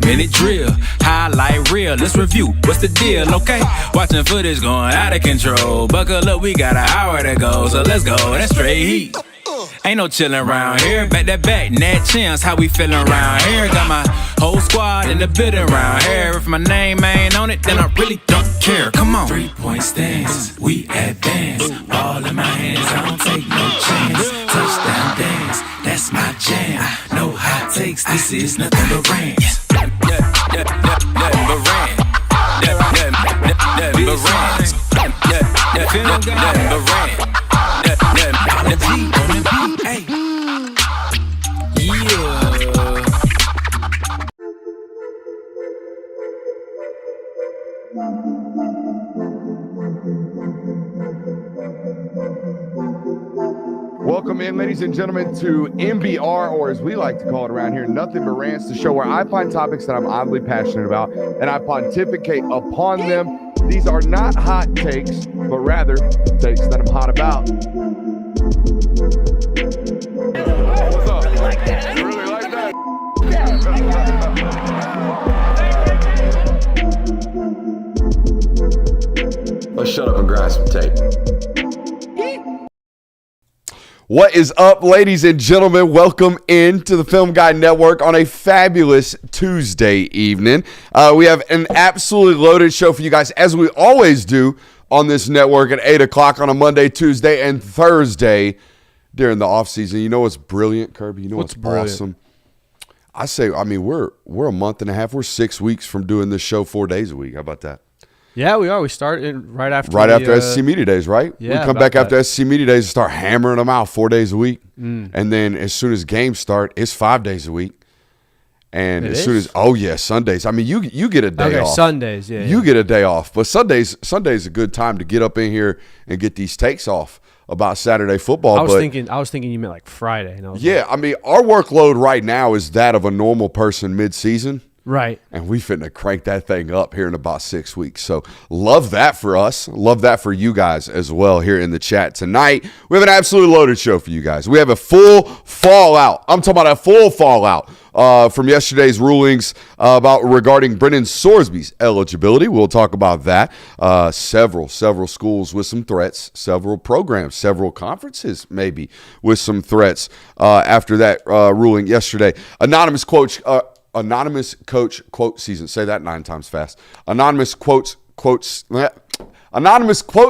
2-minute drill. Highlight reel, let's review. What's the deal, okay? Watching footage going out of control. Buckle up, we got an hour to go, so let's go. That's straight heat. Ain't no chillin' around here. Back that back, Nat chins, how we feelin' around here? Got my whole squad in the building around here. If my name ain't on it, then I really don't care. Come on. 3-point stance, we advance. Ball in my hands, I don't take no chance. Touchdown dance, that's my jam. No hot takes, this is nothing but rants. Nothing but rants. Nothing but rants. Nothing but rants. On the beat, hey. Yeah. Welcome in, ladies and gentlemen, to MBR, or as we like to call it around here, Nothing But Rants, the show where I find topics that I'm oddly passionate about and I pontificate upon them. These are not hot takes, but rather takes that I'm hot about. What's up? You really like that? Let's shut up and grind some tape. What is up, ladies and gentlemen? Welcome into the Film Guy Network on a fabulous Tuesday evening. We have an absolutely loaded show for you guys, as we always do on this network at 8 o'clock on a Monday, Tuesday, and Thursday during the off season. You know what's brilliant, Kirby? You know what's awesome? I mean, we're a month and a half. We're 6 weeks from doing this show 4 days a week. How about that? Yeah, we are. We started right after SC Media Days, right? Yeah, we come back after SC Media Days and start hammering them out 4 days a week. And then as soon as games start, it's 5 days a week. And soon as Sundays. I mean, you get a day off. Sundays, yeah. You get a day off. But Sunday's a good time to get up in here and get these takes off about Saturday football. I was thinking you meant like Friday. And I mean, our workload right now is that of a normal person mid-season. Right. And we finna crank that thing up here in about 6 weeks. So love that for us. Love that for you guys as well here in the chat tonight. We have an absolutely loaded show for you guys. We have a full fallout. I'm talking about a full fallout from yesterday's rulings regarding Brendan Sorsby's eligibility. We'll talk about that. Several schools with some threats, several programs, several conferences maybe with some threats after that ruling yesterday. Anonymous coach quote season. Say that 9 times fast. Anonymous quote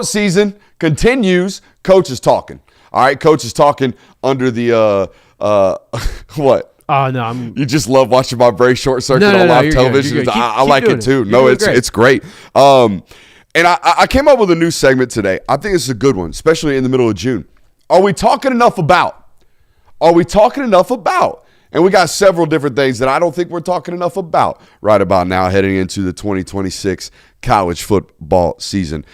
season continues. Coach is talking. All right, coach is talking under the what? Oh no, you just love watching my brain short circuit on live television. I like it too. No, it's great. And I came up with a new segment today. I think it's a good one, especially in the middle of June. Are we talking enough about? And we got several different things that I don't think we're talking enough about right about now heading into the 2026 college football season,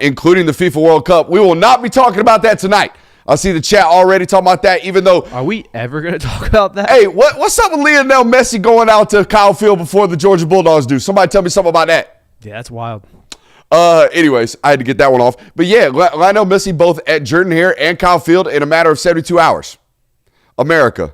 including the FIFA World Cup. We will not be talking about that tonight. I see the chat already talking about that, even though... Are we ever going to talk about that? Hey, what's up with Lionel Messi going out to Kyle Field before the Georgia Bulldogs do? Somebody tell me something about that. Yeah, that's wild. Anyways, I had to get that one off. But yeah, Lionel Messi both at Jordan Hare and Kyle Field in a matter of 72 hours. America,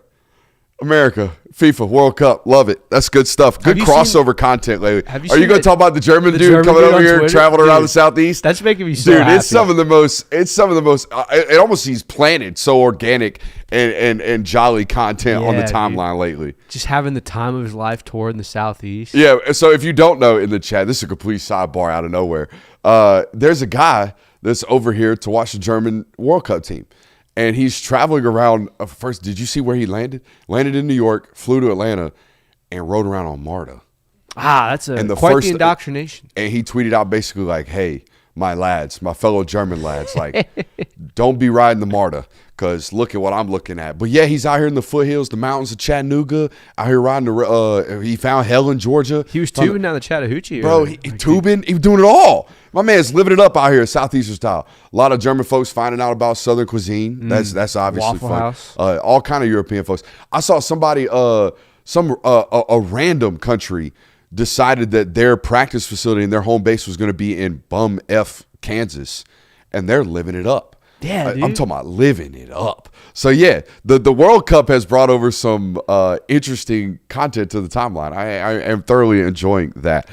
FIFA World Cup, love it. That's good stuff. Good crossover content lately. Are you going to talk about the German dude coming over here and traveling around the Southeast? That's making me so happy. It's some of the most. It almost seems planted, so organic and jolly content on the timeline lately. Just having the time of his life touring the Southeast. Yeah. So if you don't know in the chat, this is a complete sidebar out of nowhere. There's a guy that's over here to watch the German World Cup team. And he's traveling around. First, did you see where he landed? Landed in New York, flew to Atlanta, and rode around on MARTA. That's quite the indoctrination. And he tweeted out basically like, hey, my lads, my fellow German lads, like, don't be riding the MARTA because look at what I'm looking at. But, yeah, he's out here in the foothills, the mountains of Chattanooga, out here riding he found hell in Georgia. He was tubing down the Chattahoochee. Bro, he tubing. He was doing it all. My man's living it up out here, Southeastern style. A lot of German folks finding out about Southern cuisine. That's obviously Waffle fun. House. All kind of European folks. I saw somebody, a random country decided that their practice facility and their home base was going to be in bum F, Kansas, and they're living it up. Yeah, dude. I'm talking about living it up. So, yeah, the World Cup has brought over some interesting content to the timeline. I am thoroughly enjoying that.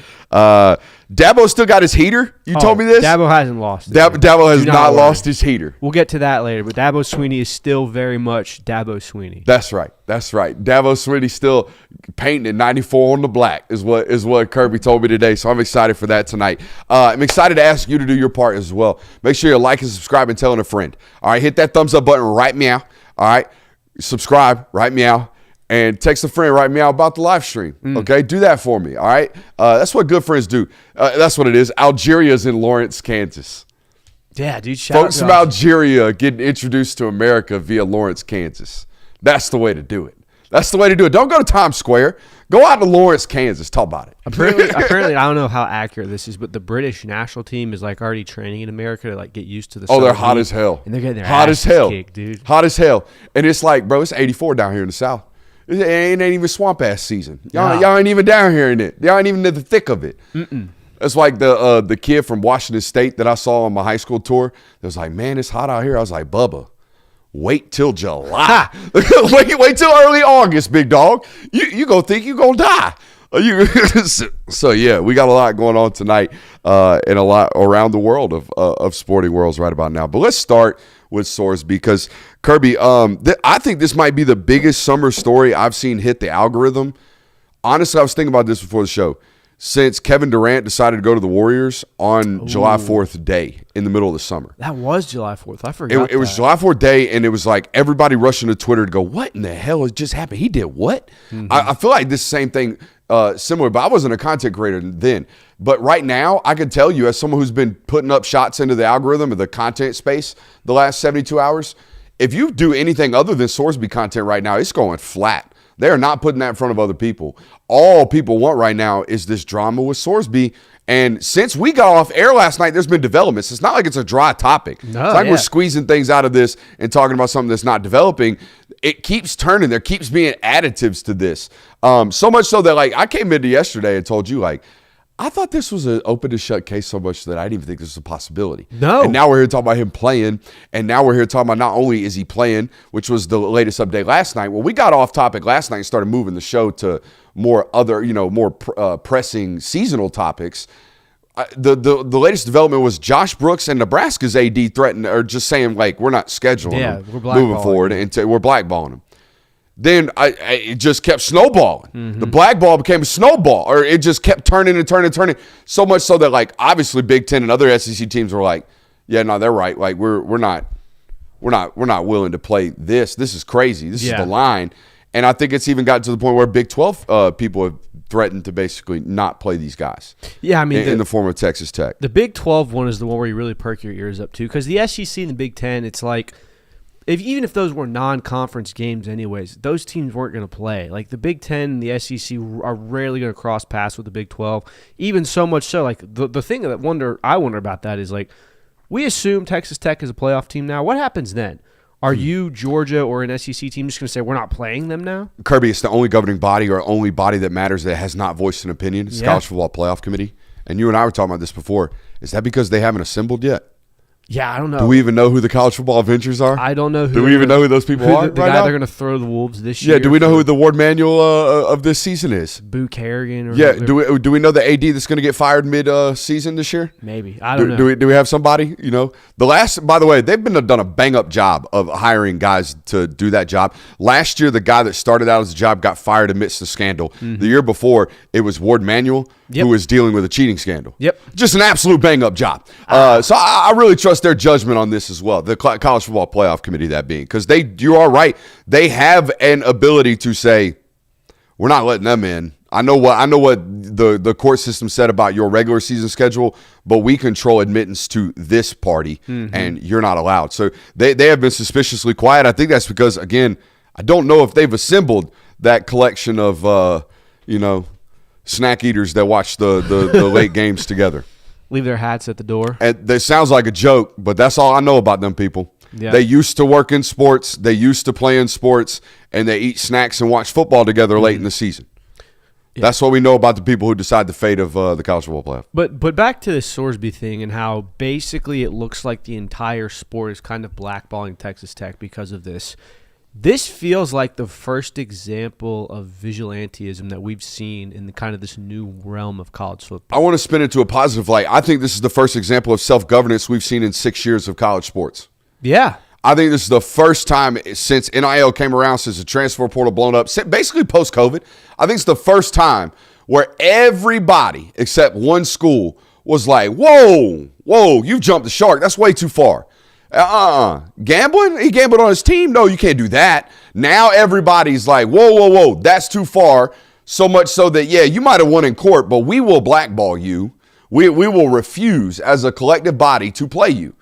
Dabo still got his heater. You told me this? Dabo hasn't lost it. Dabo has not lost his heater. We'll get to that later, but Dabo Swinney is still very much Dabo Swinney. That's right. Dabo Swinney still painting at 94 on the black is what Kirby told me today. So I'm excited for that tonight. I'm excited to ask you to do your part as well. Make sure you like and subscribe and telling a friend. All right, hit that thumbs up button right meow. All right, subscribe right meow. And text a friend right meow about the live stream. Okay, do that for me. All right, that's what good friends do. That's what it is. Algeria's in Lawrence, Kansas. Yeah, dude. Folks from Algeria getting introduced to America via Lawrence, Kansas. That's the way to do it. Don't go to Times Square. Go out to Lawrence, Kansas. Talk about it. Apparently, I don't know how accurate this is, but the British national team is like already training in America to like get used to the. Oh, they're hot as hell. And they're getting their asses kicked, dude. Hot as hell. And it's like, bro, it's 84 down here in the South. It ain't even swamp ass season. Y'all ain't even down here in it. Y'all ain't even in the thick of it. It's like the kid from Washington State that I saw on my high school tour. That was like, man, it's hot out here. I was like, Bubba, wait till July. wait till early August, big dog. You gonna think you gonna die. So yeah, we got a lot going on tonight and a lot around the world of sporting worlds right about now. But let's start with Sorsby because Kirby, I think this might be the biggest summer story I've seen hit the algorithm. Honestly, I was thinking about this before the show. Since Kevin Durant decided to go to the Warriors on July 4th day in the middle of the summer. That was July 4th. I forgot. It was July 4th day, and it was like everybody rushing to Twitter to go, what in the hell has just happened? He did what? I feel like this same thing, similar, but I wasn't a content creator then. But right now, I can tell you, as someone who's been putting up shots into the algorithm of the content space the last 72 hours, if you do anything other than Sorsby content right now, it's going flat. They are not putting that in front of other people. All people want right now is this drama with Sorsby. And since we got off air last night, there's been developments. It's not like it's a dry topic. No, it's like we're squeezing things out of this and talking about something that's not developing. It keeps turning. There keeps being additives to this. So much so that, like, I came into yesterday and told you, like, I thought this was an open to shut case so much that I didn't even think this was a possibility. No. And now we're here talking about him playing. And now we're here talking about not only is he playing, which was the latest update last night. Well, we got off topic last night and started moving the show to more other, more pressing seasonal topics. The latest development was Josh Brooks and Nebraska's AD threatened or just saying, like, we're not scheduling him moving forward and we're blackballing him. Then it just kept snowballing. The blackball became a snowball, or it just kept turning and turning and turning. So much so that, like, obviously Big Ten and other SEC teams were like, "Yeah, no, they're right. Like, we're not willing to play this. This is crazy. This is the line." And I think it's even gotten to the point where Big 12 people have threatened to basically not play these guys. Yeah, I mean, in the form of Texas Tech. The Big 12 one is the one where you really perk your ears up to, because the SEC and the Big 10, it's like, even if those were non-conference games anyways, those teams weren't going to play. Like, the Big 10 and the SEC are rarely going to cross paths with the Big 12. Even so much so, like, the thing that I wonder about that is, like, we assume Texas Tech is a playoff team now. What happens then? Are you, Georgia, or an SEC team just going to say we're not playing them now? Kirby, it's the only governing body or only body that matters that has not voiced an opinion. It's the College Football Playoff Committee. And you and I were talking about this before. Is that because they haven't assembled yet? Yeah, I don't know. Do we even know who the College Football Avengers are? I don't know. Do we even know who those people are? The guy now? They're going to throw the Wolves this year. Yeah, do we know who the Ward Manual of this season is? Boo Kerrigan? Do we know the AD that's going to get fired mid-season this year? Maybe. I don't know. Do we have somebody? By the way, they've done a bang-up job of hiring guys to do that job. Last year, the guy that started out as a job got fired amidst the scandal. The year before, it was Ward Manual, who was dealing with a cheating scandal. Just an absolute bang-up job. So I really trust their judgment on this as well, the College Football Playoff Committee, that being, because you are right. They have an ability to say, we're not letting them in. I know what the court system said about your regular season schedule, but we control admittance to this party, and you're not allowed. So they have been suspiciously quiet. I think that's because, again, I don't know if they've assembled that collection of snack eaters that watch the late games together. Leave their hats at the door. And that sounds like a joke, but that's all I know about them people. Yeah. They used to work in sports, they used to play in sports, and they eat snacks and watch football together late in the season. Yeah. That's what we know about the people who decide the fate of the college football playoff. But back to this Sorsby thing and how basically it looks like the entire sport is kind of blackballing Texas Tech because of this. This feels like the first example of vigilantism that we've seen in the kind of this new realm of college football. I want to spin it to a positive light. I think this is the first example of self-governance we've seen in 6 years of college sports. Yeah. I think this is the first time since NIL came around, since the transfer portal blown up, basically post-COVID. I think it's the first time where everybody except one school was like, whoa, you've jumped the shark. That's way too far. Gambling? He gambled on his team? No, you can't do that. Now everybody's like, whoa, that's too far. So much so that, yeah, you might have won in court, but we will blackball you. We will refuse as a collective body to play you.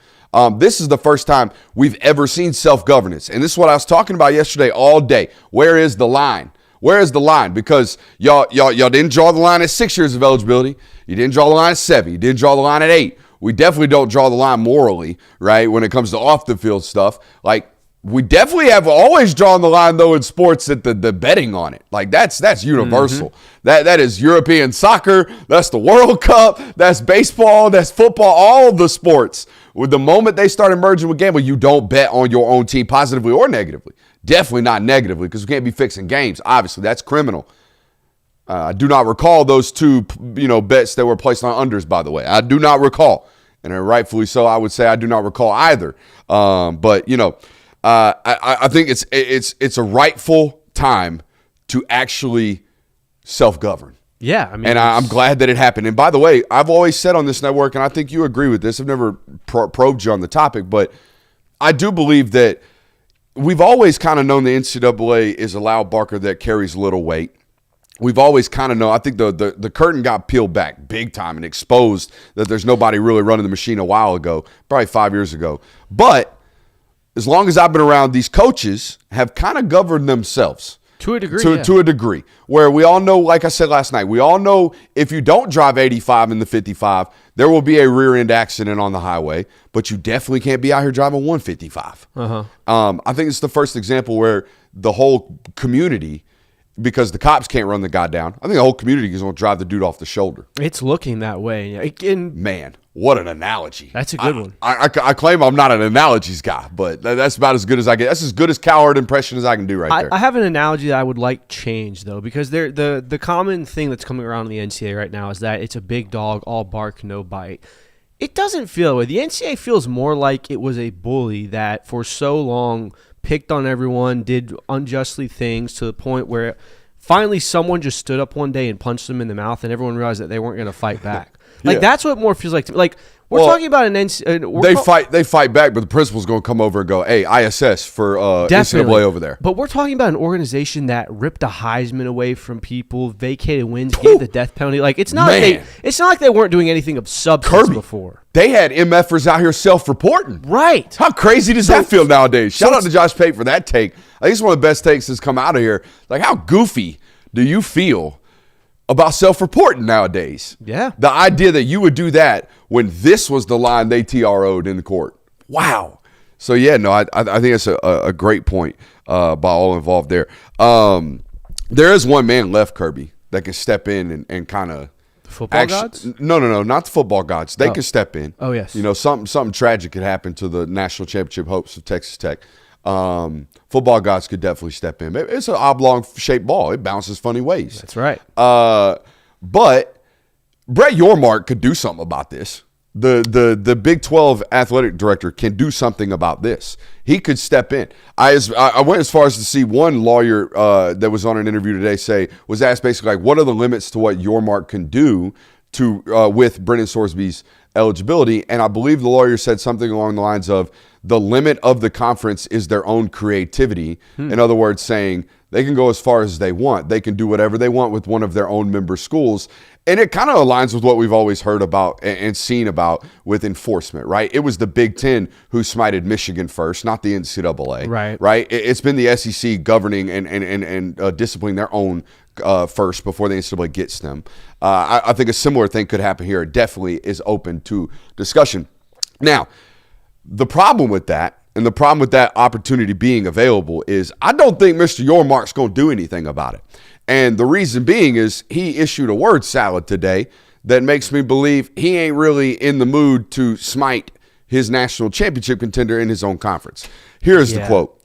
This is the first time we've ever seen self-governance. And this is what I was talking about yesterday all day. Where is the line? Where is the line? Because y'all didn't draw the line at 6 years of eligibility. You didn't draw the line at 7. You didn't draw the line at 8. We definitely don't draw the line morally, right, when it comes to off-the-field stuff. Like, we definitely have always drawn the line, though, in sports at the betting on it. Like, that's universal. That is European soccer. That's the World Cup. That's baseball. That's football. All of the sports. With the moment they started merging with gambling, you don't bet on your own team positively or negatively. Definitely not negatively, because we can't be fixing games. Obviously, that's criminal. I do not recall those two, bets that were placed on unders, by the way. I do not recall. And rightfully so, I would say I do not recall either. But I think it's a rightful time to actually self-govern. Yeah. I mean, and I'm glad that it happened. And by the way, I've always said on this network, and I think you agree with this, I've never probed you on the topic, but I do believe that we've always kind of known the NCAA is a loud barker that carries little weight. We've always kind of known. I think the curtain got peeled back big time and exposed that there's nobody really running the machine a while ago, probably 5 years ago. But as long as I've been around, these coaches have kind of governed themselves. To a degree, To a degree. Where we all know, like I said last night, we all know if you don't drive 85 in the 55, there will be a rear-end accident on the highway, but you definitely can't be out here driving 155. I think it's the first example where the whole community, because the cops can't run the guy down, I think the whole community is going to drive the dude off the shoulder. It's looking that way. Man, what an analogy. That's a good one. I claim I'm not an analogies guy, but that's about as good as I get. That's as good as coward impression as I can do there. I have an analogy that I would like change, though, because the common thing that's coming around in the NCAA right now is that it's a big dog, all bark, no bite. It doesn't feel that way. The NCAA feels more like it was a bully that for so long picked on everyone, did unjustly things to the point where finally someone just stood up one day and punched them in the mouth, and everyone realized that they weren't going to fight back. That's what more feels like to me. Like, we're talking about an NCAA. They fight back, but the principal's going to come over and go, hey, ISS for NCAA over there. But we're talking about an organization that ripped a Heisman away from people, vacated wins, gave the death penalty. Like, it's not like they weren't doing anything of substance before. They had MFers out here self-reporting. Right. How crazy does that feel nowadays? Shout out to Josh Pate for that take. I think it's one of the best takes that's come out of here. Like, how goofy do you feel about self-reporting nowadays? Yeah. The idea that you would do that when this was the line they TRO'd in the court. Wow. So, yeah, no, I think it's a great point by all involved there. There is one man left, Kirby, that can step in and kind of Football gods? No, not the football gods. They could step in. Oh, yes. Something tragic could happen to the national championship hopes of Texas Tech. Football gods could definitely step in. It's an oblong-shaped ball. It bounces funny ways. That's right. But Brett Yormark could do something about this. The Big 12 athletic director can do something about this. He could step in. I went as far as to see one lawyer that was on an interview today was asked basically like, what are the limits to what Yormark can do to with Brendan Sorsby's eligibility? And I believe the lawyer said something along the lines of the limit of the conference is their own creativity. In other words, saying they can go as far as they want. They can do whatever they want with one of their own member schools. And it kind of aligns with what we've always heard about and seen about with enforcement, right? It was the Big Ten who smited Michigan first, not the NCAA. Right? It's been the SEC governing and disciplining their own first before the NCAA gets them. I think a similar thing could happen here. It definitely is open to discussion. Now, the problem with that, and the problem with that opportunity being available is I don't think Mr. Yormark's going to do anything about it. And the reason being is he issued a word salad today that makes me believe he ain't really in the mood to smite his national championship contender in his own conference. Here's the quote.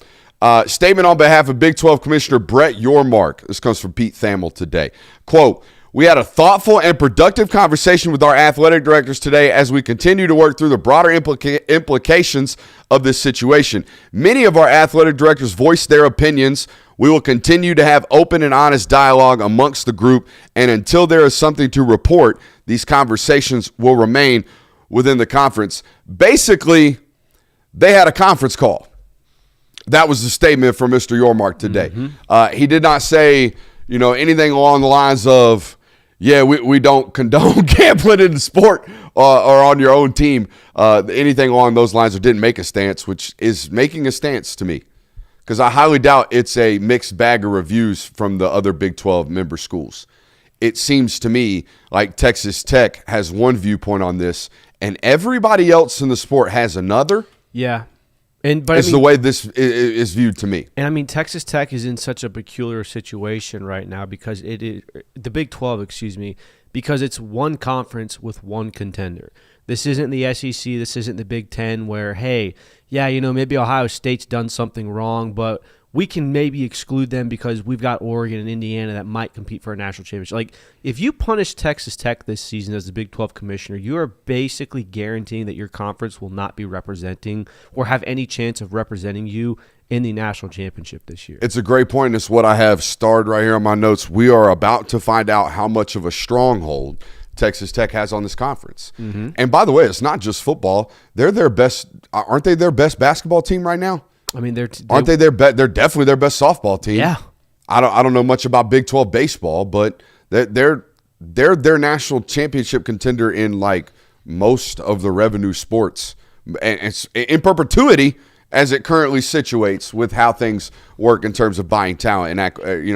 Statement on behalf of Big 12 Commissioner Brett Yormark. This comes from Pete Thamel today. Quote, we had a thoughtful and productive conversation with our athletic directors today as we continue to work through the broader implications of this situation. Many of our athletic directors voiced their opinions. We will continue to have open and honest dialogue amongst the group, and until there is something to report, these conversations will remain within the conference. Basically, they had a conference call. That was the statement from Mr. Yormark today. He did not say, anything along the lines of, we don't condone gambling in the sport or on your own team. Anything along those lines, or didn't make a stance, which is making a stance to me. Because I highly doubt it's a mixed bag of reviews from the other Big 12 member schools. It seems to me like Texas Tech has one viewpoint on this, and everybody else in the sport has another. Yeah. It's the way this is viewed to me. And Texas Tech is in such a peculiar situation right now because it is the Big 12, because it's one conference with one contender. This isn't the SEC. This isn't the Big 10 where, hey, maybe Ohio State's done something wrong, but we can maybe exclude them because we've got Oregon and Indiana that might compete for a national championship. Like, if you punish Texas Tech this season as the Big 12 commissioner, you are basically guaranteeing that your conference will not be representing or have any chance of representing you in the national championship this year. It's a great point. It's what I have starred right here on my notes. We are about to find out how much of a stronghold Texas Tech has on this conference. And by the way, it's not just football. They're their best. Aren't they their best basketball team right now? I mean, they're definitely their best softball team. Yeah. I don't know much about Big 12 baseball, but they're their national championship contender in like most of the revenue sports, and it's in perpetuity as it currently situates with how things work in terms of buying talent and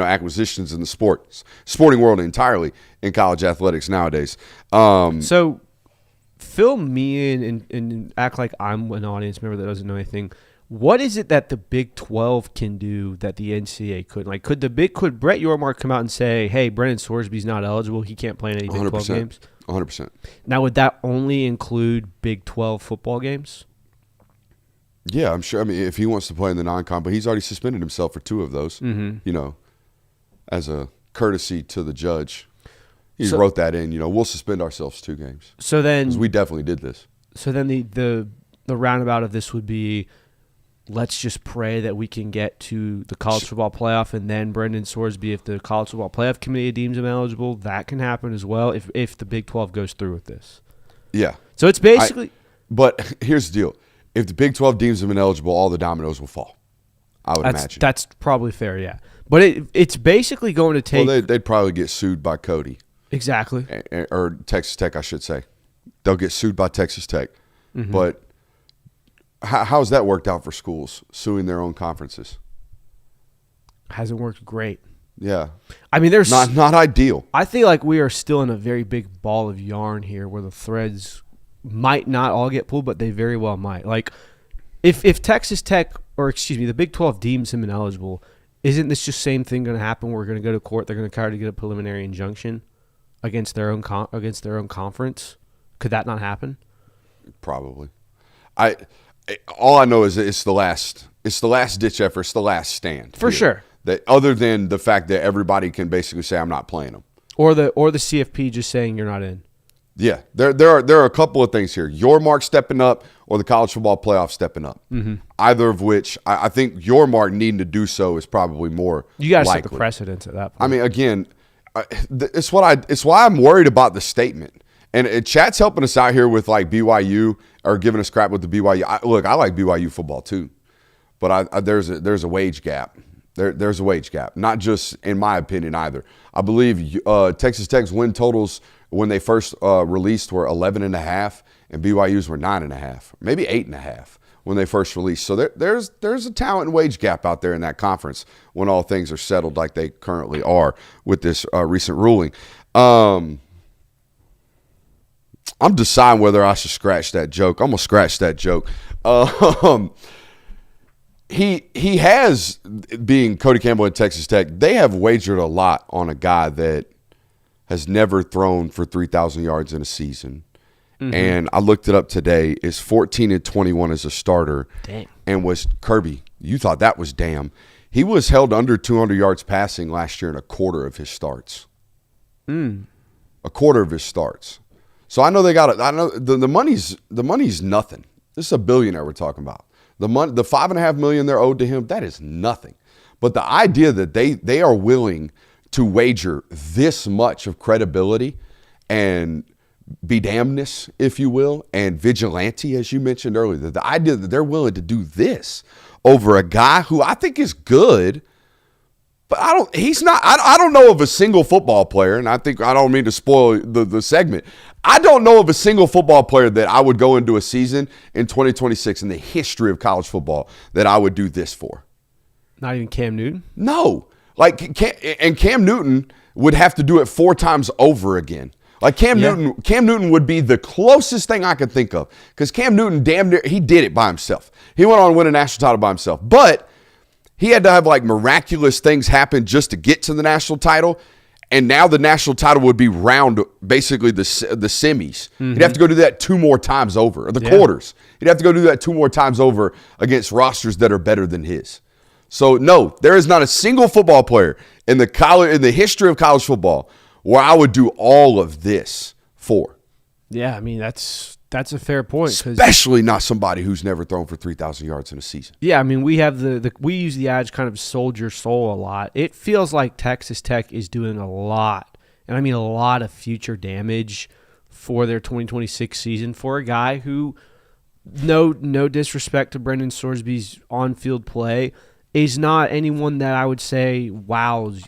acquisitions in the sporting world entirely in college athletics nowadays. So fill me in and act like I'm an audience member that doesn't know anything. What is it that the Big 12 can do that the NCAA couldn't? Like, could Brett Yormark come out and say, hey, Brendan Sorsby's not eligible, he can't play in any Big 12 games? 100%. Now, would that only include Big 12 football games? Yeah, I'm sure. I mean, if he wants to play in the non-con, but he's already suspended himself for 2 of those, as a courtesy to the judge. He wrote that in, we'll suspend ourselves 2 games. So then, 'cause we definitely did this. So then the roundabout of this would be, let's just pray that we can get to the college football playoff, and then Brendan Sorsby, if the college football playoff committee deems him eligible, that can happen as well if the Big 12 goes through with this. Yeah. So it's basically but here's the deal. If the Big 12 deems him ineligible, all the dominoes will fall, I would imagine. That's probably fair, yeah. But it's basically going to take... Well, they'd probably get sued by Cody. Exactly. Or Texas Tech, I should say. They'll get sued by Texas Tech. But how's that worked out for schools, suing their own conferences? Hasn't worked great. Yeah. I mean, there's... Not ideal. I feel like we are still in a very big ball of yarn here where the threads might not all get pulled, but they very well might. Like, if Texas Tech, the Big 12 deems him ineligible, isn't this just same thing going to happen? We're going to go to court. They're going to try to get a preliminary injunction against their own conference. Could that not happen? Probably. All I know is that it's the last ditch effort. It's the last stand for sure. That other than the fact that everybody can basically say I'm not playing them, or the CFP just saying you're not in. Yeah, there are a couple of things here. Yormark stepping up or the college football playoff stepping up. Either of which I think Yormark needing to do so is probably more likely. You got to set the precedence at that point. I mean, again, it's why I'm worried about the statement. And chat's helping us out here with like BYU or giving us crap with the BYU. I like BYU football too, but there's a wage gap. There's a wage gap, not just in my opinion either. I believe Texas Tech's win totals when they first released were 11.5, and BYU's were 9.5, maybe 8.5 when they first released. So there's a talent and wage gap out there in that conference when all things are settled like they currently are with this recent ruling. I'm deciding whether I should scratch that joke. I'm going to scratch that joke. he has, being Cody Campbell at Texas Tech, they have wagered a lot on a guy that has never thrown for 3,000 yards in a season. Mm-hmm. And I looked it up today. Is 14-21 as a starter. Dang. And was Kirby. You thought that was damn. He was held under 200 yards passing last year in a quarter of his starts. A quarter of his starts. So I know they got it. I know the money's nothing. This is a billionaire we're talking about. The $5.5 million they're owed to him, that is nothing. But the idea that they are willing to wager this much of credibility and be damnness, if you will, and vigilante, as you mentioned earlier, the idea that they're willing to do this over a guy who I think is good, but I don't know of a single football player, and I don't mean to spoil the segment. I don't know of a single football player that I would go into a season in 2026 in the history of college football that I would do this for. Not even Cam Newton? No. Cam Newton would have to do it 4 times over again. Like Cam Newton would be the closest thing I could think of, because Cam Newton damn near, he did it by himself. He went on to win a national title by himself, but he had to have like miraculous things happen just to get to the national title. And now the national title would be round, basically the semis. Mm-hmm. He'd have to go do that 2 more times over, or the quarters. He'd have to go do that 2 more times over against rosters that are better than his. So no, there is not a single football player in the history of college football where I would do all of this for. Yeah, I mean that's a fair point. Especially not somebody who's never thrown for 3,000 yards in a season. Yeah, I mean we have we use the adage kind of sold your soul a lot. It feels like Texas Tech is doing a lot, and I mean a lot of future damage for their 2026 season for a guy who, no disrespect to Brendan Sorsby's on-field play, is not anyone that I would say,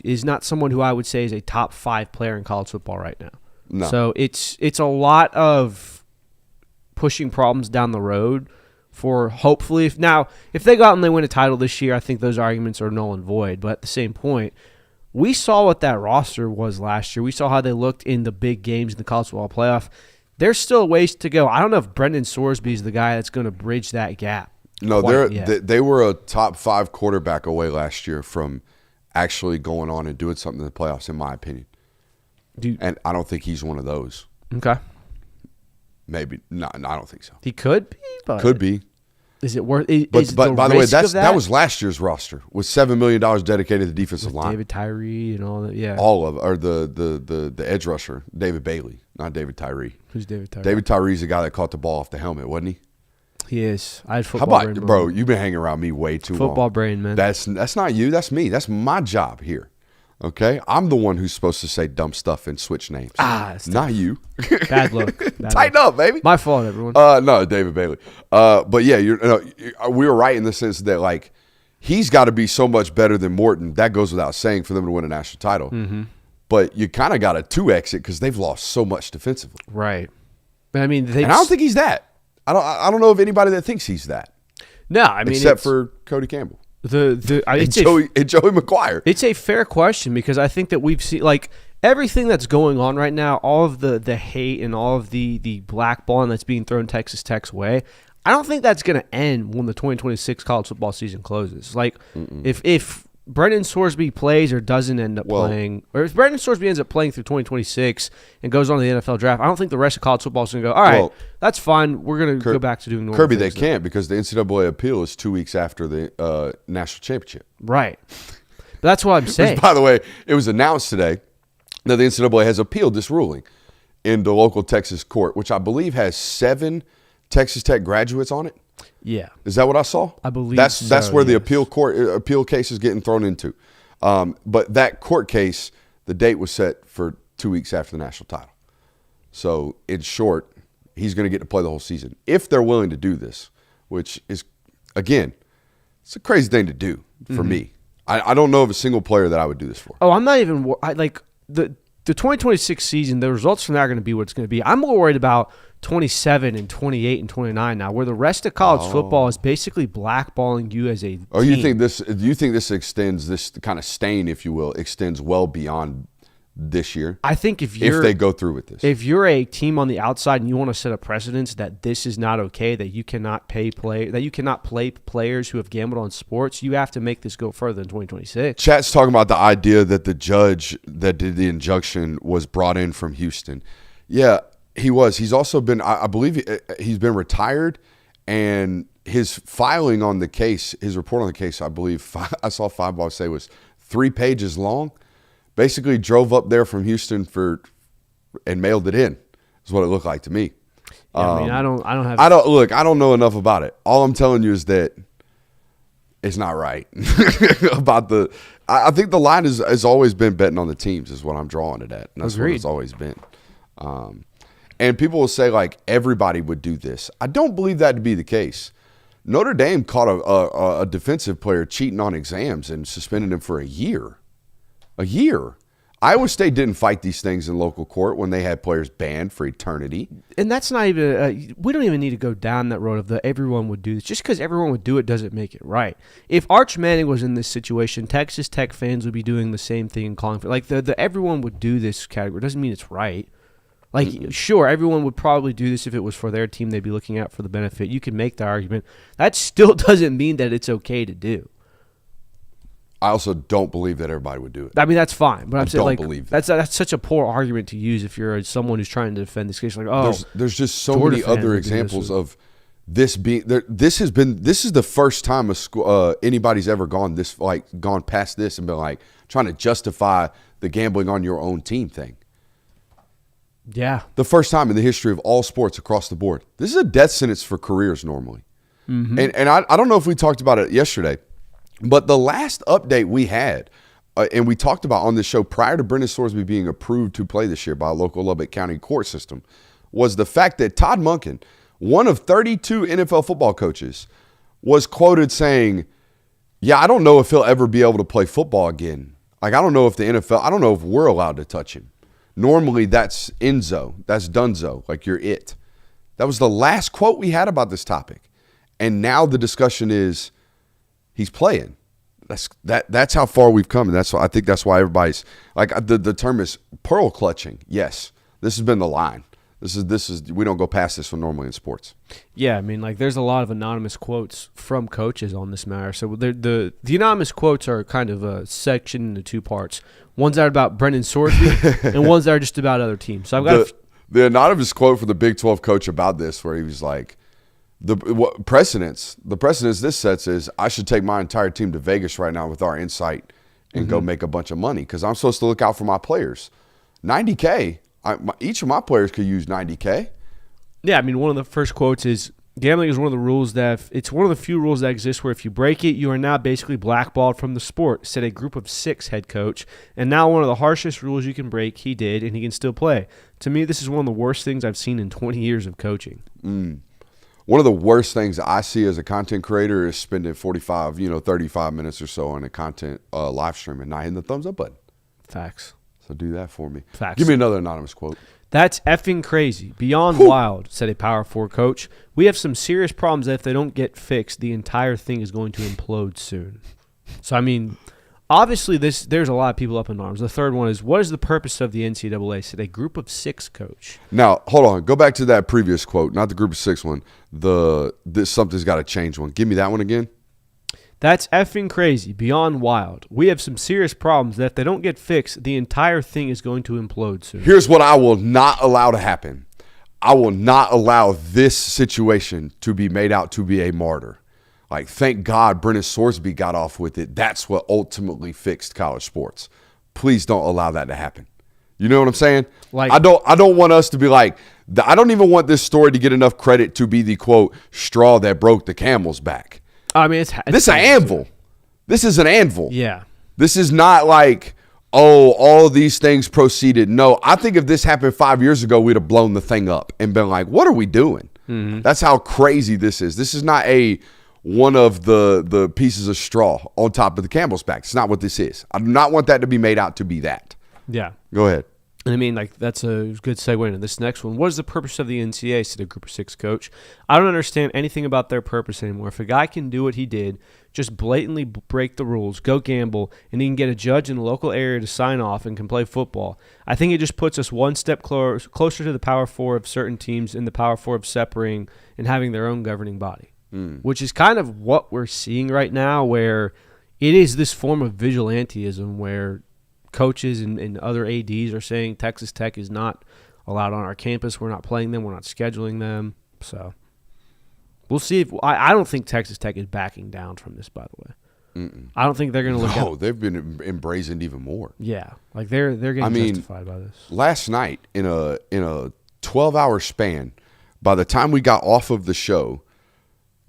is not someone who I would say is a top 5 player in college football right now. No. So it's a lot of pushing problems down the road for hopefully, if they go out and they win a title this year, I think those arguments are null and void. But at the same point, we saw what that roster was last year. We saw how they looked in the big games in the college football playoff. There's still a ways to go. I don't know if Brendan Sorsby is the guy that's going to bridge that gap. No, they were a top 5 quarterback away last year from actually going on and doing something in the playoffs, in my opinion. And I don't think he's one of those. Okay. Maybe. No, I don't think so. He could be, but could be. Is it worth? But by the way, that was last year's roster with $7 million dedicated to defensive line. David Tyree and all that. Yeah, all of or the edge rusher, David Bailey, not David Tyree. Who's David Tyree? David Tyree's the guy that caught the ball off the helmet, wasn't he? He is. I had football. How about, bro? You've been hanging around me way too long. Football brain, man. That's not you. That's me. That's my job here. Okay, I'm the one who's supposed to say dumb stuff and switch names. Not you. Bad look. Tighten up, baby. My fault, everyone. No, David Bailey. But yeah, we were right in the sense that like he's got to be so much better than Morton. That goes without saying for them to win a national title. Mm-hmm. But you kind of got a 2X it because they've lost so much defensively. Right. But I mean, and I don't think he's that. I don't know of anybody that thinks he's that. No, I mean, except for Cody Campbell. Joey McGuire. It's a fair question because I think that we've seen like everything that's going on right now, all of the hate and all of the blackballing that's being thrown Texas Tech's way. I don't think that's going to end when the 2026 college football season closes. Like if Brendan Sorsby plays or doesn't end up playing, or if Brendan Sorsby ends up playing through 2026 and goes on to the NFL draft, I don't think the rest of college football is going to go, all right, that's fine. We're going to go back to doing normal Kirby, things. They can't because the NCAA appeal is 2 weeks after the national championship. Right. But that's what I'm saying. Which, by the way, it was announced today that the NCAA has appealed this ruling in the local Texas court, which I believe has 7 Texas Tech graduates on it. Yeah. Is that what I saw? I believe that's where the appeal case is getting thrown into. But that court case, the date was set for 2 weeks after the national title. So, in short, he's going to get to play the whole season if they're willing to do this, which is, again, it's a crazy thing to do for me. I don't know of a single player that I would do this for. Oh, I'm not even the 2026 season, the results from that are going to be what it's going to be. I'm more worried about 27 and 28 and 29 now, where the rest of college football is basically blackballing you as a team. Do you think this extends, this kind of stain, if you will, extends well beyond this year. I think if they go through with this. If you're a team on the outside and you want to set a precedence that this is not okay, that you cannot play players who have gambled on sports, you have to make this go further in 2026. Chat's talking about the idea that the judge that did the injunction was brought in from Houston. Yeah, he was. He's also been, I believe he's been retired, and his filing on the case, his report on the case, I believe, I saw Five Ball say was 3 pages long. Basically drove up there from Houston and mailed it in. Is what it looked like to me. Yeah, I mean, I don't I don't know enough about it. All I'm telling you is that it's not right. I think the line has always been betting on the teams is what I'm drawing it at. And that's what it's always been. And people will say like everybody would do this. I don't believe that to be the case. Notre Dame caught a defensive player cheating on exams and suspended him for a year. A year. Iowa State didn't fight these things in local court when they had players banned for eternity. And that's not even we don't even need to go down that road of the everyone would do this. Just because everyone would do it doesn't make it right. If Arch Manning was in this situation, Texas Tech fans would be doing the same thing and calling for like the everyone would do this category. Doesn't mean it's right. Like, sure, everyone would probably do this if it was for their team. They'd be looking out for the benefit. You can make the argument. That still doesn't mean that it's okay to do. I also don't believe that everybody would do it. I mean, that's fine, but I'm saying like believe that. that's such a poor argument to use if you're someone who's trying to defend this case. Like, oh, there's just so many other examples of this being there. This is the first time anybody's ever gone past this and been like trying to justify the gambling on your own team thing. Yeah, the first time in the history of all sports across the board. This is a death sentence for careers normally, and I don't know if we talked about it yesterday. But the last update we had, and we talked about on this show prior to Brendan Sorsby being approved to play this year by a local Lubbock County court system, was the fact that Todd Monken, one of 32 NFL football coaches, was quoted saying, yeah, I don't know if he'll ever be able to play football again. Like, I don't know if the NFL, I don't know if we're allowed to touch him. Normally, that's Enzo. That's Dunzo. Like, you're it. That was the last quote we had about this topic. And now the discussion is, he's playing. That's how far we've come, and I think that's why everybody's like the term is pearl clutching. Yes, this has been the line. This is we don't go past this one normally in sports. Yeah, I mean, like there's a lot of anonymous quotes from coaches on this matter. So the anonymous quotes are kind of a section into 2 parts. Ones that are about Brendan Sorsby and ones that are just about other teams. So I've got the anonymous quote for the Big 12 coach about this, where he was like, The precedence this sets is I should take my entire team to Vegas right now with our insight and go make a bunch of money because I'm supposed to look out for my players. $90K, each of my players could use $90K. Yeah, I mean, one of the first quotes is gambling is one of the rules it's one of the few rules that exist where if you break it, you are now basically blackballed from the sport, said a group of 6 head coach. And now one of the harshest rules you can break, he did, and he can still play. To me, this is one of the worst things I've seen in 20 years of coaching. One of the worst things I see as a content creator is spending 45, 35 minutes or so on a content live stream and not hitting the thumbs up button. Facts. So do that for me. Facts. Give me another anonymous quote. That's effing crazy. Beyond wild, said a Power 4 coach. We have some serious problems that if they don't get fixed, the entire thing is going to implode soon. So, I mean, obviously there's a lot of people up in arms. The third one is, what is the purpose of the NCAA? Said a group of 6 coach. Now, hold on. Go back to that previous quote, not the group of 6 one. This something's got to change one. Give me that one again. That's effing crazy. Beyond wild. We have some serious problems that if they don't get fixed, the entire thing is going to implode soon. Here's what I will not allow to happen. I will not allow this situation to be made out to be a martyr. Like, thank God Brendan Sorsby got off with it. That's what ultimately fixed college sports. Please don't allow that to happen. You know what I'm saying? Like, I don't want us to be like, I don't even want this story to get enough credit to be the, quote, straw that broke the camel's back. I mean, it's this is an anvil. This is an anvil. Yeah. This is not like, oh, all of these things proceeded. No, I think if this happened 5 years ago, we'd have blown the thing up and been like, what are we doing? Mm-hmm. That's how crazy this is. This is not one of the pieces of straw on top of the camel's back. It's not what this is. I do not want that to be made out to be that. Yeah. Go ahead. And I mean, like, that's a good segue into this next one. What is the purpose of the NCAA, said a Group of 6 coach? I don't understand anything about their purpose anymore. If a guy can do what he did, just blatantly break the rules, go gamble, and he can get a judge in the local area to sign off and can play football, I think it just puts us one step closer to the Power Four of certain teams and the Power Four of separating and having their own governing body, which is kind of what we're seeing right now, where it is this form of vigilantism where coaches and other ADs are saying Texas Tech is not allowed on our campus. We're not playing them. We're not scheduling them. So we'll see. If I don't think Texas Tech is backing down from this, by the way. I don't think they're going to look No, they've been embracing even more. Yeah, like they're getting justified by this. Last night, in a 12-hour span, by the time we got off of the show,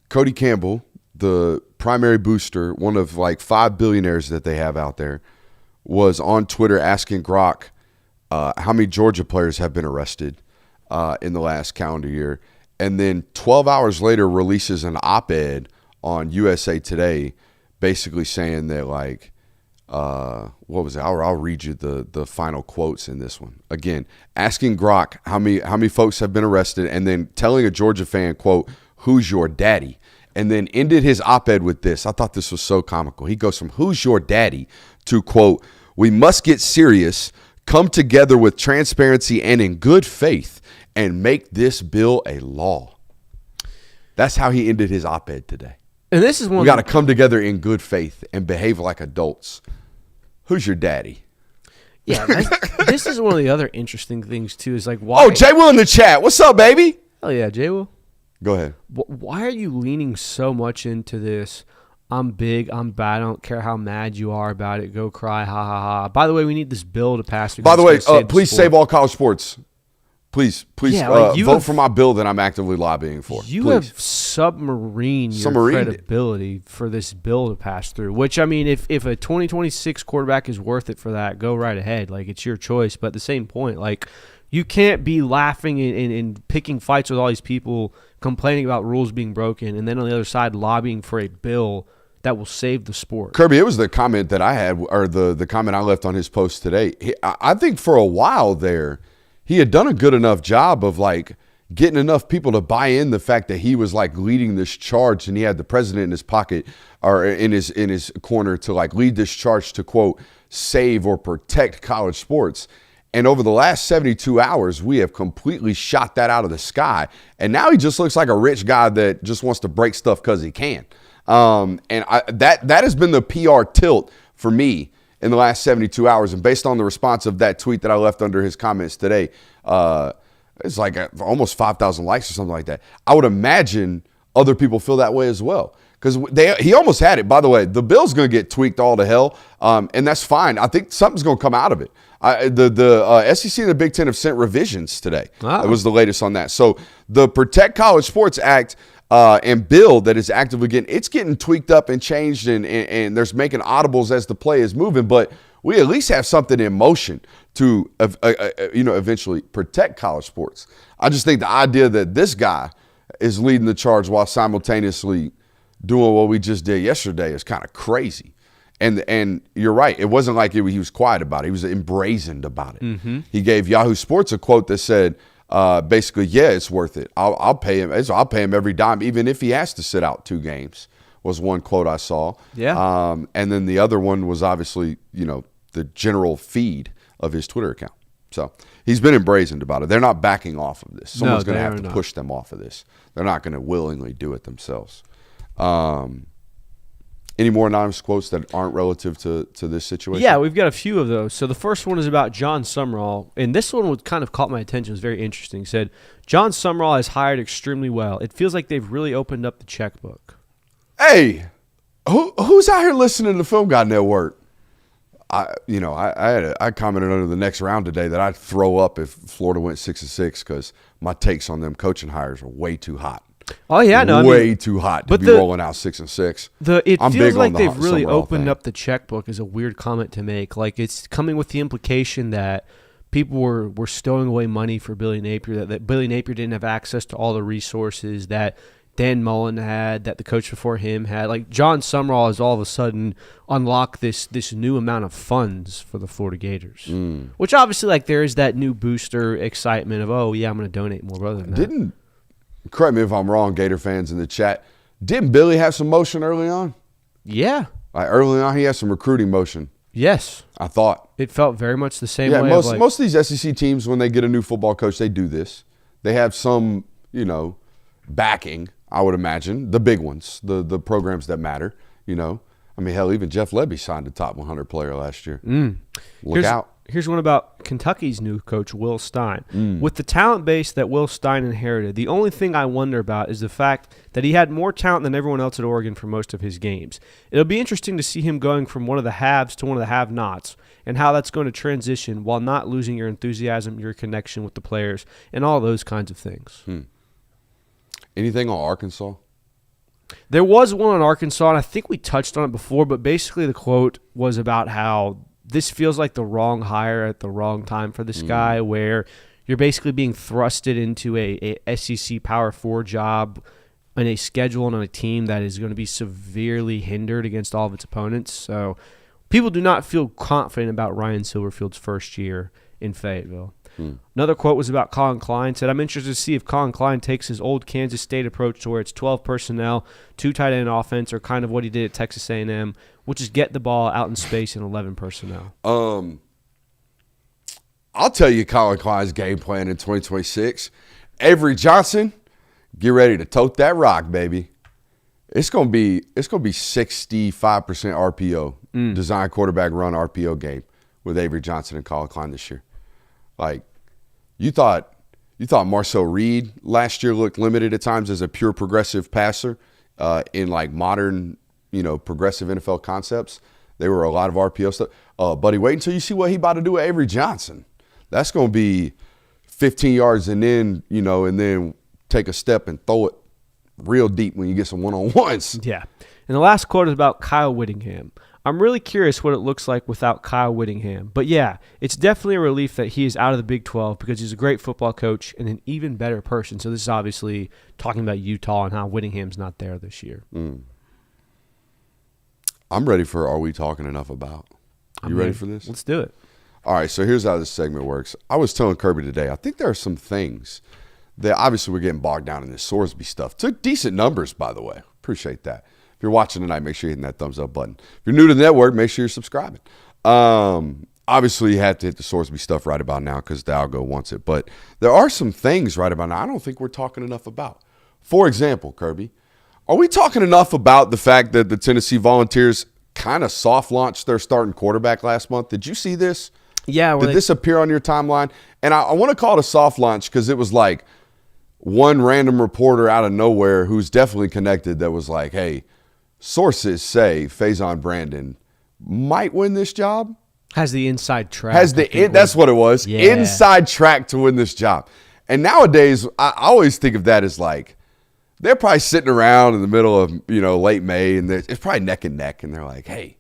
Cody Campbell, the primary booster, one of like 5 billionaires that they have out there, was on Twitter asking Grok how many Georgia players have been arrested in the last calendar year. And then 12 hours later releases an op-ed on USA Today basically saying that, like, what was it? I'll read you the final quotes in this one. Again, asking Grok how many folks have been arrested, and then telling a Georgia fan, quote, "Who's your daddy?" And then ended his op-ed with this. I thought this was so comical. He goes from "Who's your daddy?" to, quote, "We must get serious, come together with transparency and in good faith, and make this bill a law." That's how he ended his op-ed today. And this is one. We got to come together in good faith and behave like adults. Who's your daddy? Yeah, this is one of the other interesting things too. Is like, why? Oh, Jay Will in the chat. What's up, baby? Oh yeah, Jay Will. Go ahead. Why are you leaning so much into this? I'm big, I'm bad, I don't care how mad you are about it. Go cry, ha, ha, ha. By the way, we need this bill to pass. By the way, please save all college sports. Please vote for my bill that I'm actively lobbying for. You have submarined your credibility for this bill to pass through, which, I mean, if a 2026 quarterback is worth it for that, go right ahead. Like, it's your choice. But at the same point, like, you can't be laughing and picking fights with all these people complaining about rules being broken, and then on the other side lobbying for a bill that will save the sport. Kirby, it was the comment that I had, or the comment I left on his post today. I think for a while there, he had done a good enough job of, like, getting enough people to buy in the fact that he was, like, leading this charge, and he had the president in his pocket or in his corner to, like, lead this charge to, quote, save or protect college sports. And over the last 72 hours, we have completely shot that out of the sky. And now he just looks like a rich guy that just wants to break stuff because he can. That has been the PR tilt for me in the last 72 hours. And based on the response of that tweet that I left under his comments today, it's like almost 5,000 likes or something like that. I would imagine other people feel that way as well. Because he almost had it. By the way, the bill's going to get tweaked all to hell, and that's fine. I think something's going to come out of it. The SEC and the Big Ten have sent revisions today. It was the latest on that. So the Protect College Sports Act and bill that is actively getting tweaked up and changed, and there's making audibles as the play is moving. But we at least have something in motion to eventually protect college sports. I just think the idea that this guy is leading the charge while simultaneously doing what we just did yesterday is kind of crazy. And you're right. It wasn't like he was quiet about it. He was embrazened about it. Mm-hmm. He gave Yahoo Sports a quote that said, basically, yeah, it's worth it. I'll pay him. I'll pay him every dime, even if he has to sit out 2 games, was one quote I saw. Yeah. And then the other one was obviously, the general feed of his Twitter account. So he's been embrazened about it. They're not backing off of this. Someone's going to have to push them off of this. They're not going to willingly do it themselves. Any more anonymous quotes that aren't relative to this situation? Yeah, we've got a few of those. So the first one is about John Summerall, and this one kind of caught my attention. It was very interesting. He said, John Summerall has hired extremely well. It feels like they've really opened up the checkbook. Hey, who's out here listening to Film God Network? I commented under the next round today that I'd throw up if Florida went 6-6 because my takes on them coaching hires are way too hot. Oh yeah, no, way too hot to be rolling out 6-6. It feels like they've really opened up the checkbook is a weird comment to make. Like, it's coming with the implication that people were stowing away money for Billy Napier, that Billy Napier didn't have access to all the resources, that Dan Mullen had, that the coach before him had. Like, John Sumrall has all of a sudden unlocked this new amount of funds for the Florida Gators. Which obviously, like, there is that new booster excitement of, oh, yeah, I'm going to donate more. But other than that. Correct me if I'm wrong, Gator fans in the chat, didn't Billy have some motion early on? Yeah. Like, early on, he had some recruiting motion. Yes. I thought. It felt very much the same way. Most of these SEC teams, when they get a new football coach, they do this. They have some, backing, I would imagine. The big ones, the programs that matter, I mean, hell, even Jeff Lebby signed a top 100 player last year. Look out. Here's one about Kentucky's new coach, Will Stein. With the talent base that Will Stein inherited, the only thing I wonder about is the fact that he had more talent than everyone else at Oregon for most of his games. It'll be interesting to see him going from one of the haves to one of the have-nots, and how that's going to transition while not losing your enthusiasm, your connection with the players, and all those kinds of things. Anything on Arkansas? There was one on Arkansas, and I think we touched on it before, but basically the quote was about how this feels like the wrong hire at the wrong time for this guy, where you're basically being thrusted into a SEC Power 4 job in a schedule and on a team that is going to be severely hindered against all of its opponents. So people do not feel confident about Ryan Silverfield's first year in Fayetteville. Another quote was about Colin Klein. Said, I'm interested to see if Colin Klein takes his old Kansas State approach to where it's 12 personnel, 2 tight end offense, or kind of what he did at Texas A&M, which is get the ball out in space in 11 personnel. I'll tell you Colin Klein's game plan in 2026. Avery Johnson, get ready to tote that rock, baby. It's gonna be 65% RPO, design quarterback run RPO game with Avery Johnson and Colin Klein this year. Like, you thought Marcel Reed last year looked limited at times as a pure progressive passer in like modern, progressive NFL concepts. They were a lot of RPO stuff. Buddy, wait until you see what he about to do with Avery Johnson. That's going to be 15 yards and then, and then take a step and throw it real deep when you get some one-on-ones. Yeah. And the last quote is about Kyle Whittingham. I'm really curious what it looks like without Kyle Whittingham. But yeah, it's definitely a relief that he is out of the Big 12 because he's a great football coach and an even better person. So this is obviously talking about Utah and how Whittingham's not there this year. I'm ready for Are We Talking Enough About? You ready for this? Let's do it. All right, so here's how this segment works. I was telling Kirby today, I think there are some things that obviously we're getting bogged down in this Sorsby stuff. Took decent numbers, by the way. Appreciate that. If you're watching tonight, make sure you're hitting that thumbs up button. If you're new to the network, make sure you're subscribing. Obviously, you have to hit the Sorsby stuff right about now because the algo wants it. But there are some things right about now I don't think we're talking enough about. For example, Kirby, are we talking enough about the fact that the Tennessee Volunteers kind of soft launched their starting quarterback last month? Did you see this? Yeah. Did this appear on your timeline? And I want to call it a soft launch because it was like one random reporter out of nowhere who's definitely connected that was like, hey, sources say Faison Brandon might win this job. Has the inside track. That's what it was. Yeah. Inside track to win this job. And nowadays, I always think of that as like, they're probably sitting around in the middle of, late May, and it's probably neck and neck, and they're like, hey,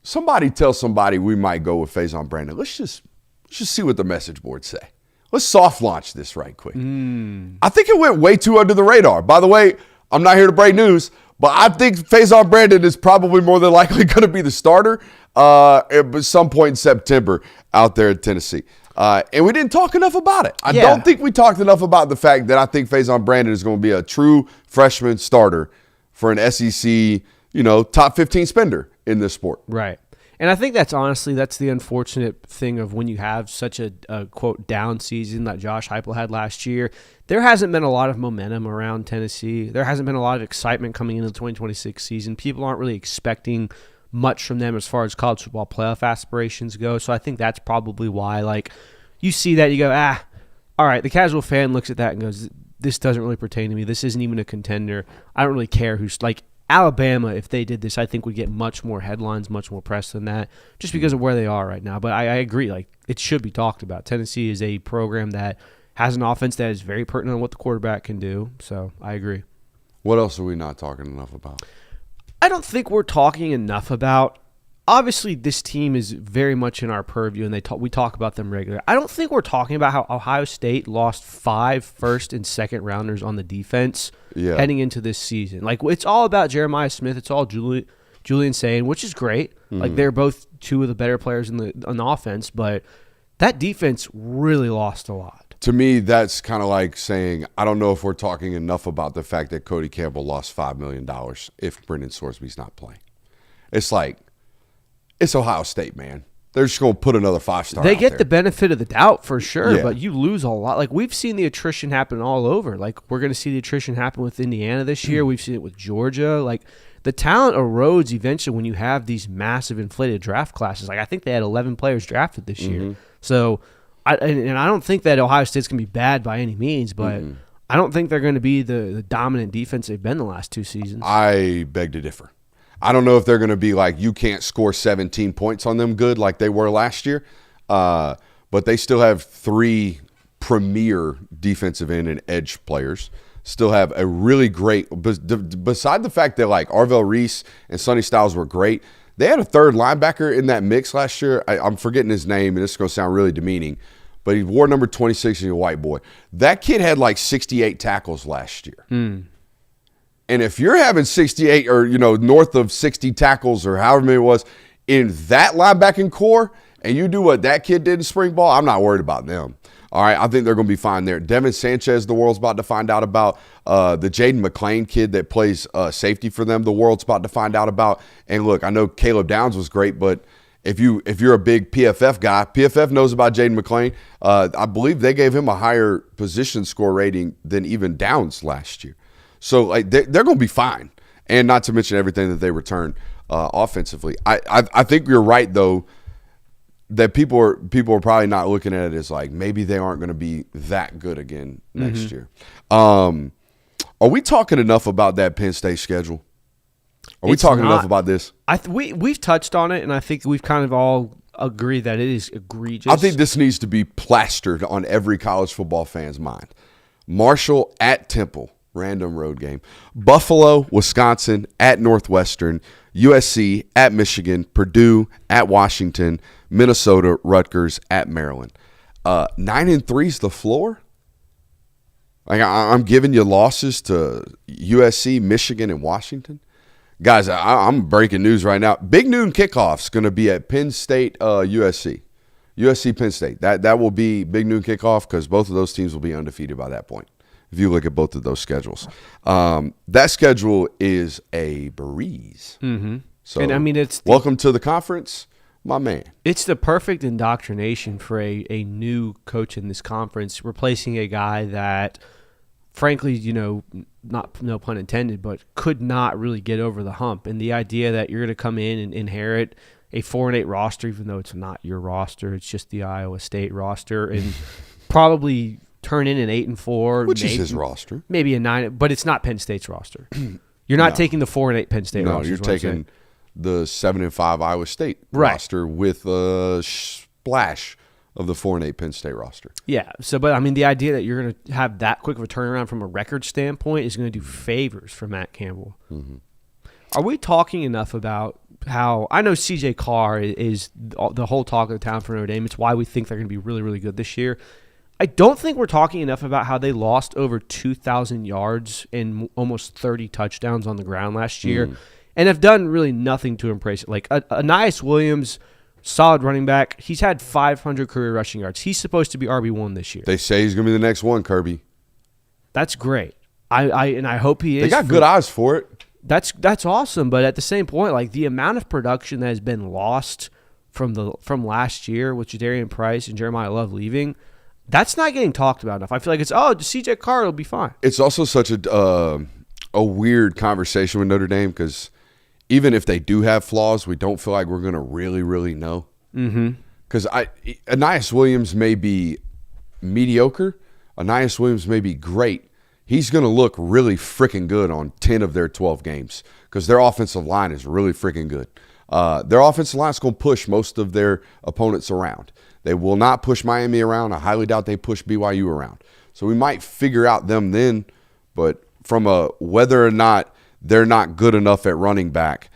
somebody tell somebody we might go with Faison Brandon. Let's just see what the message boards say. Let's soft launch this right quick. I think it went way too under the radar. By the way, I'm not here to break news, but I think Faison Brandon is probably more than likely going to be the starter at some point in September out there at Tennessee. And we didn't talk enough about it. I don't think we talked enough about the fact that I think Faison Brandon is going to be a true freshman starter for an SEC, top 15 spender in this sport. Right. And I think that's the unfortunate thing of when you have such a quote, down season that Josh Heupel had last year. There hasn't been a lot of momentum around Tennessee. There hasn't been a lot of excitement coming into the 2026 season. People aren't really expecting much from them as far as college football playoff aspirations go. So I think that's probably why, you see that, you go, all right, the casual fan looks at that and goes, this doesn't really pertain to me. This isn't even a contender. I don't really care who's, Alabama, if they did this, I think would get much more headlines, much more press than that, just because of where they are right now. But I agree, it should be talked about. Tennessee is a program that has an offense that is very pertinent on what the quarterback can do, so I agree. What else are we not talking enough about? I don't think we're talking enough about obviously this team is very much in our purview, and we talk about them regularly. I don't think we're talking about how Ohio State lost 5 first and second rounders on the defense heading into this season. Like, it's all about Jeremiah Smith. It's all Julian Sain, which is great. Like, they're both two of the better players on the offense, but that defense really lost a lot. To me, that's kind of like saying, I don't know if we're talking enough about the fact that Cody Campbell lost $5 million if Brendan Sorsby's not playing. It's like, it's Ohio State, man. They're just going to put another 5-star They out get there. the benefit of the doubt for sure, Yeah. but you lose a lot. Like, we've seen the attrition happen all over. Like, we're going to see the attrition happen with Indiana this year. We've seen it with Georgia. Like, the talent erodes eventually when you have these massive inflated draft classes. Like, I think they had 11 players drafted this year. So, I don't think that Ohio State's going to be bad by any means, but I don't think they're going to be the dominant defense they've been the last 2 seasons. I beg to differ. I don't know if they're going to be like, you can't score 17 points on them good like they were last year, but they still have 3 premier defensive end and edge players. Still have a really great, beside the fact that like Arvell Reese and Sonny Styles were great, they had a third linebacker in that mix last year. I'm forgetting his name, and this is going to sound really demeaning, but he wore number 26 and he's a white boy. That kid had like 68 tackles last year. And if you're having 68 or, north of 60 tackles or however many it was in that linebacking core, and you do what that kid did in spring ball, I'm not worried about them. All right, I think they're going to be fine there. Devin Sanchez, the world's about to find out about. The Jaden McClain kid that plays safety for them, the world's about to find out about. And look, I know Caleb Downs was great, but if you're a big PFF guy, PFF knows about Jaden McClain. I believe they gave him a higher position score rating than even Downs last year. So like they're going to be fine, and not to mention everything that they return offensively. I think you're right though that people are probably not looking at it as like maybe they aren't going to be that good again next year. Are we talking enough about that Penn State schedule? Are we talking enough about this? We've touched on it, and I think we've kind of all agreed that it is egregious. I think this needs to be plastered on every college football fan's mind. Marshall at Temple. Random road game. Buffalo, Wisconsin at Northwestern, USC at Michigan, Purdue at Washington, Minnesota, Rutgers at Maryland. 9-3 is the floor. Like I'm giving you losses to USC, Michigan, and Washington. Guys, I'm breaking news right now. Big noon kickoff's going to be at Penn State, USC. USC, Penn State. That will be big noon kickoff because both of those teams will be undefeated by that point. If you look at both of those schedules, that schedule is a breeze. So, and I mean, welcome to the conference, my man. It's the perfect indoctrination for a new coach in this conference, replacing a guy that, frankly, not no pun intended, but could not really get over the hump. And the idea that you're going to come in and inherit a 4-8 roster, even though it's not your roster, it's just the Iowa State roster, and probably turn in an 8-4, which is his roster, maybe a 9, but it's not Penn State's roster. You're not taking the 4-8 Penn State roster. No, you're taking the 7-5 Iowa State roster with a splash of the 4-8 Penn State roster. Yeah. So, but I mean, the idea that you're going to have that quick of a turnaround from a record standpoint is going to do favors for Matt Campbell. Are we talking enough about how I know CJ Carr is the whole talk of the town for Notre Dame? It's why we think they're going to be really, really good this year. I don't think we're talking enough about how they lost over 2,000 yards and almost 30 touchdowns on the ground last year and have done really nothing to embrace it. Like Anais Williams, solid running back. He's had 500 career rushing yards. He's supposed to be RB1 this year. They say he's going to be the next one, Kirby. That's great. I hope he is. They got good eyes for it. That's awesome. But at the same point, like the amount of production that has been lost from last year with Jadarian Price and Jeremiah Love leaving, that's not getting talked about enough. I feel like it's, CJ Carr will be fine. It's also such a weird conversation with Notre Dame because even if they do have flaws, we don't feel like we're going to really, really know. Because Anais Williams may be mediocre. Anais Williams may be great. He's going to look really freaking good on 10 of their 12 games because their offensive line is really freaking good. Their offensive line is going to push most of their opponents around. They will not push Miami around. I highly doubt they push BYU around. So we might figure out them then, but from a whether or not they're not good enough at running back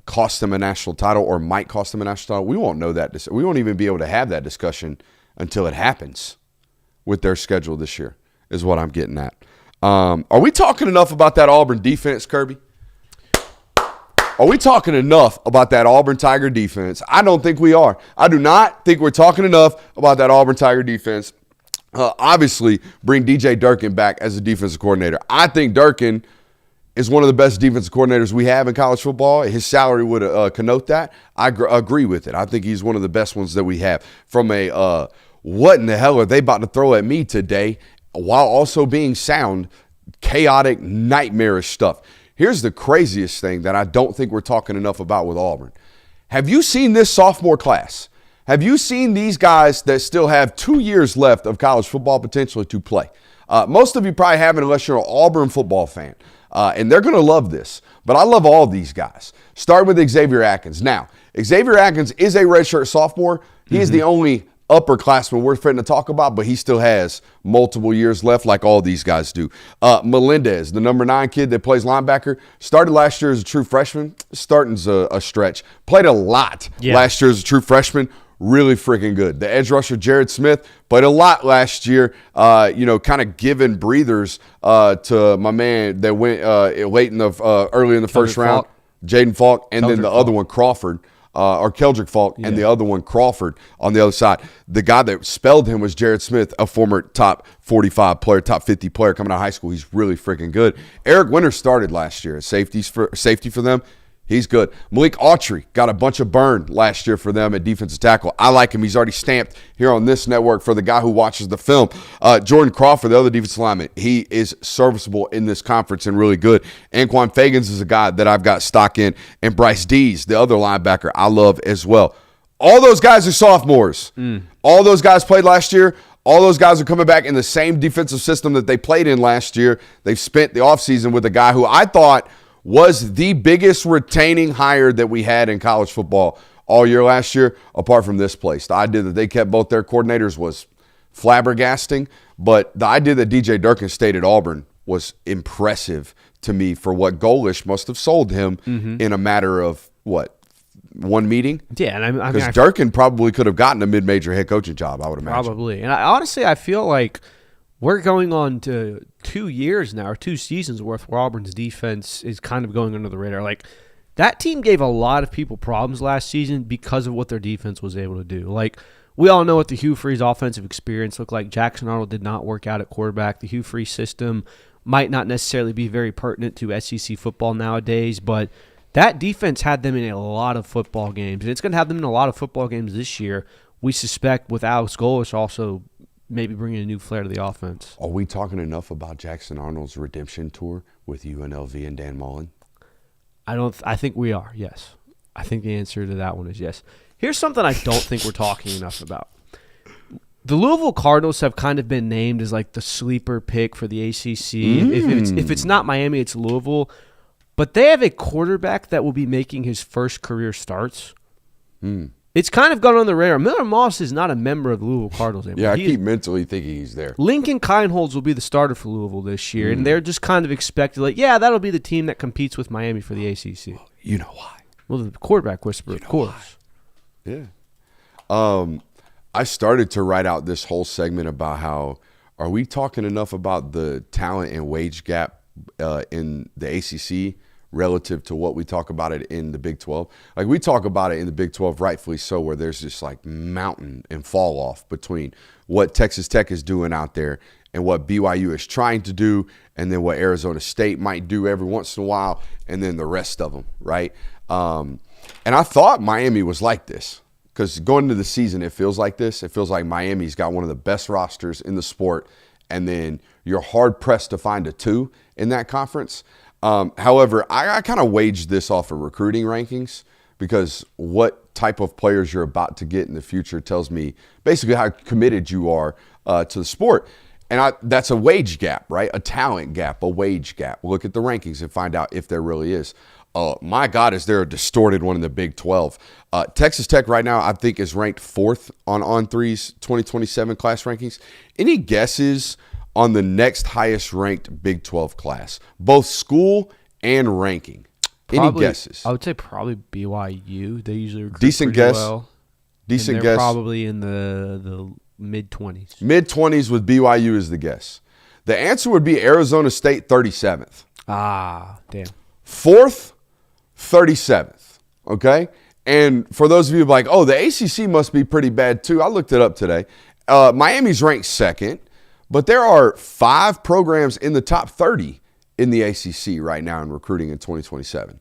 cost them a national title or might cost them a national title. We won't know that. We won't even be able to have that discussion until it happens with their schedule this year, is what I'm getting at. Are we talking enough about that Auburn defense, Kirby? Are we talking enough about that Auburn Tiger defense? I don't think we are. I do not think we're talking enough about that Auburn Tiger defense. Obviously, bring DJ Durkin back as a defensive coordinator. I think Durkin is one of the best defensive coordinators we have in college football. His salary would connote that. I agree with it. I think he's one of the best ones that we have. From a what in the hell are they about to throw at me today, while also being sound, chaotic, nightmarish stuff. Here's the craziest thing that I don't think we're talking enough about with Auburn. Have you seen this sophomore class? Have you seen these guys that still have 2 years left of college football potentially to play? Most of you probably haven't unless you're an Auburn football fan. And they're going to love this. But I love all these guys. Start with Xavier Atkins. Now, Xavier Atkins is a redshirt sophomore. He is the only upperclassman we're fitting to talk about, but he still has multiple years left like all these guys do. Melendez, the number 9 kid that plays linebacker, started last year as a true freshman. Starting's a stretch. Played a lot last year as a true freshman. Really freaking good. The edge rusher, Jared Smith, played a lot last year, kind of giving breathers to my man that went late in the early in the first round, Jaden Falk, and then the other one, Crawford, or Keldrick Falk, and the other one, Crawford, on the other side. The guy that spelled him was Jared Smith, a former top 45 player, top 50 player coming out of high school. He's really freaking good. Eric Winter started last year as safety for them. He's good. Malik Autry got a bunch of burn last year for them at defensive tackle. I like him. He's already stamped here on this network for the guy who watches the film. Jordan Crawford, the other defensive lineman, he is serviceable in this conference and really good. Anquan Fagans is a guy that I've got stock in. And Bryce Dees, the other linebacker, I love as well. All those guys are sophomores. All those guys played last year. All those guys are coming back in the same defensive system that they played in last year. They've spent the offseason with a guy who I thought was the biggest retaining hire that we had in college football all year last year, apart from this place. The idea that they kept both their coordinators was flabbergasting, but the idea that DJ Durkin stayed at Auburn was impressive to me for what Golish must have sold him in a matter of, one meeting? Yeah, and because Durkin probably could have gotten a mid-major head coaching job, I would imagine. Probably. And I feel like we're going on to 2 years now, or 2 seasons worth, where Auburn's defense is kind of going under the radar. Like, that team gave a lot of people problems last season because of what their defense was able to do. Like, we all know what the Hugh Freeze offensive experience looked like. Jackson Arnold did not work out at quarterback. The Hugh Freeze system might not necessarily be very pertinent to SEC football nowadays, but that defense had them in a lot of football games, and it's going to have them in a lot of football games this year. We suspect with Alex Golish also maybe bringing a new flair to the offense. Are we talking enough about Jackson Arnold's redemption tour with UNLV and Dan Mullen? I think we are, yes. I think the answer to that one is yes. Here's something I don't think we're talking enough about. The Louisville Cardinals have kind of been named as like the sleeper pick for the ACC. If it's not Miami, it's Louisville. But they have a quarterback that will be making his first career starts. It's kind of gone on the radar. Miller Moss is not a member of the Louisville Cardinals anymore. Yeah, I keep mentally thinking he's there. Lincoln Kineholz will be the starter for Louisville this year, and they're just kind of expected, like, yeah, that'll be the team that competes with Miami for the ACC. You know why? Well, the quarterback whisperer, of course. Why? Yeah. I started to write out this whole segment about how, are we talking enough about the talent and wage gap in the ACC relative to what we talk about it in the Big 12. Like, we talk about it in the Big 12, rightfully so, where there's this like mountain and fall off between what Texas Tech is doing out there and what BYU is trying to do, and then what Arizona State might do every once in a while, and then the rest of them, right? And I thought Miami was like this, because going into the season, it feels like this. It feels like Miami's got one of the best rosters in the sport, and then you're hard-pressed to find a 2 in that conference. However, I kind of waged this off of recruiting rankings, because what type of players you're about to get in the future tells me basically how committed you are to the sport. And that's a wage gap, right? A talent gap, a wage gap. We'll look at the rankings and find out if there really is. My God, is there a distorted one in the Big 12? Texas Tech right now, I think, is ranked 4th on On3's 2027 class rankings. Any guesses on the next highest ranked Big 12 class, both school and ranking? Any guesses? I would say probably BYU. They usually recruit Decent pretty guess. well. Decent And they're guess. probably in the mid-20s. Mid-20s with BYU is the guess. The answer would be Arizona State 37th. Ah, damn. 4th, 37th. Okay? And for those of you like, oh, the ACC must be pretty bad too. I looked it up today. Miami's ranked 2nd, but there are 5 programs in the top 30 in the ACC right now in recruiting in 2027.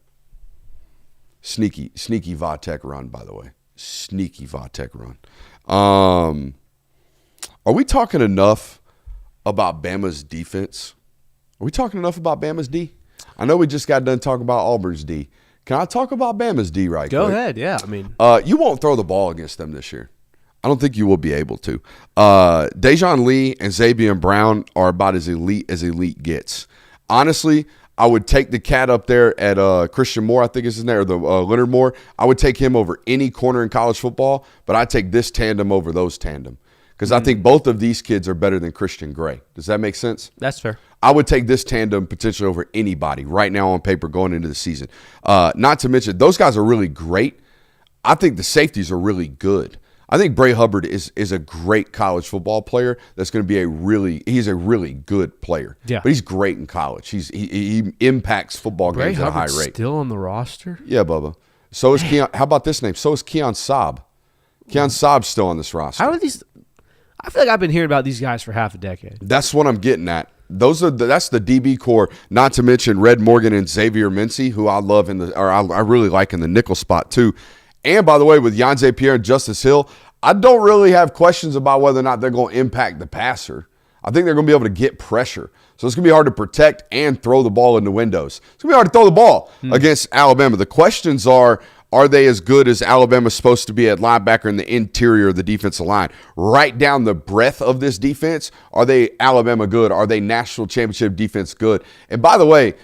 Sneaky Vatek run, by the way. Sneaky Vatek run. Are we talking enough about Bama's defense? Are we talking enough about Bama's D? I know we just got done talking about Auburn's D. Can I talk about Bama's D right quick? Go ahead, yeah. I mean, you won't throw the ball against them this year. I don't think you will be able to. Dejon Lee and Xavier Brown are about as elite gets. Honestly, I would take the cat up there at Christian Moore, I think is his name, or the Leonard Moore. I would take him over any corner in college football, but I take this tandem over those tandem because I think both of these kids are better than Christian Gray. Does that make sense? that's fair. I would take this tandem potentially over anybody right now on paper going into the season. Not to mention, those guys are really great. I think the safeties are really good. I think Bray Hubbard is a great college football player that's going to be he's a really good player. Yeah. But he's great in college. He impacts football Bray games at a high Hubbard's rate. still on the roster? Yeah, Bubba. So is Keon. How about this name? So is Keon Saab. Keon Saab's still on this roster. How are these? I feel like I've been hearing about these guys for half a decade. That's what I'm getting at. That's the DB core. Not to mention Red Morgan and Xavier Mincy, who I love I really like in the nickel spot too. And by the way, with Jan Pierre and Justice Hill, I don't really have questions about whether or not they're going to impact the passer. I think they're going to be able to get pressure. So it's going to be hard to protect and throw the ball in the windows. It's going to be hard to throw the ball against Alabama. The questions are they as good as Alabama's supposed to be at linebacker in the interior of the defensive line? Right down the breadth of this defense, are they Alabama good? Are they national championship defense good? And by the way,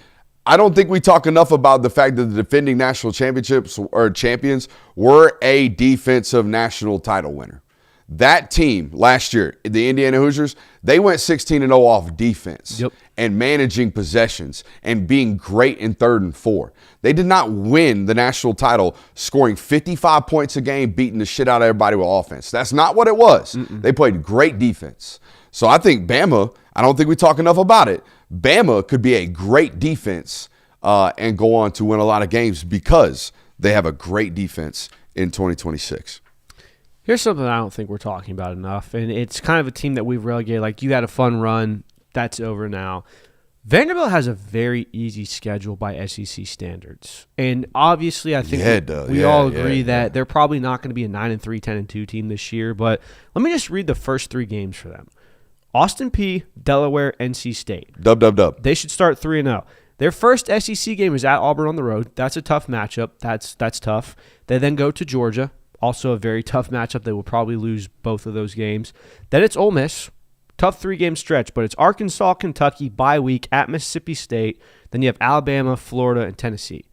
I don't think we talk enough about the fact that the defending national championships or champions were a defensive national title winner. That team last year, the Indiana Hoosiers, they went 16-0 off defense and managing possessions and being great in 3rd and 4. They did not win the national title scoring 55 points a game, beating the shit out of everybody with offense. That's not what it was. They played great defense. So I think Bama, I don't think we talk enough about it. Bama could be a great defense and go on to win a lot of games because they have a great defense in 2026. Here's something I don't think we're talking about enough, and it's kind of a team that we've relegated. Like, you had a fun run. That's over now. Vanderbilt has a very easy schedule by SEC standards. And obviously, I think we all agree that they're probably not going to be a 9-3, 10-2 team this year. But let me just read the first 3 games for them. Austin Peay, Delaware, NC State. Dub. They should start 3-0. Their first SEC game is at Auburn on the road. That's a tough matchup. That's tough. They then go to Georgia. Also a very tough matchup. They will probably lose both of those games. Then it's Ole Miss. Tough 3-game stretch, but it's Arkansas, Kentucky, bye week at Mississippi State. Then you have Alabama, Florida, and Tennessee.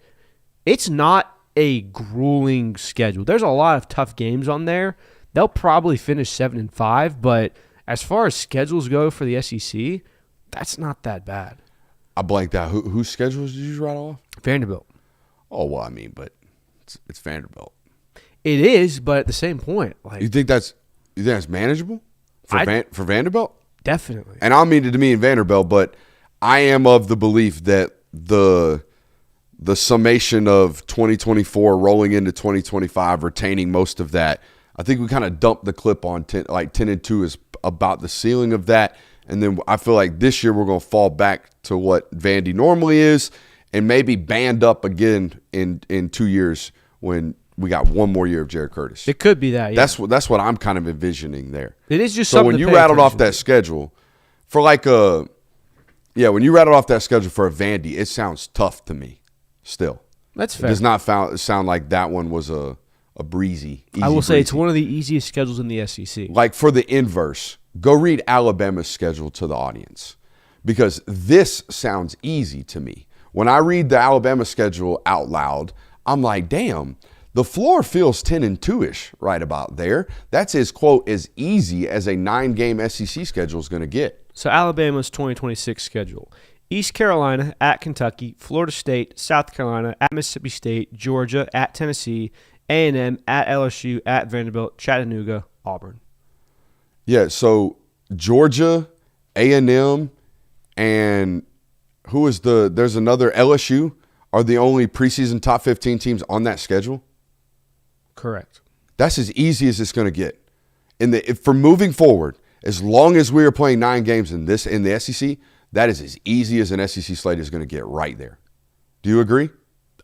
It's not a grueling schedule. There's a lot of tough games on there. They'll probably finish 7-5, but as far as schedules go for the SEC, that's not that bad. I blanked out. Whose schedules did you write off? Vanderbilt. Oh, well, I mean, but it's Vanderbilt. It is, but at the same point, like, You think that's manageable for Vanderbilt? Definitely. And I don't mean to demean Vanderbilt, but I am of the belief that the summation of 2024 rolling into 2025, retaining most of that, I think we kind of dumped the clip on 10-2 is about the ceiling of that. And then I feel like this year we're going to fall back to what Vandy normally is and maybe band up again in 2 years when we got one more year of Jared Curtis. It could be that, yeah. That's what I'm kind of envisioning there. It is just so something when to you pay rattled off attention that schedule for when you rattled off that schedule for a Vandy, it sounds tough to me still. That's fair. It does not sound like that one was a breezy, easy I will say breezy. it's one of the easiest schedules in the SEC. Like for the inverse, go read Alabama's schedule to the audience because this sounds easy to me. When I read the Alabama schedule out loud, I'm like, damn, the floor feels 10-2-ish right about there. That's as, quote, as easy as a 9-game SEC schedule is going to get. So Alabama's 2026 schedule. East Carolina at Kentucky, Florida State, South Carolina at Mississippi State, Georgia at Tennessee, A&M at LSU, at Vanderbilt, Chattanooga, Auburn. Yeah, so Georgia, A&M, and who is there's another LSU are the only preseason top 15 teams on that schedule? Correct. That's as easy as it's going to get. For moving forward, as long as we are playing 9 games in the SEC, that is as easy as an SEC slate is going to get right there. Do you agree?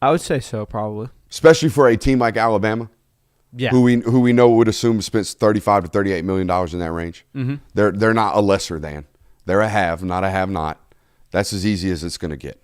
I would say so, probably. Especially for a team like Alabama, Yeah. who we know would assume spent $35 to $38 million in that range. Mm-hmm. They're not a lesser than. They're a have, not a have not. That's as easy as it's going to get.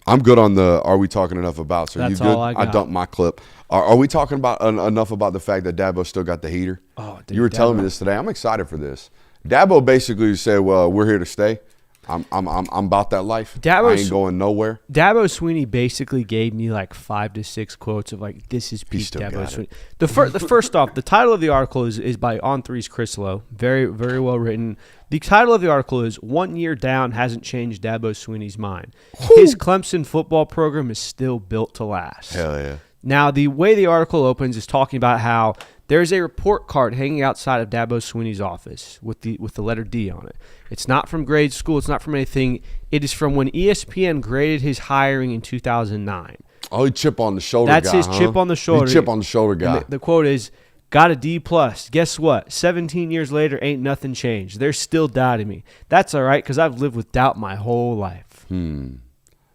I'm good on the are we talking enough about? So That's you good? all I got. dumped my clip. Are we talking about enough about the fact that Dabo still got the heater? Oh, dude, you were telling me this today. I'm excited for this. Dabo basically said, "Well, we're here to stay. I'm about that life. I ain't going nowhere." Dabo Swinney basically gave me like 5 to 6 quotes of like, this is peak still Dabo got Swinney. The first off, the title of the article is by On3's Chris Lowe. Very, very well written. The title of the article is 1 year down hasn't changed Dabo Swinney's mind. His Clemson football program is still built to last. Hell yeah. Now, the way the article opens is talking about how there's a report card hanging outside of Dabo Swinney's office with the letter D on it. It's not from grade school. It's not from anything. It is from when ESPN graded his hiring in 2009. Oh, he chip on the shoulder That's guy, his huh? chip on the shoulder. He chip on the shoulder guy. The quote is, got a D+. Guess what? 17 years later, ain't nothing changed. They're still doubting me. That's all right, because I've lived with doubt my whole life.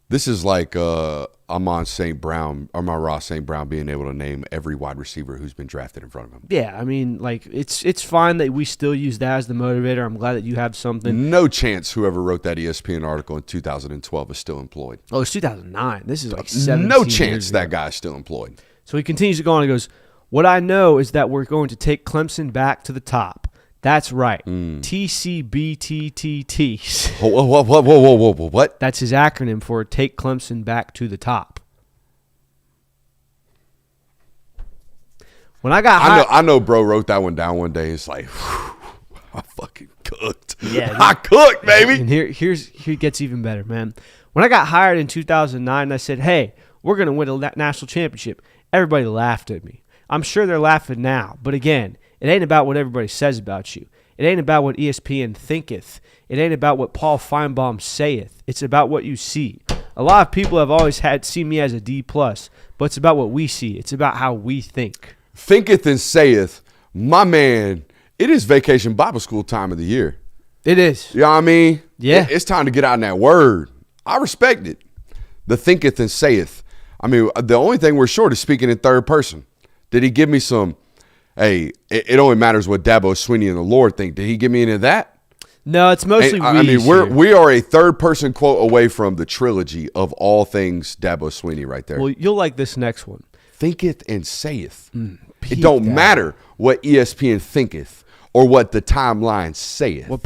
This is like Amon St. Brown, Ross St. Brown being able to name every wide receiver who's been drafted in front of him. Yeah, I mean, like it's fine that we still use that as the motivator. I'm glad that you have something. No chance whoever wrote that ESPN article in 2012 is still employed. Oh, it's 2009. This is like 17 No years chance ago. that guy's still employed. So he continues to go on and goes, what I know is that we're going to take Clemson back to the top. That's right. TCBTTT. Whoa, what? That's his acronym for take Clemson back to the top. When I got I know bro wrote that one down one day. It's like, whew, I fucking cooked. Yeah, I cooked, baby. And here it gets even better, man. When I got hired in 2009, I said, hey, we're going to win a national championship. Everybody laughed at me. I'm sure they're laughing now. But again, it ain't about what everybody says about you. It ain't about what ESPN thinketh. It ain't about what Paul Feinbaum saith. It's about what you see. A lot of people have always seen me as a D+, but it's about what we see. It's about how we think. Thinketh and saith, my man, it is vacation Bible school time of the year. It is. You know what I mean? Yeah. It's time to get out in that word. I respect it. The thinketh and saith. I mean, the only thing we're short is speaking in third person. Did he give me some, hey, it only matters what Dabo Swinney and the Lord think. Did he give me any of that? No, it's mostly I mean, we are a third person quote away from the trilogy of all things Dabo Swinney right there. Well, you'll like this next one. Thinketh and saith. Peep It don't that. matter what ESPN thinketh or what the timeline saith. What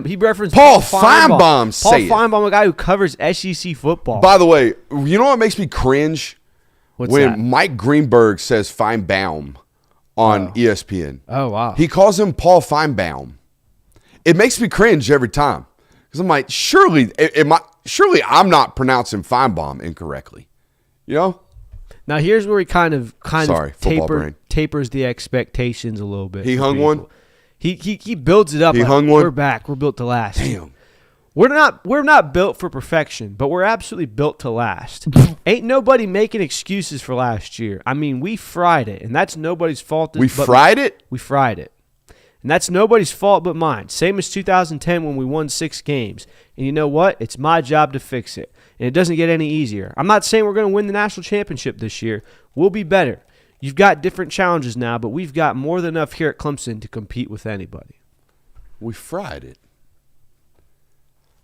he referenced Paul Feinbaum saith. Paul Feinbaum, a guy who covers SEC football. By the way, you know what makes me cringe? What's when that? Mike Greenberg says Feinbaum on ESPN. Oh, wow. He calls him Paul Feinbaum. It makes me cringe every time. Because I'm like, surely I'm not pronouncing Feinbaum incorrectly. You know? Now here's where he kind of Sorry, football brain. tapers the expectations a little bit. He for hung people. one? He builds it up. He like, hung one? We're back. We're built to last. Damn. We're not built for perfection, but we're absolutely built to last. Ain't nobody making excuses for last year. I mean, we fried it, and that's nobody's fault. We fried it? We fried it. And that's nobody's fault but mine. Same as 2010 when we won 6 games. And you know what? It's my job to fix it. And it doesn't get any easier. I'm not saying we're going to win the national championship this year. We'll be better. You've got different challenges now, but we've got more than enough here at Clemson to compete with anybody. We fried it.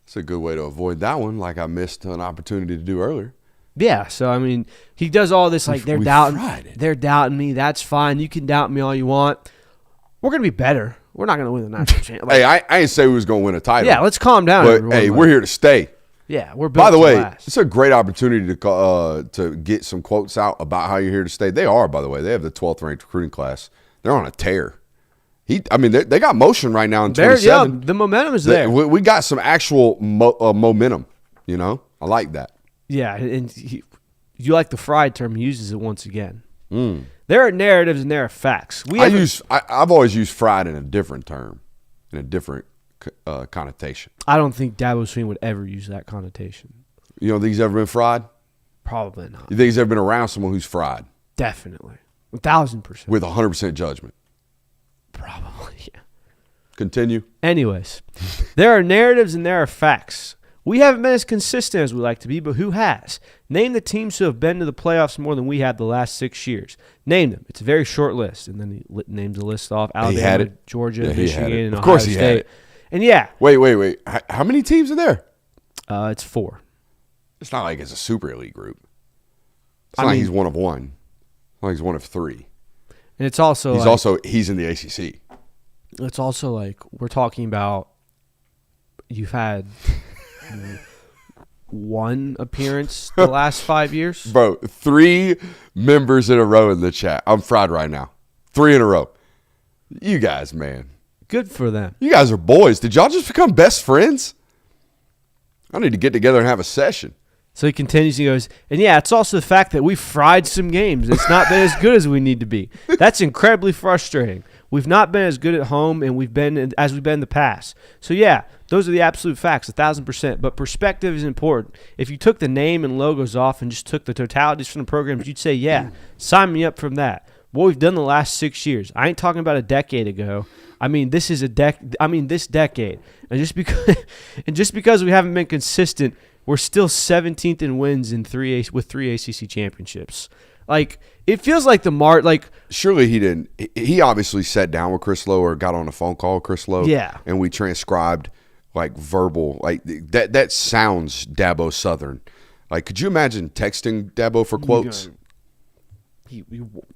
It's a good way to avoid that one, like I missed an opportunity to do earlier. Yeah, so I mean, he does all this like We fried it. they're doubting me. That's fine. You can doubt me all you want. We're gonna be better. We're not gonna win the national championship. Hey, I ain't say we was going to win a title. Yeah, let's calm down. But everyone. hey, we're here to stay. Yeah, we're built By the to way, last. it's a great opportunity to get some quotes out about how you're here to stay. They are, by the way. They have the 12th ranked recruiting class. They're on a tear. They got motion right now in Yeah, 27. the momentum is there. We got some actual momentum. I like that. Yeah, and you like the fried term. He uses it once again. There are narratives and there are facts. I've always used fried in a different term, in a different connotation. I don't think Dabo Swinney would ever use that connotation. You don't think he's ever been fried? Probably not. You think he's ever been around someone who's fried? Definitely. 1,000%. With 100% judgment? Probably, yeah. Continue. Anyways, there are narratives and there are facts. We haven't been as consistent as we like to be, but who has? Name the teams who have been to the playoffs more than we have the last 6 years. Name them. It's a very short list. And then he names the list off. Alabama, Georgia, Michigan, and Ohio State. He had it. And yeah. Wait. How many teams are there? It's 4. It's not like it's a super elite group. It's not like he's one of one. It's not like he's one of 3. And it's also he's in the ACC. It's also like we're talking about you've had one appearance the last 5 years. Bro, 3 members in a row in the chat. I'm fried right now. 3 in a row. You guys, man. Good for them. You guys are boys. Did y'all just become best friends? I need to get together and have a session. So he continues, he goes, and yeah, it's also the fact that we fried some games. It's not been as good as we need to be. That's incredibly frustrating. We've not been as good at home and we've been in the past. So yeah, those are the absolute facts, 1,000%. But perspective is important. If you took the name and logos off and just took the totalities from the programs, you'd say, yeah, sign me up from that. What we've done the last 6 years. I ain't talking about a decade ago. I mean, this is this decade. And just because we haven't been consistent, we're still 17th in wins with 3 ACC championships. Like, it feels like surely he didn't. He obviously sat down with Chris Lowe or got on a phone call with Chris Lowe. Yeah. And we transcribed verbal, that sounds Dabo Southern. Like, could you imagine texting Dabo for quotes?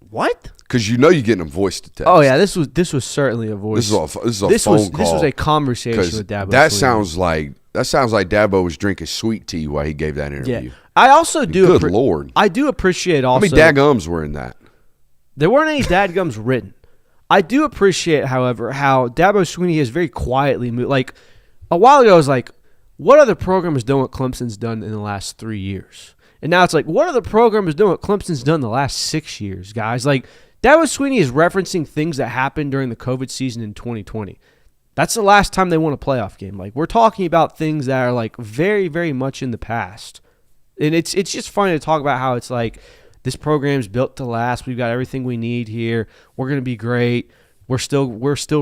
What? Because you're getting a voice to text. Oh yeah, this was certainly a voice. This is a phone call. This was a conversation with Dabo. That sounds like Dabo was drinking sweet tea while he gave that interview. Yeah. I also do. Good Lord. I do appreciate also. How many dadgums were in that? There weren't any dadgums written. I do appreciate, however, how Dabo Swinney has very quietly moved. Like a while ago, I was like, "What other program has done what Clemson's done in the last 3 years?" And now it's like, what other program is doing what Clemson's done the last 6 years, guys? Like, Dabo Swinney is referencing things that happened during the COVID season in 2020. That's the last time they won a playoff game. Like, we're talking about things that are, like, very, very much in the past. And it's just funny to talk about how it's like, this program's built to last. We've got everything we need here. We're going to be great. We're still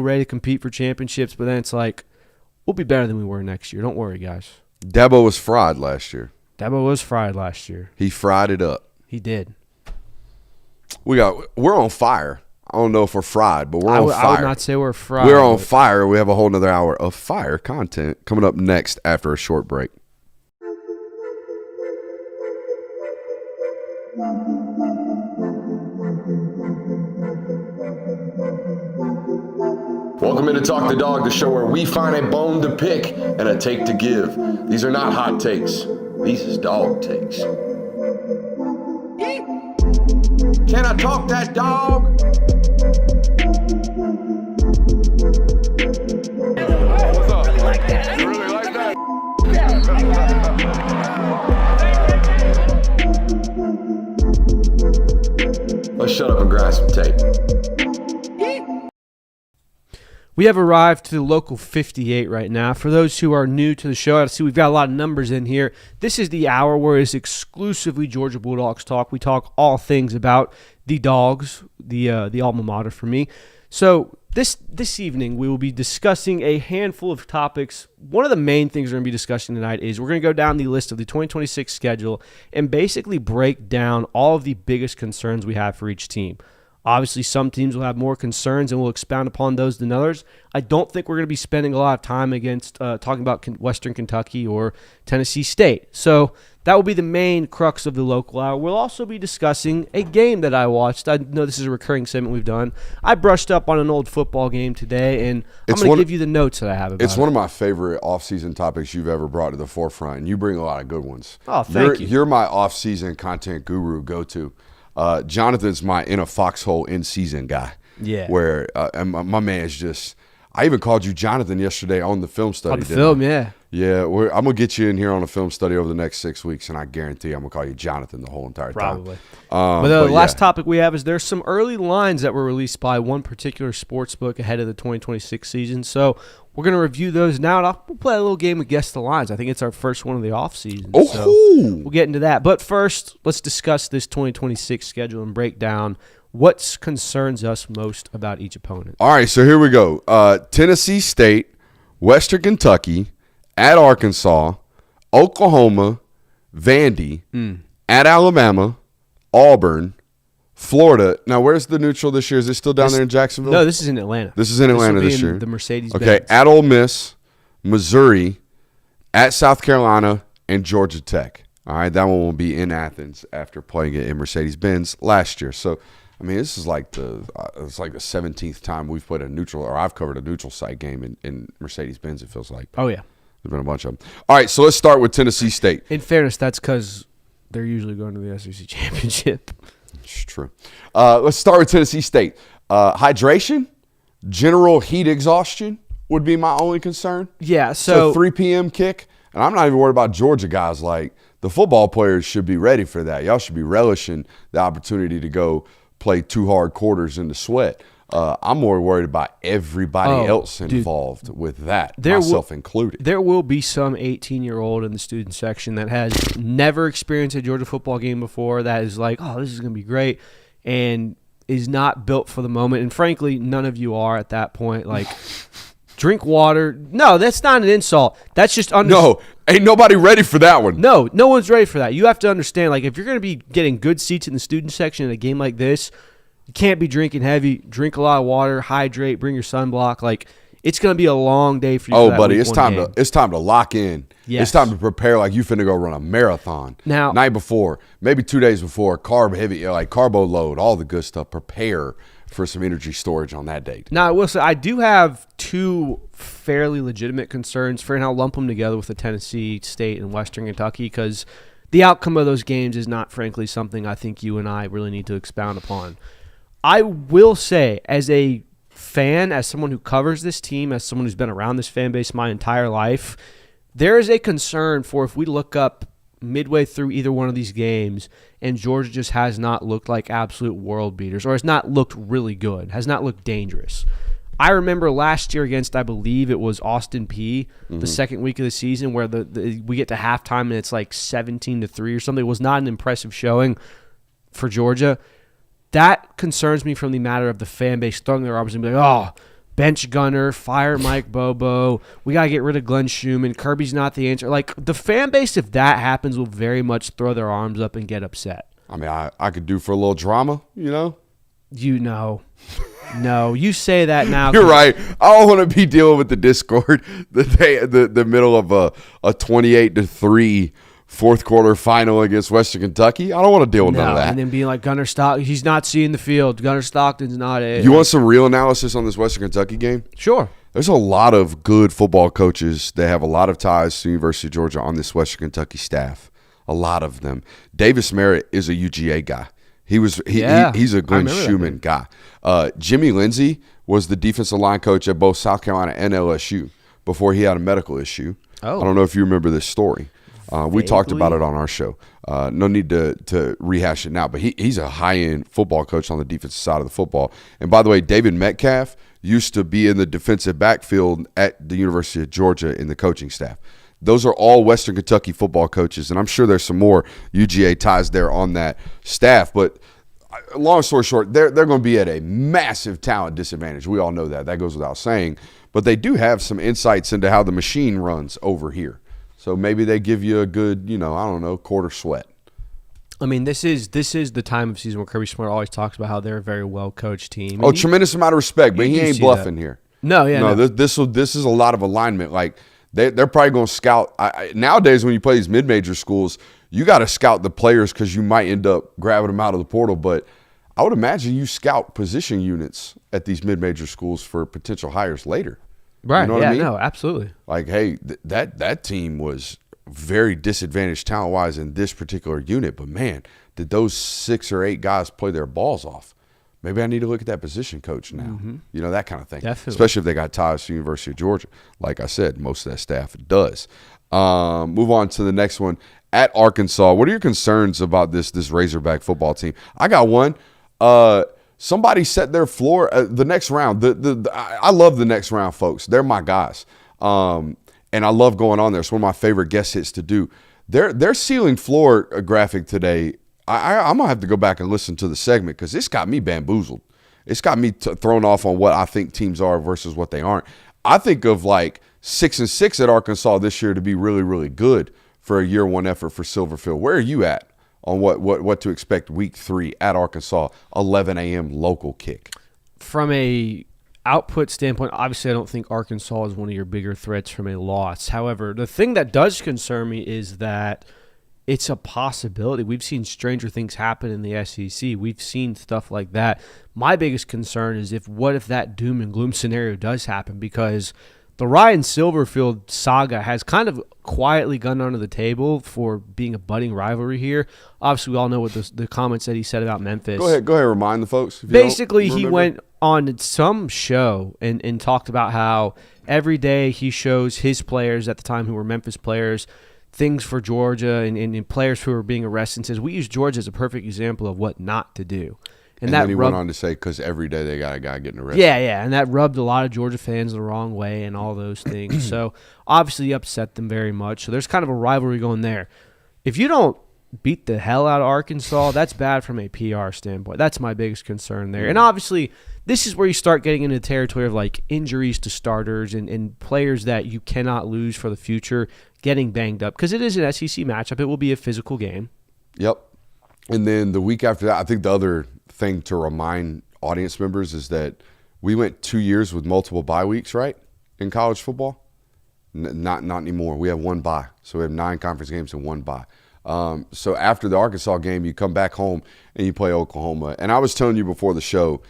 ready to compete for championships. But then it's like, we'll be better than we were next year. Don't worry, guys. Dabo was fried last year. Dabo was fried last year. He fried it up. He did. We're on fire. I don't know if we're fried, but we're on fire. I would not say we're fried. We're on fire. We have a whole nother hour of fire content coming up next after a short break. Welcome into Talk the Dog, the show where we find a bone to pick and a take to give. These are not hot takes. These is dog takes. Can I talk that dog? What's up? Really like that. You really like that? Let's shut up and grab some tape. We have arrived to the local 58 right now. For those who are new to the show, I see we've got a lot of numbers in here. This is the hour where it's exclusively Georgia Bulldogs talk. We talk all things about the Dogs, the alma mater for me. So this evening we will be discussing a handful of topics. One of the main things we're going to be discussing tonight is we're going to go down the list of the 2026 schedule and basically break down all of the biggest concerns we have for each team. Obviously, some teams will have more concerns, and we'll expound upon those than others. I don't think we're going to be spending a lot of time talking about Western Kentucky or Tennessee State. So that will be the main crux of the local hour. We'll also be discussing a game that I watched. I know this is a recurring segment we've done. I brushed up on an old football game today, and I'm going to give you the notes that I have about it. It's one of my favorite off-season topics you've ever brought to the forefront, and you bring a lot of good ones. Oh, thank you. You're my off-season content guru go-to. Jonathan's my in a foxhole in season guy. Yeah. Where and my man is just. I even called you Jonathan yesterday on the film study. On the film, yeah. Yeah, I'm going to get you in here on a film study over the next 6 weeks, and I guarantee I'm going to call you Jonathan the whole entire time. Probably. But the last topic we have is there's some early lines that were released by one particular sports book ahead of the 2026 season. So we're going to review those now, and we'll play a little game of Guess the Lines. I think it's our first one of the offseason. Oh, so we'll get into that. But first, let's discuss this 2026 schedule and break down what concerns us most about each opponent. All right, so here we go. Tennessee State, Western Kentucky, at Arkansas, Oklahoma, Vandy, at Alabama, Auburn, Florida. Now, where's the neutral this year? Is it still down there in Jacksonville? No, this is in Atlanta. This is in Atlanta this year. The Mercedes-Benz. Okay, at Ole Miss, Missouri, at South Carolina, and Georgia Tech. All right, that one will be in Athens after playing it in Mercedes-Benz last year. So, I mean, this is like the 17th time we've played a neutral, or I've covered a neutral site game in Mercedes-Benz, it feels like. Oh, yeah. There's been a bunch of them. All right, so let's start with Tennessee State. In fairness, that's because they're usually going to the SEC championship. It's true. Let's start with Tennessee State. Hydration, general heat exhaustion would be my only concern. Yeah, So 3 p.m. kick, and I'm not even worried about Georgia guys. Like, the football players should be ready for that. Y'all should be relishing the opportunity to go play 2 hard quarters in the sweat. I'm more worried about everybody else involved with that, myself included. There will be some 18-year-old in the student section that has never experienced a Georgia football game before that is like, oh, this is going to be great, and is not built for the moment. And frankly, none of you are at that point. Like, drink water. No, that's not an insult. That's just No, ain't nobody ready for that one. No one's ready for that. You have to understand, like, if you're going to be getting good seats in the student section in a game like this, you can't be drinking heavy. Drink a lot of water, hydrate, bring your sunblock. Like, it's going to be a long day for you. Oh, buddy, it's time to lock in. Yes. It's time to prepare like you finna go run a marathon. Now, night before, maybe 2 days before, carb heavy, like carbo load, all the good stuff. Prepare for some energy storage on that date. Now, I will say I do have 2 fairly legitimate concerns for, and I'll lump them together with the Tennessee State and Western Kentucky, because the outcome of those games is not, frankly, something I think you and I really need to expound upon. I will say, as a fan, as someone who covers this team, as someone who's been around this fan base my entire life, there is a concern for if we look up midway through either one of these games and Georgia just has not looked like absolute world beaters, or has not looked really good, has not looked dangerous. I remember last year against, I believe it was Austin Peay, the second week of the season, where we get to halftime and it's like 17-3 or something. It was not an impressive showing for Georgia. That concerns me from the matter of the fan base throwing their arms and being like, oh, bench Gunner, fire Mike Bobo, we got to get rid of Glenn Schumann, Kirby's not the answer. Like, the fan base, if that happens, will very much throw their arms up and get upset. I mean, I could do for a little drama, you know? No, you say that now. You're right. I don't want to be dealing with the Discord the middle of a 28-3 fourth quarter final against Western Kentucky. I don't want to deal with none of that. And then being like, Gunner Stockton, he's not seeing the field. Gunner Stockton's not it. You want some real analysis on this Western Kentucky game? Sure. There's a lot of good football coaches that have a lot of ties to University of Georgia on this Western Kentucky staff. A lot of them. Davis Merritt is a UGA guy. He's a Glenn Schumann guy. Jimmy Lindsey was the defensive line coach at both South Carolina and LSU before he had a medical issue. Oh. I don't know if you remember this story. We talked about it on our show. No need to rehash it now, but he's a high-end football coach on the defensive side of the football. And by the way, David Metcalf used to be in the defensive backfield at the University of Georgia in the coaching staff. Those are all Western Kentucky football coaches, and I'm sure there's some more UGA ties there on that staff. But long story short, they're going to be at a massive talent disadvantage. We all know that. That goes without saying. But they do have some insights into how the machine runs over here. So maybe they give you a good, quarter sweat. I mean, this is the time of season where Kirby Smart always talks about how they're a very well-coached team. Tremendous amount of respect, but he ain't bluffing here. No. This is a lot of alignment. Like, they're probably going to scout. Nowadays, when you play these mid-major schools, you got to scout the players because you might end up grabbing them out of the portal. But I would imagine you scout position units at these mid-major schools for potential hires later. Right. You know what I mean? No, absolutely. Like, hey, that team was very disadvantaged talent-wise in this particular unit. But, man, did those 6 or 8 guys play their balls off? maybe I need to look at that position coach now. You know, that kind of thing. Definitely. Especially if they got ties to the University of Georgia. Like I said, most of that staff does. Move on to the next one. At Arkansas, what are your concerns about this Razorback football team? I got one. Somebody set their floor the next round. I love the next round folks. They're my guys. And I love going on there. It's one of my favorite guest hits to do. Their ceiling floor graphic today, I'm going to have to go back and listen to the segment because it's got me bamboozled. It's got me thrown off on what I think teams are versus what they aren't. I think of like 6-6 at Arkansas this year to be really, really good for a year one effort for Silverfield. Where are you at on what to expect week 3 at Arkansas, 11 a.m. local kick? From a output standpoint, obviously I don't think Arkansas is one of your bigger threats from a loss. However, the thing that does concern me is that it's a possibility. We've seen stranger things happen in the SEC. We've seen stuff like that. My biggest concern is what if that doom and gloom scenario does happen, because the Ryan Silverfield saga has kind of quietly gone under the table for being a budding rivalry here. Obviously, we all know what the comments that he said about Memphis. Go ahead, remind the folks. If you Basically, don't he remember. went on some show and talked about how every day he shows his players at the time who were Memphis players things for Georgia and players who are being arrested, and says, we use Georgia as a perfect example of what not to do. And then he went on to say, because every day they got a guy getting arrested. Yeah, and that rubbed a lot of Georgia fans the wrong way and all those things. So, obviously, upset them very much. So, there's kind of a rivalry going there. If you don't beat the hell out of Arkansas, that's bad from a PR standpoint. That's my biggest concern there. And, obviously, this is where you start getting into the territory of, like, injuries to starters and players that you cannot lose for the future getting banged up. Because it is an SEC matchup. It will be a physical game. Yep. And then the week after that, I think the other thing to remind audience members is that we went 2 years with multiple bye weeks, right, in college football? Not anymore. We have one bye. So we have 9 conference games and 1 bye. So after the Arkansas game, you come back home and you play Oklahoma. And I was telling you before the show,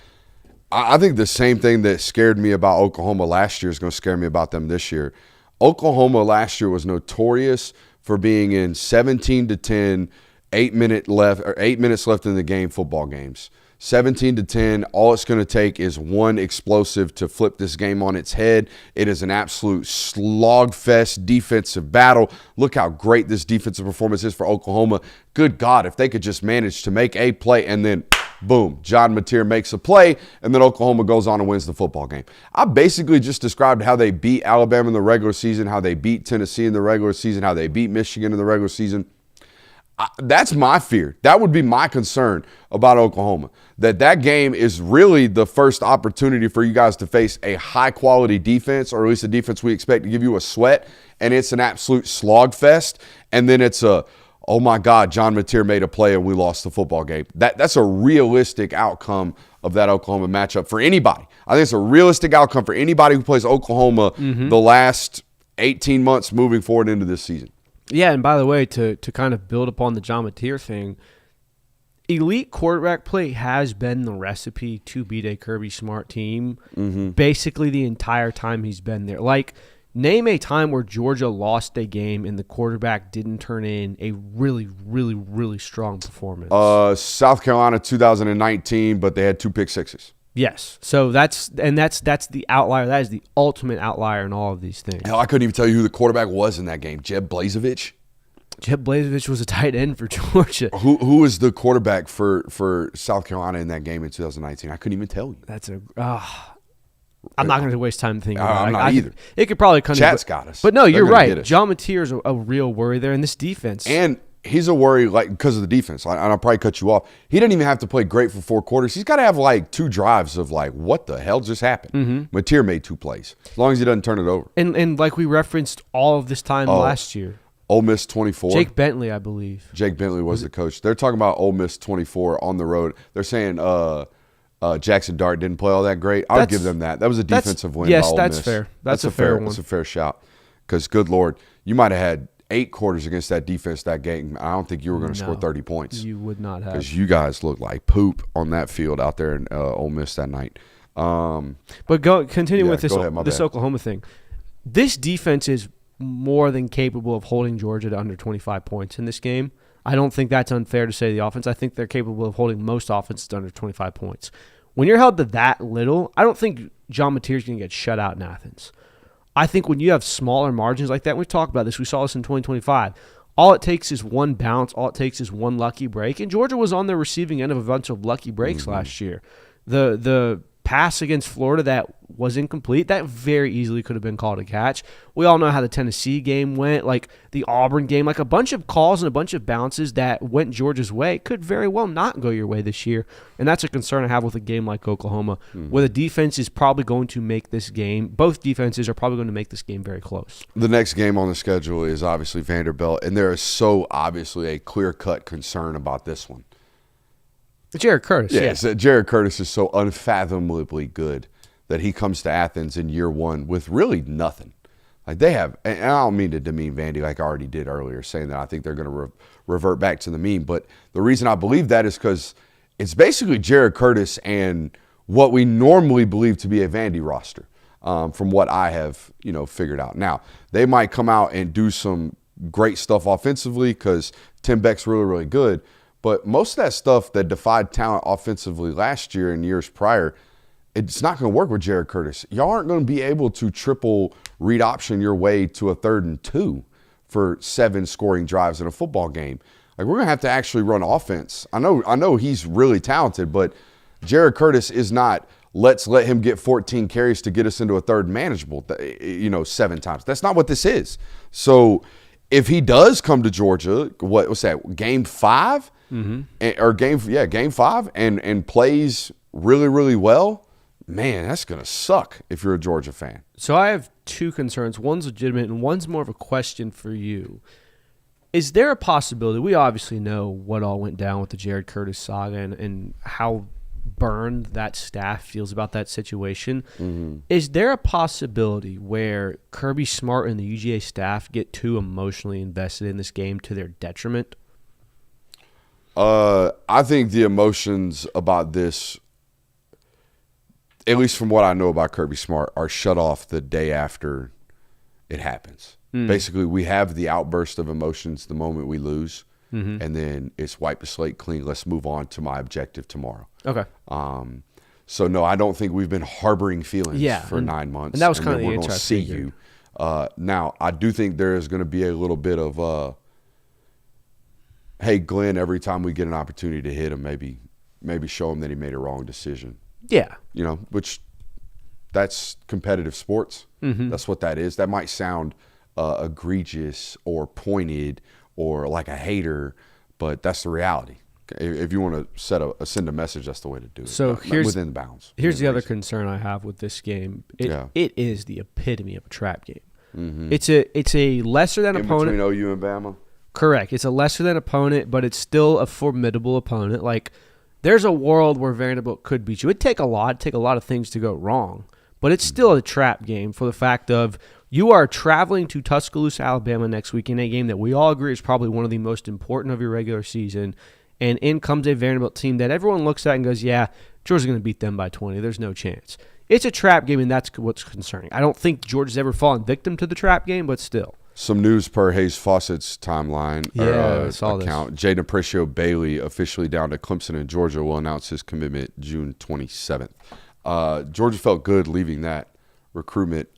I think the same thing that scared me about Oklahoma last year is going to scare me about them this year. Oklahoma last year was notorious for being in 17-10, 8 minutes left in the game football games. 17-10, all it's going to take is one explosive to flip this game on its head. It is an absolute slogfest defensive battle. Look how great this defensive performance is for Oklahoma. Good God, if they could just manage to make a play and then boom, John Mateer makes a play, and then Oklahoma goes on and wins the football game. I basically just described how they beat Alabama in the regular season, how they beat Tennessee in the regular season, how they beat Michigan in the regular season. That's my fear. That would be my concern about Oklahoma, that game is really the first opportunity for you guys to face a high-quality defense, or at least a defense we expect to give you a sweat, and it's an absolute slogfest, and then it's oh my God, John Mateer made a play and we lost the football game. That's a realistic outcome of that Oklahoma matchup for anybody. I think it's a realistic outcome for anybody who plays Oklahoma the last 18 months moving forward into this season. Yeah, and by the way, to kind of build upon the John Mateer thing, elite quarterback play has been the recipe to beat a Kirby Smart team basically the entire time he's been there. Like, name a time where Georgia lost a game and the quarterback didn't turn in a really, really, really strong performance. South Carolina 2019, but they had 2 pick sixes. Yes. So that's the outlier. That is the ultimate outlier in all of these things. Hell, I couldn't even tell you who the quarterback was in that game. Jeb Blazevich? Jeb Blazevich was a tight end for Georgia. Who was the quarterback for South Carolina in that game in 2019? I couldn't even tell you. That's I'm not going to waste time thinking about it. I'm not either. It could probably come. Chat's got us. But no, They're you're gonna get right. us. John Mateer is a real worry there in this defense. And he's a worry, like, because of the defense. And I'll probably cut you off. He didn't even have to play great for 4 quarters. He's got to have like 2 drives of like, what the hell just happened? Mateer made 2 plays, as long as he doesn't turn it over. And like we referenced all of this time last year. Ole Miss 24. Jake Bentley, I believe. Jake Bentley was the coach. They're talking about Ole Miss 24 on the road. They're saying Jackson Dart didn't play all that great. I'll give them that. That was a defensive win by Ole that's Miss. fair. That's a fair one. That's a fair shout. Because, good Lord, you might have had 8 quarters against that defense that game. I don't think you were going to score 30 points. You would not have. Because you guys looked like poop on that field out there in Ole Miss that night. But continue with this Oklahoma thing. This defense is more than capable of holding Georgia to under 25 points in this game. I don't think that's unfair to say the offense. I think they're capable of holding most offenses to under 25 points. When you're held to that little, I don't think John Mateer's going to get shut out in Athens. I think when you have smaller margins like that, we've talked about this, we saw this in 2025, all it takes is one bounce, all it takes is one lucky break, and Georgia was on the receiving end of a bunch of lucky breaks last year. The pass against Florida that was incomplete, that very easily could have been called a catch. We all know how the Tennessee game went, like the Auburn game, like a bunch of calls and a bunch of bounces that went Georgia's way could very well not go your way this year, and that's a concern I have with a game like Oklahoma, where the defense is probably going to make this game, both defenses are probably going to make this game very close. The next game on the schedule is obviously Vanderbilt, and there is so obviously a clear-cut concern about this one. Jared Curtis, yeah. So Jared Curtis is so unfathomably good that he comes to Athens in year one with really nothing. Like they have, and I don't mean to demean Vandy like I already did earlier, saying that I think they're going to revert back to the mean. But the reason I believe that is because it's basically Jared Curtis and what we normally believe to be a Vandy roster, from what I have figured out. Now they might come out and do some great stuff offensively because Tim Beck's really, really good. But most of that stuff that defied talent offensively last year and years prior, it's not going to work with Jared Curtis. Y'all aren't going to be able to triple read option your way to a 3rd and 2 for 7 scoring drives in a football game. Like, we're going to have to actually run offense. I know he's really talented, but Jared Curtis is not, let's let him get 14 carries to get us into a 3rd manageable, 7 times. That's not what this is. So if he does come to Georgia, what's that, game 5? Or game 5 and plays really, really well, man, that's going to suck if you're a Georgia fan. So I have 2 concerns. One's legitimate and one's more of a question for you. Is there a possibility, we obviously know what all went down with the Jared Curtis saga and how burned that staff feels about that situation. Is there a possibility where Kirby Smart and the UGA staff get too emotionally invested in this game to their detriment? I think the emotions about this, at least from what I know about Kirby Smart, are shut off the day after it happens. Basically, we have the outburst of emotions the moment we lose, and then it's wipe the slate clean. Let's move on to my objective tomorrow. Okay. So, no, I don't think we've been harboring feelings for 9 months. And that was kind of the we're answer going to see you. Now, I do think there is going to be a little bit of hey, Glenn, every time we get an opportunity to hit him, maybe show him that he made a wrong decision. Yeah. Which that's competitive sports. That's what that is. That might sound egregious or pointed or like a hater, but that's the reality. If you want to send a message, that's the way to do it. So here's within the bounds. Here's the other concern I have with this game. It is the epitome of a trap game. It's a lesser than opponent. Between OU and Bama? Correct. It's a lesser than opponent, but it's still a formidable opponent. Like, there's a world where Vanderbilt could beat you. It'd take a lot of things to go wrong, but it's still a trap game for the fact of you are traveling to Tuscaloosa, Alabama next week in a game that we all agree is probably one of the most important of your regular season, and in comes a Vanderbilt team that everyone looks at and goes, yeah, Georgia's going to beat them by 20. There's no chance. It's a trap game, and that's what's concerning. I don't think Georgia's ever fallen victim to the trap game, but still. Some news per Hayes Fawcett's timeline I saw account. Jaden Apprecio Bailey officially down to Clemson and Georgia will announce his commitment June 27th. Georgia felt good leaving that recruitment.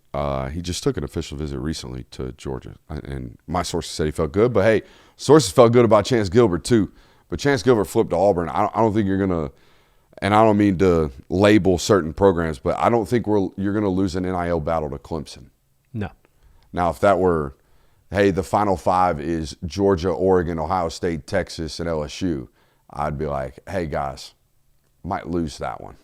He just took an official visit recently to Georgia, and my sources said he felt good. But, hey, sources felt good about Chance Gilbert too. But Chance Gilbert flipped to Auburn. I don't think you're going to – and I don't mean to label certain programs, but I don't think you're going to lose an NIL battle to Clemson. No. Now, if that were – hey, the Final Five is Georgia, Oregon, Ohio State, Texas, and LSU, I'd be like, hey, guys, might lose that one.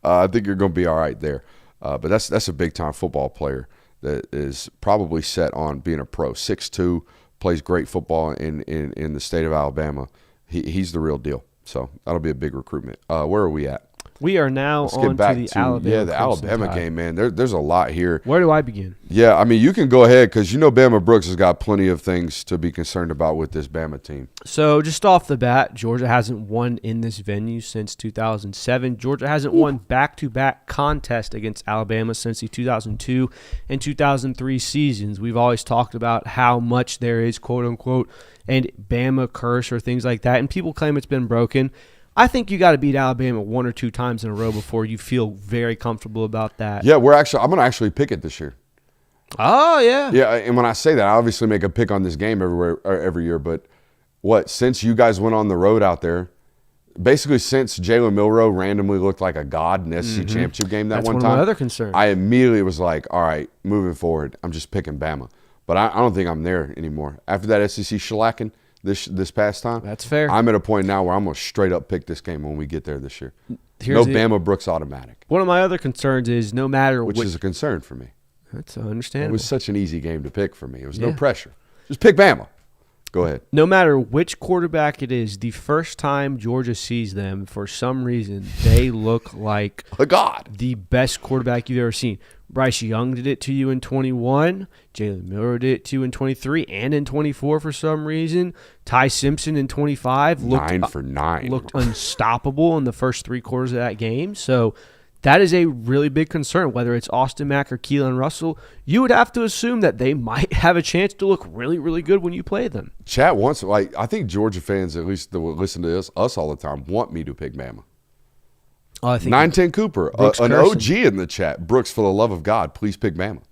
I think you're going to be all right there. But that's a big-time football player that is probably set on being a pro. 6'2", plays great football in the state of Alabama. He's the real deal. So that'll be a big recruitment. Where are we at? We are now on to the Alabama. Yeah, the Alabama game, man. There's a lot here. Where do I begin? Yeah, I mean, you can go ahead because Bama Brooks has got plenty of things to be concerned about with this Bama team. So just off the bat, Georgia hasn't won in this venue since 2007. Georgia hasn't won back-to-back contests against Alabama since the 2002 and 2003 seasons. We've always talked about how much there is, quote-unquote, and Bama curse or things like that, and people claim it's been broken. I think you got to beat Alabama 1 or 2 times in a row before you feel very comfortable about that. Yeah, I'm going to actually pick it this year. Oh, yeah. Yeah, and when I say that, I obviously make a pick on this game every year, but since you guys went on the road out there, basically since Jalen Milroe randomly looked like a god in the SEC championship game That's one one time, of my other concerns. I immediately was like, all right, moving forward, I'm just picking Bama. But I don't think I'm there anymore. After that SEC shellacking this past time, that's fair. I'm at a point now where I'm going to straight up pick this game when we get there this year. Here's Bama Brooks automatic. One of my other concerns is no matter which is a concern for me. That's understandable. It was such an easy game to pick for me. It was no pressure. Just pick Bama. Go ahead. No matter which quarterback it is, the first time Georgia sees them, for some reason, they look like a god. The best quarterback you've ever seen. Bryce Young did it to you in 21. Jalen Miller did it to you in 23 and in 24 for some reason. Ty Simpson in 25 looked 9 for 9. Looked unstoppable in the first 3 quarters of that game. So that is a really big concern. Whether it's Austin Mack or Keelan Russell, you would have to assume that they might have a chance to look really, really good when you play them. Chat wants, I think Georgia fans, at least that will listen to us all the time, want me to pick Bama. I think 910 Cooper, an OG in the chat. Brooks, for the love of God, please pick Bama.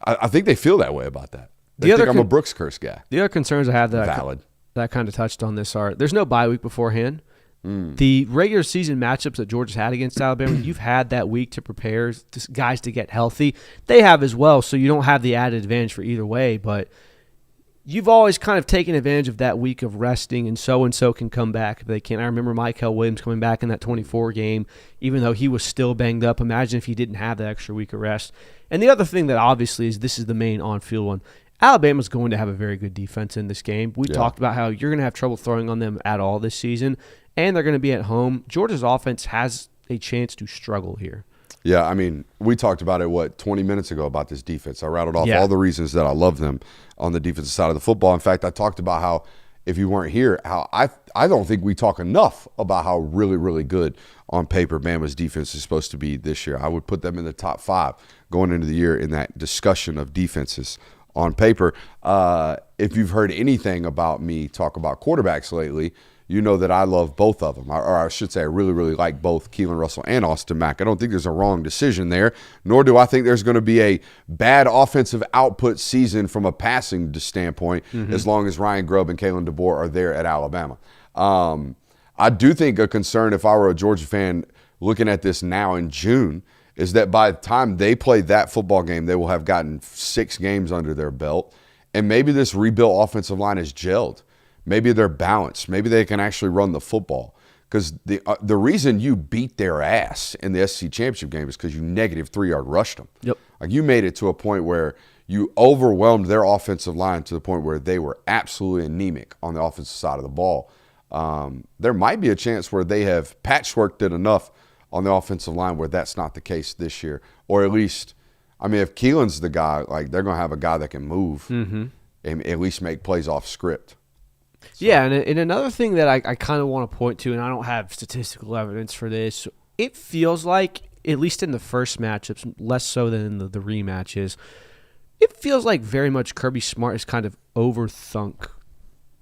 I think they feel that way about that. They think I'm a Brooks curse guy. The other concerns I have that Valid. kind of touched on this are there's no bye week beforehand. The regular season matchups that Georgia's had against Alabama, you've had that week to prepare guys to get healthy. They have as well, so you don't have the added advantage for either way, but you've always kind of taken advantage of that week of resting, and so can come back if they can. I remember Michael Williams coming back in that 24 game, even though he was still banged up. Imagine if he didn't have that extra week of rest. And the other thing that obviously is this is the main on-field one. Alabama's going to have a very good defense in this game. We talked about how you're going to have trouble throwing on them at all this season, and they're going to be at home. Georgia's offense has a chance to struggle here. Yeah, I mean, we talked about it, 20 minutes ago about this defense. I rattled off all the reasons that I love them on the defensive side of the football. In fact, I talked about how, if you weren't here, how I don't think we talk enough about how really, really good on paper Bama's defense is supposed to be this year. I would put them in the top 5 going into the year in that discussion of defenses on paper. If you've heard anything about me talk about quarterbacks lately, you know that I love both of them. Or I should say I really, really like both Keelan Russell and Austin Mack. I don't think there's a wrong decision there, nor do I think there's going to be a bad offensive output season from a passing standpoint as long as Ryan Grubb and Kalen DeBoer are there at Alabama. I do think a concern, if I were a Georgia fan looking at this now in June, is that by the time they play that football game, they will have gotten 6 games under their belt, and maybe this rebuilt offensive line is gelled. Maybe they're balanced. Maybe they can actually run the football. Because the reason you beat their ass in the SEC championship game is because you negative 3-yard rushed them. Yep. Like you made it to a point where you overwhelmed their offensive line to the point where they were absolutely anemic on the offensive side of the ball. There might be a chance where they have patchworked it enough on the offensive line where that's not the case this year. Or at least, I mean, if Keelan's the guy, like they're going to have a guy that can move and at least make plays off script. So. Yeah, and another thing that I kind of want to point to, and I don't have statistical evidence for this, it feels like, at least in the first matchups, less so than in the rematches, it feels like very much Kirby Smart has kind of overthunk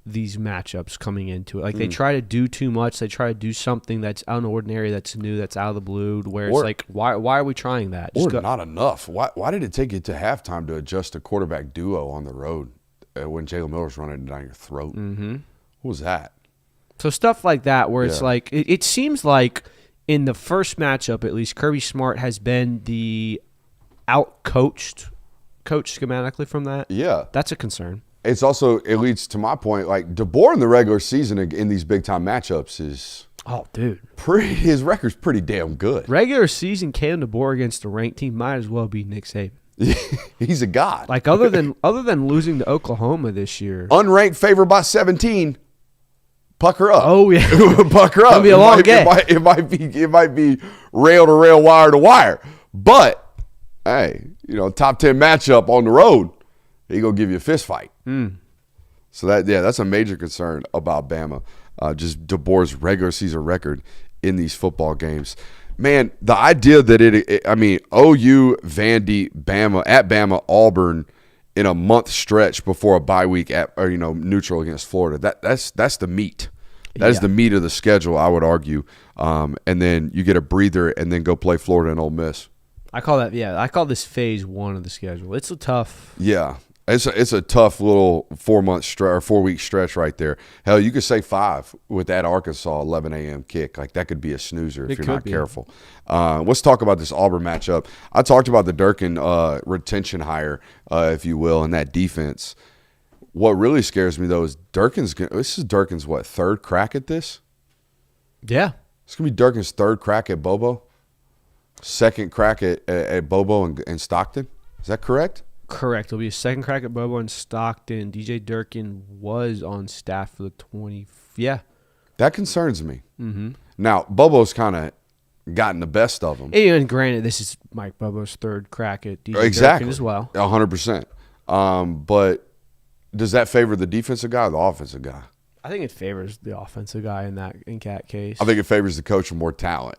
these matchups coming into it. Like they try to do too much. They try to do something that's unordinary, that's new, that's out of the blue, where it's like, why are we trying that? Just not enough. Why did it take you to halftime to adjust a quarterback duo on the road? When Jalen Miller's running down your throat. What was that? So stuff like that where it's like, it seems like in the first matchup, at least, Kirby Smart has been the coached schematically from that. Yeah. That's a concern. It's also, it leads to my point, like DeBoer in the regular season in these big-time matchups is... Oh, dude. His record's pretty damn good. Regular season, Kalen DeBoer against a ranked team might as well be Nick Saban. He's a god. Like other than losing to Oklahoma this year, unranked, favored by 17. Pucker up. Oh yeah, pucker up. It'll be a long game. It might be rail to rail, wire to wire. But hey, top 10 matchup on the road, he gonna give you a fist fight. So that's a major concern about Bama. Just DeBoer's regular season record in these football games. Man, the idea that OU, Vandy, Bama, Auburn in a month stretch before a bye week neutral against Florida. That's the meat. That is the meat of the schedule, I would argue. And then you get a breather and then go play Florida and Ole Miss. I call this phase 1 of the schedule. It's a tough. Yeah. It's a tough little 4-week stretch right there. Hell, you could say 5 with that Arkansas 11 a.m. kick. Like, that could be a snoozer if you're not careful. Let's talk about this Auburn matchup. I talked about the Durkin retention hire, if you will, and that defense. What really scares me, though, is this is Durkin's, third crack at this? Yeah. It's going to be Durkin's third crack at Bobo? Second crack at Bobo and Stockton? Is that correct? Correct. It'll be a second crack at Bobo and Stockton. DJ Durkin was on staff for the 20. Yeah. That concerns me. Mm-hmm. Now, Bobo's kind of gotten the best of him. And granted, this is Mike Bobo's third crack at DJ Durkin as well. 100%. But does that favor the defensive guy or the offensive guy? I think it favors the offensive guy in that case. I think it favors the coach with more talent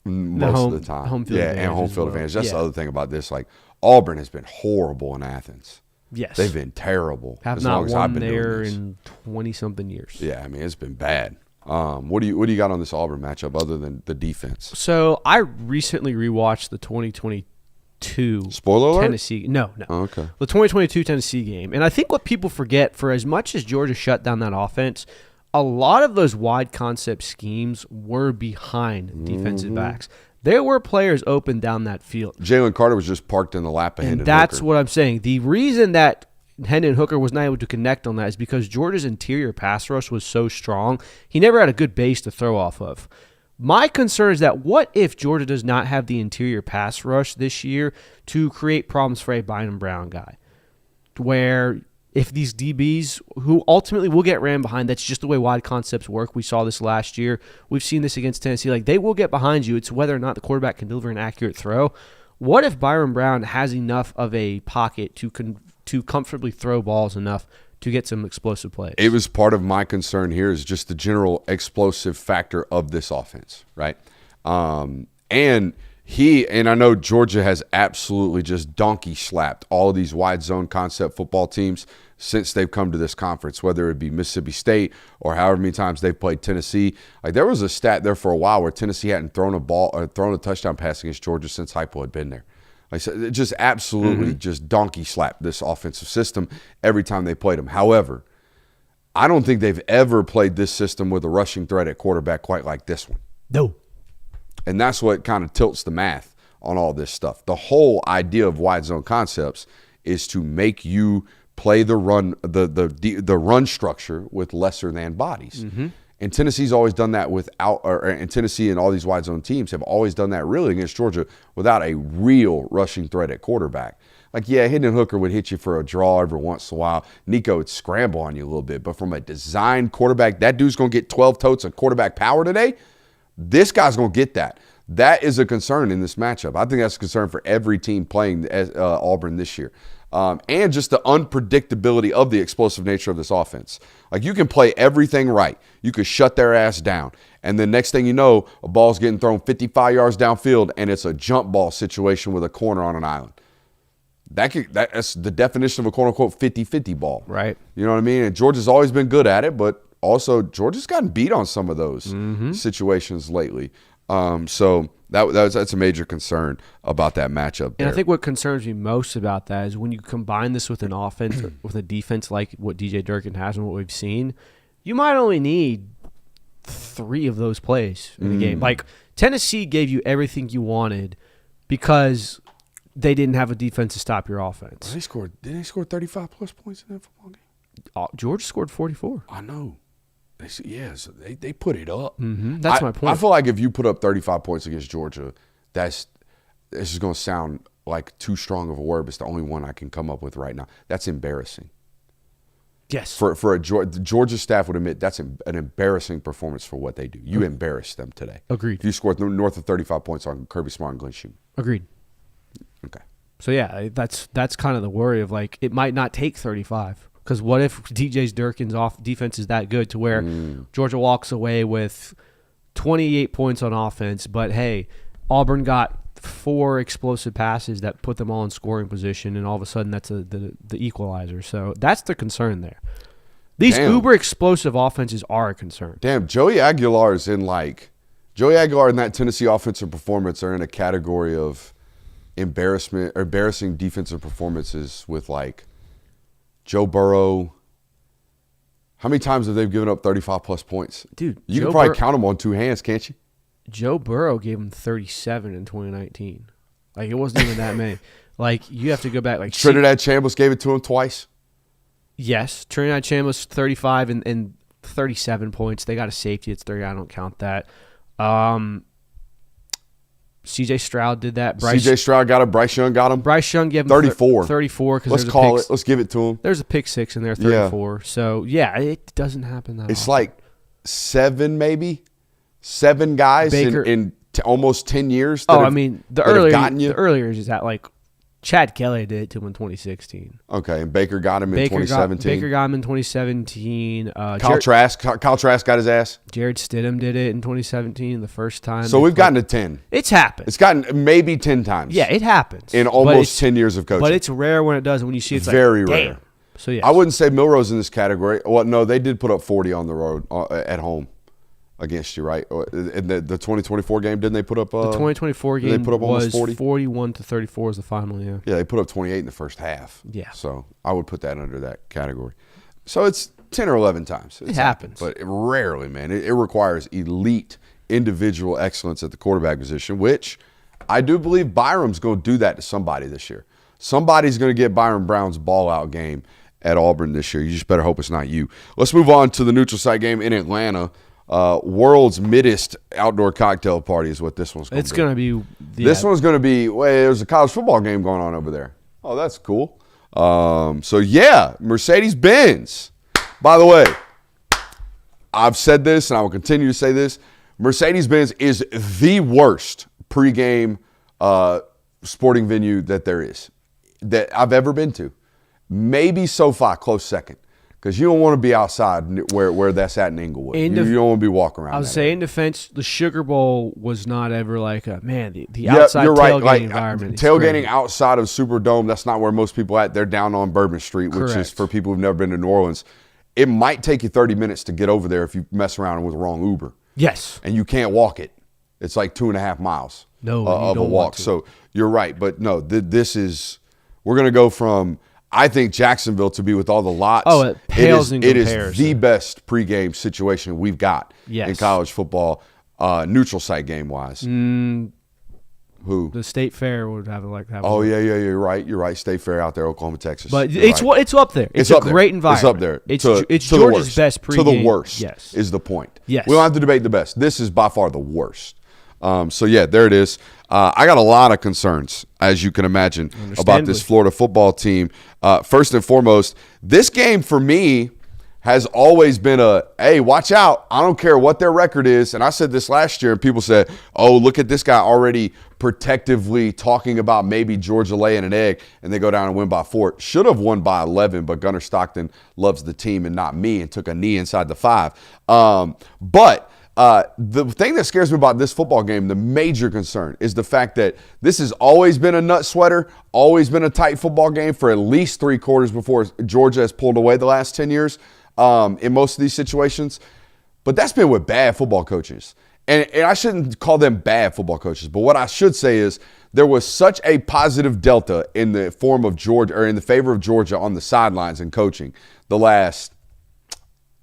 most of the time. Home field advantage and home field advantage. That's the other thing about this. Like, Auburn has been horrible in Athens. Yes. They've been terrible. Have as not long as won I've been there doing this. in 20-something years. Yeah, I mean, it's been bad. What do you got on this Auburn matchup other than the defense? So I recently rewatched the 2022 Spoiler alert? Tennessee. No. Oh, okay. The 2022 Tennessee game. And I think what people forget, for as much as Georgia shut down that offense, a lot of those wide concept schemes were behind defensive backs. There were players open down that field. Jalen Carter was just parked in the lap of Hendon Hooker. That's what I'm saying. The reason that Hendon Hooker was not able to connect on that is because Georgia's interior pass rush was so strong, he never had a good base to throw off of. My concern is that what if Georgia does not have the interior pass rush this year to create problems for a Bynum Brown guy? Where if these DBs, who ultimately will get ran behind, that's just the way wide concepts work. We saw this last year. We've seen this against Tennessee. Like, they will get behind you. It's whether or not the quarterback can deliver an accurate throw. What if Byron Brown has enough of a pocket to comfortably throw balls enough to get some explosive plays? It was part of my concern here is just the general explosive factor of this offense, right? And I know Georgia has absolutely just donkey slapped all of these wide zone concept football teams since they've come to this conference, whether it be Mississippi State or however many times they've played Tennessee. Like, there was a stat there for a while where Tennessee hadn't thrown a touchdown pass against Georgia since Heupel had been there. Like, so it just absolutely just donkey slapped this offensive system every time they played them. However, I don't think they've ever played this system with a rushing threat at quarterback quite like this one. No. And that's what kind of tilts the math on all this stuff. The whole idea of wide zone concepts is to make you play the run, the run structure with lesser than bodies. And Tennessee's always done that and Tennessee and all these wide zone teams have always done that really against Georgia without a real rushing threat at quarterback. Like, yeah, Hendon Hooker would hit you for a draw every once in a while. Nico would scramble on you a little bit. But from a design quarterback, that dude's going to get 12 totes of quarterback power today. This guy's going to get that. That is a concern in this matchup. I think that's a concern for every team playing Auburn this year. And just the unpredictability of the explosive nature of this offense. Like, you can play everything right. You could shut their ass down. And then next thing you know, a ball's getting thrown 55 yards downfield, and it's a jump ball situation with a corner on an island. That's the definition of a quote-unquote 50-50 ball. Right. You know what I mean? And Georgia's always been good at it, but also Georgia's gotten beat on some of those situations lately. So that's a major concern about that matchup there. And I think what concerns me most about that is when you combine this with an offense, with a defense like what DJ Durkin has and what we've seen, you might only need 3 of those plays in a game. Like, Tennessee gave you everything you wanted because they didn't have a defense to stop your offense. Did they score 35-plus points in that football game? Georgia scored 44. I know. So they put it up. That's my point. I feel like if you put up 35 points against Georgia, this is going to sound like too strong of a word, but it's the only one I can come up with right now. That's embarrassing. Yes. For the Georgia staff would admit that's an embarrassing performance for what they do. You embarrassed them today. Agreed. If you scored north of 35 points on Kirby Smart and Glenn Schumann. Agreed. Okay. So, yeah, that's kind of the worry of, like, it might not take 35. Because what if DJ Durkin's defense is that good to where Georgia walks away with 28 points on offense, but, hey, Auburn got 4 explosive passes that put them all in scoring position, and all of a sudden that's the equalizer. So that's the concern there. These Damn. uber explosive offenses are a concern. Damn, Joey Aguilar and that Tennessee offensive performance are in a category of embarrassing defensive performances with like Joe Burrow. How many times have they given up 35-plus points? Dude, you can probably count them on two hands, can't you? Joe Burrow gave him 37 in 2019. Like, it wasn't even that many. Like, you have to go back. Like Trinidad Chambliss gave it to him twice. Yes, Trinidad Chambliss 35 and 37 points. They got a safety. It's 30. I don't count that. C.J. Stroud did that. C.J. Stroud got him. Bryce Young got him. Bryce Young gave him 34. 34. Let's call it. Let's give it to him. There's a pick six in there, 34. Yeah. So, yeah, it doesn't happen that It's often. like seven guys in almost 10 years. The earlier is that like Chad Kelly did it to him in 2016. Okay, and Baker got him in 2017. Baker got him in 2017. Kyle Trask got his ass. Jared Stidham did it in 2017, the first time. So we've gotten to 10. It's happened. It's gotten maybe 10 times. Yeah, it happens. In almost 10 years of coaching. But it's rare when it does. When you see it's very like, rare. Damn. So, yeah. I wouldn't say Milrose in this category. Well, no, they did put up 40 on the road at home against you, right? In the 2024 game, didn't they put up? The 2024 game they put up was 40? 41-34 was the final, yeah. Yeah, they put up 28 in the first half. Yeah. So I would put that under that category. So it's 10 or 11 times. It happens. But rarely, man. It requires elite individual excellence at the quarterback position, which I do believe Byram's going to do that to somebody this year. Somebody's going to get Byram Brown's ball-out game at Auburn this year. You just better hope it's not you. Let's move on to the neutral site game in Atlanta. World's middest outdoor cocktail party is what this one's going to be. It's going to be. This one's going to be, there's a college football game going on over there. Oh, that's cool. So, yeah, Mercedes-Benz. By the way, I've said this, and I will continue to say this. Mercedes-Benz is the worst pregame sporting venue that there is, that I've ever been to. Maybe SoFi, close second. Because you don't want to be outside where that's at in Inglewood. You don't want to be walking around. I was saying, in defense, the Sugar Bowl was not ever like the outside outside tailgating right. environment. Tailgating outside of Superdome, that's not where most people at. They're down on Bourbon Street, which is for people who've never been to New Orleans. It might take you 30 minutes to get over there if you mess around with the wrong Uber. Yes. And you can't walk it. It's like 2.5 miles of a walk. So you're right. But no, this is – we're going to go from – I think Jacksonville to be with all the lots. Oh, it pales in comparison. It is the best pregame situation we've got in college football, neutral site game wise. Who? The State Fair would have like that. Oh yeah, you're right. You're right. State Fair out there, Oklahoma, Texas. But it's up there. It's a great environment. It's up there. It's Georgia's best pregame. To the worst. Yes, is the point. Yes, we don't have to debate the best. This is by far the worst. So, yeah, there it is. I got a lot of concerns, as you can imagine, about this Florida football team. First and foremost, this game for me has always been hey, watch out. I don't care what their record is. And I said this last year, and people said, oh, look at this guy already protectively talking about maybe Georgia laying an egg, and they go down and win by 4. Should have won by 11, but Gunnar Stockton loves the team and not me and took a knee inside the 5. But the thing that scares me about this football game, the major concern, is the fact that this has always been a nut sweater, always been a tight football game for at least 3 quarters before Georgia has pulled away the last 10 years in most of these situations. But that's been with bad football coaches. And I shouldn't call them bad football coaches, but what I should say is there was such a positive delta in the form of Georgia, or in the favor of Georgia on the sidelines and coaching the last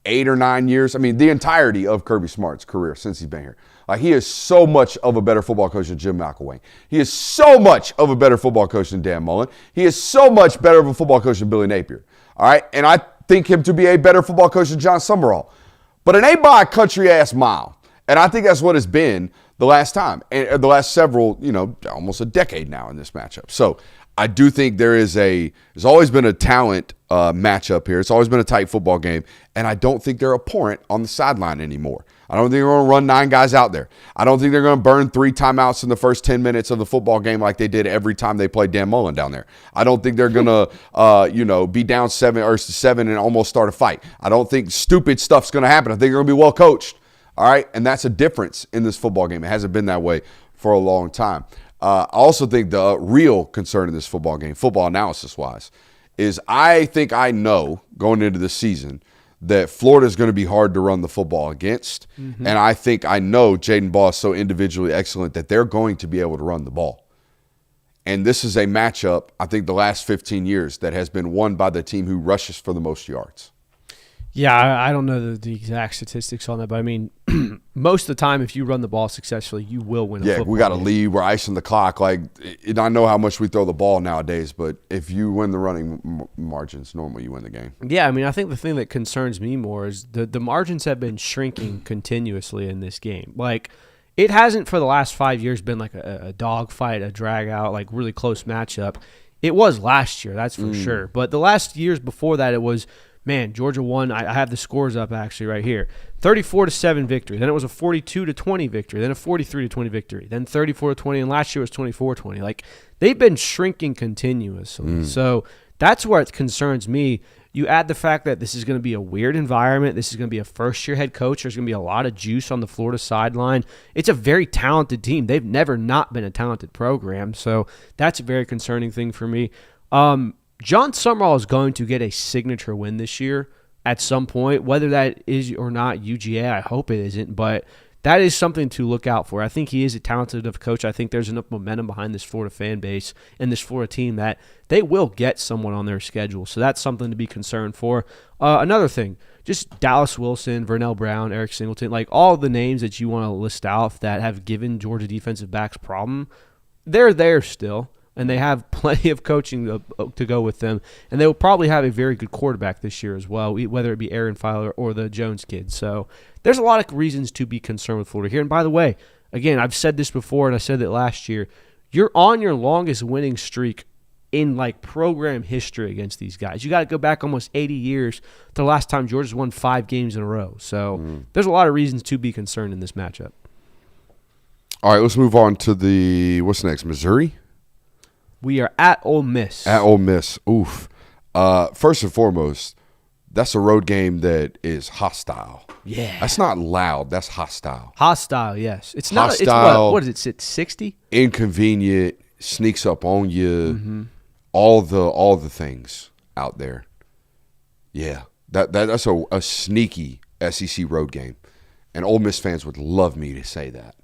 8 or 9 years. I mean, the entirety of Kirby Smart's career since he's been here. He is so much of a better football coach than Jim McElwain. He is so much of a better football coach than Dan Mullen. He is so much better of a football coach than Billy Napier. All right? And I think him to be a better football coach than John Summerall. But it ain't by a country-ass mile. And I think that's what it's been the last time. And the last several, almost a decade now in this matchup. So I do think there's always been a talent matchup here. It's always been a tight football game, and I don't think they're abhorrent on the sideline anymore. I don't think they're going to run 9 guys out there. I don't think they're going to burn 3 timeouts in the first 10 minutes of the football game like they did every time they played Dan Mullen down there. I don't think they're going to, be down 7 and almost start a fight. I don't think stupid stuff's going to happen. I think they're going to be well coached. All right, and that's a difference in this football game. It hasn't been that way for a long time. I also think the real concern in this football game, football analysis-wise, is I think I know going into the season that Florida is going to be hard to run the football against. And I know Jaden Ball is so individually excellent that they're going to be able to run the ball. And this is a matchup, I think, the last 15 years that has been won by the team who rushes for the most yards. Yeah, I don't know the exact statistics on that, but I mean, most of the time, if you run the ball successfully, you will win a football we got to game. lead. We're icing the clock. Like, I know how much we throw the ball nowadays, but if you win the running margins, normally you win the game. Yeah, I mean, I think the thing that concerns me more is the margins have been shrinking continuously in this game. Like, it hasn't for the last 5 years been like a dogfight, a drag out, like really close matchup. It was last year, that's for sure. But the last years before that, it was, man, Georgia won. I have the scores up actually right here. 34-7 victory. Then it was a 42-20 victory. Then a 43-20 victory. Then 34-20, and last year was 24-20. Like, they've been shrinking continuously. So that's where it concerns me. You add the fact that this is going to be a weird environment. This is going to be a first-year head coach. There's going to be a lot of juice on the Florida sideline. It's a very talented team. They've never not been a talented program. So that's a very concerning thing for me. John Summerall is going to get a signature win this year at some point, whether that is or not UGA. I hope it isn't, but that is something to look out for. I think he is a talented enough coach. I think there's enough momentum behind this Florida fan base and this Florida team that they will get someone on their schedule. So that's something to be concerned for. Another thing, just Dallas Wilson, Vernell Brown, Eric Singleton, like all the names that you want to list out that have given Georgia defensive backs problem, they're there still. And they have plenty of coaching to go with them. And they will probably have a very good quarterback this year as well, whether it be Aaron Filer or the Jones kids. So there's a lot of reasons to be concerned with Florida here. And by the way, again, I've said this before, and I said it last year, you're on your longest winning streak in like program history against these guys. You got to go back almost 80 years to the last time Georgia's won 5 games in a row. So there's a lot of reasons to be concerned in this matchup. All right, let's move on to what's next, Missouri? We are at Ole Miss. At Ole Miss. Oof. First and foremost, that's a road game that is hostile. Yeah. That's not loud. That's hostile. Hostile, yes. It's hostile, not. What does it sit 60? Inconvenient. Sneaks up on you. All the things out there. Yeah. That's a sneaky SEC road game, and Ole Miss fans would love me to say that.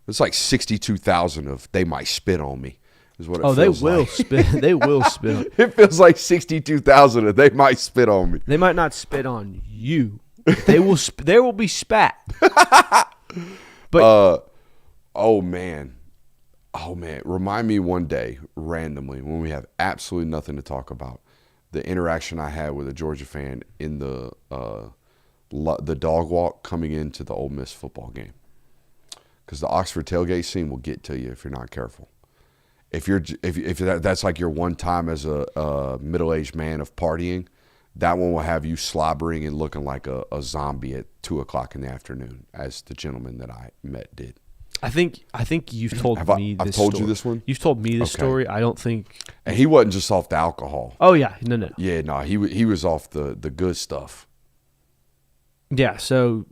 It's like 62,000 of they might spit on me. Is what it feels they will like. spit. They will spit. It feels like 62,000 of they might spit on me. They might not spit on you. They will. There will be spat. But oh man, remind me one day randomly when we have absolutely nothing to talk about, the interaction I had with a Georgia fan in the dog walk coming into the Ole Miss football game, because the Oxford tailgate scene will get to you if you're not careful. If that's like your one time as a middle-aged man of partying, that one will have you slobbering and looking like a zombie at 2:00 in the afternoon, as the gentleman that I met did. I think you've told me this. I've told story. You this one. You've told me this Okay. story. I don't think. And he wasn't just off the alcohol. Oh yeah, no. Yeah, no, he was off the good stuff. Yeah, so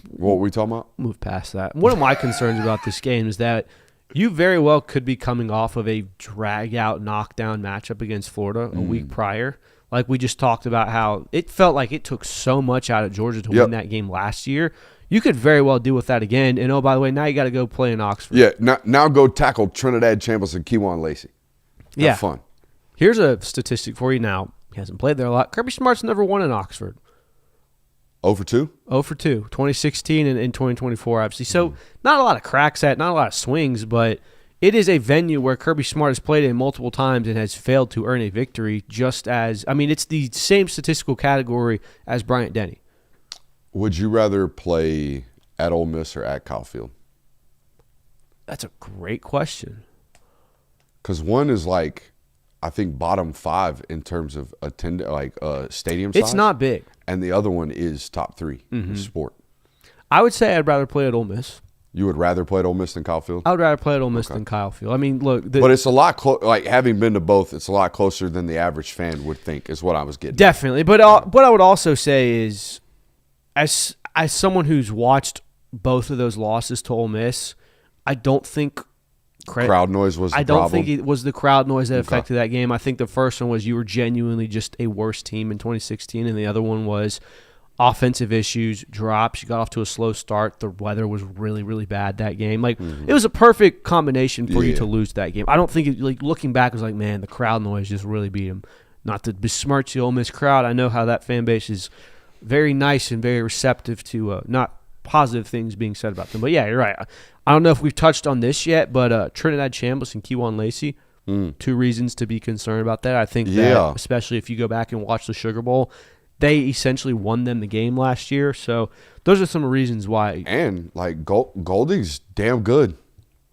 What were we talking about? move past that. One of my concerns about this game is that you very well could be coming off of a drag-out, knockdown matchup against Florida a week prior. Like we just talked about how it felt like it took so much out of Georgia to win that game last year. You could very well deal with that again. And, oh, by the way, now you got to go play in Oxford. Yeah, now go tackle Trinidad Chambliss and Kewan Lacey. Have fun. Here's a statistic for you now. He hasn't played there a lot. Kirby Smart's never won in Oxford. 0 for 2? 0 for 2, 2016 and in 2024, obviously. So not a lot of cracks at, not a lot of swings, but it is a venue where Kirby Smart has played in multiple times and has failed to earn a victory, just as, I mean, it's the same statistical category as Bryant Denny. Would you rather play at Ole Miss or at Kyle Field? That's a great question. Because one is like, I think bottom 5 in terms of stadium size. It's not big. And the other one is top 3 in sport. I would say I'd rather play at Ole Miss. You would rather play at Ole Miss than Kyle Field? I would rather play at Ole Miss than Kyle Field. I mean, look. But it's a lot like having been to both, it's a lot closer than the average fan would think, is what I was getting. Definitely. But what I would also say is, as someone who's watched both of those losses to Ole Miss, I don't think crowd noise was the I don't problem? think it was the crowd noise that affected that game. I think the first one was you were genuinely just a worse team in 2016, and the other one was offensive issues, drops. You got off to a slow start. The weather was really, really bad that game. Like it was a perfect combination for you to lose that game. I don't think it, like looking back, it was like, man, the crowd noise just really beat him. Not to besmirch the Ole Miss crowd. I know how that fan base is very nice and very receptive to not positive things being said about them. But yeah, you're right. I don't know if we've touched on this yet, but Trinidad Chambliss and Kejuan Lacey, 2 reasons to be concerned about that. I think that, especially if you go back and watch the Sugar Bowl, they essentially won them the game last year. So those are some reasons why. And like Goldie's damn good.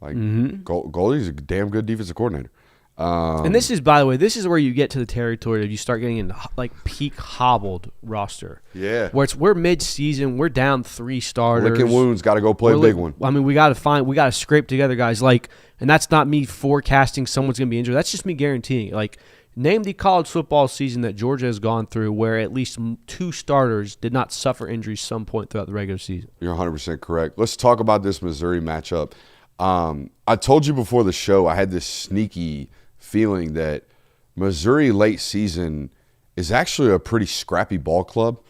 Like Goldie's a damn good defensive coordinator. And this is, by the way, this is where you get to the territory of you start getting into like peak hobbled roster. Yeah. Where we're mid-season, we're down 3 starters. Licking wounds, got to go play a big one. I mean, we got to scrape together guys like, and that's not me forecasting someone's going to be injured. That's just me guaranteeing it. Like, name the college football season that Georgia has gone through where at least 2 starters did not suffer injuries some point throughout the regular season. You're 100% correct. Let's talk about this Missouri matchup. I told you before the show I had this sneaky feeling that Missouri late season is actually a pretty scrappy ball club.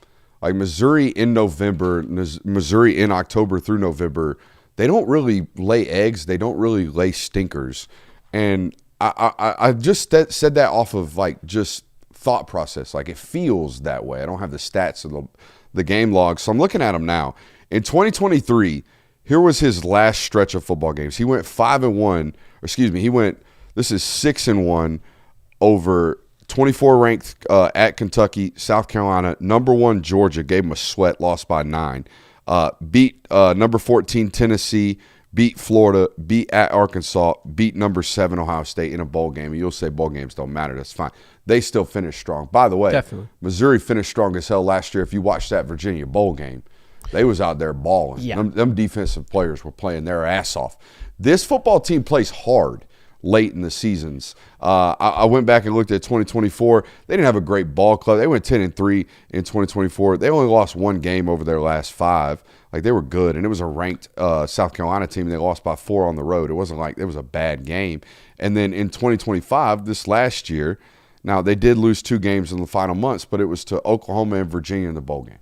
Like Missouri in November, Missouri in October through November, they don't really lay eggs. They don't really lay stinkers. And I just said that off of like just thought process. Like it feels that way. I don't have the stats of the game log. So I'm looking at him now. In 2023, here was his last stretch of football games. He went 5-1. This is 6-1 over 24 ranked at Kentucky, South Carolina, number 1 Georgia, gave him a sweat, lost by 9. Beat number 14 Tennessee, beat Florida, beat at Arkansas, beat number 7 Ohio State in a bowl game. And you'll say bowl games don't matter. That's fine. They still finished strong. By the way, Definitely. Missouri finished strong as hell last year. If you watched that Virginia bowl game, they was out there balling. Yeah. Them defensive players were playing their ass off. This football team plays hard late in the seasons. I went back and looked at 2024. They didn't have a great ball club. They went 10-3 in 2024. They only lost 1 game over their last 5. Like, they were good, and it was a ranked South Carolina team. They lost by 4 on the road. It wasn't like it was a bad game. And then in 2025, this last year, now they did lose 2 games in the final months, but it was to Oklahoma and Virginia in the bowl game.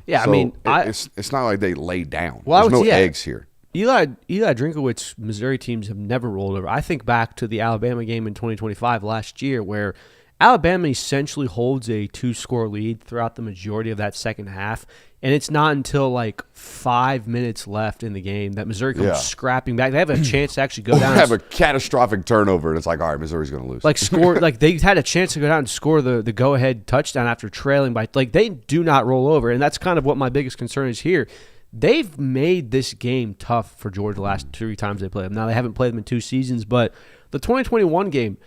Yeah, So I mean, it's not like they laid down. Well, There's no eggs here. Eli Drinkowitz, Missouri teams have never rolled over. I think back to the Alabama game in 2025 last year where Alabama essentially holds a 2-score lead throughout the majority of that second half, and it's not until like 5 minutes left in the game that Missouri comes scrapping back. They have a chance to actually go down. They have a catastrophic turnover, and it's like, all right, Missouri's going to lose. Like they had a chance to go down and score the go-ahead touchdown after trailing by. Like they do not roll over, and that's kind of what my biggest concern is here. They've made this game tough for Georgia the last 3 times they played them. Now, they haven't played them in 2 seasons, but the 2021 game,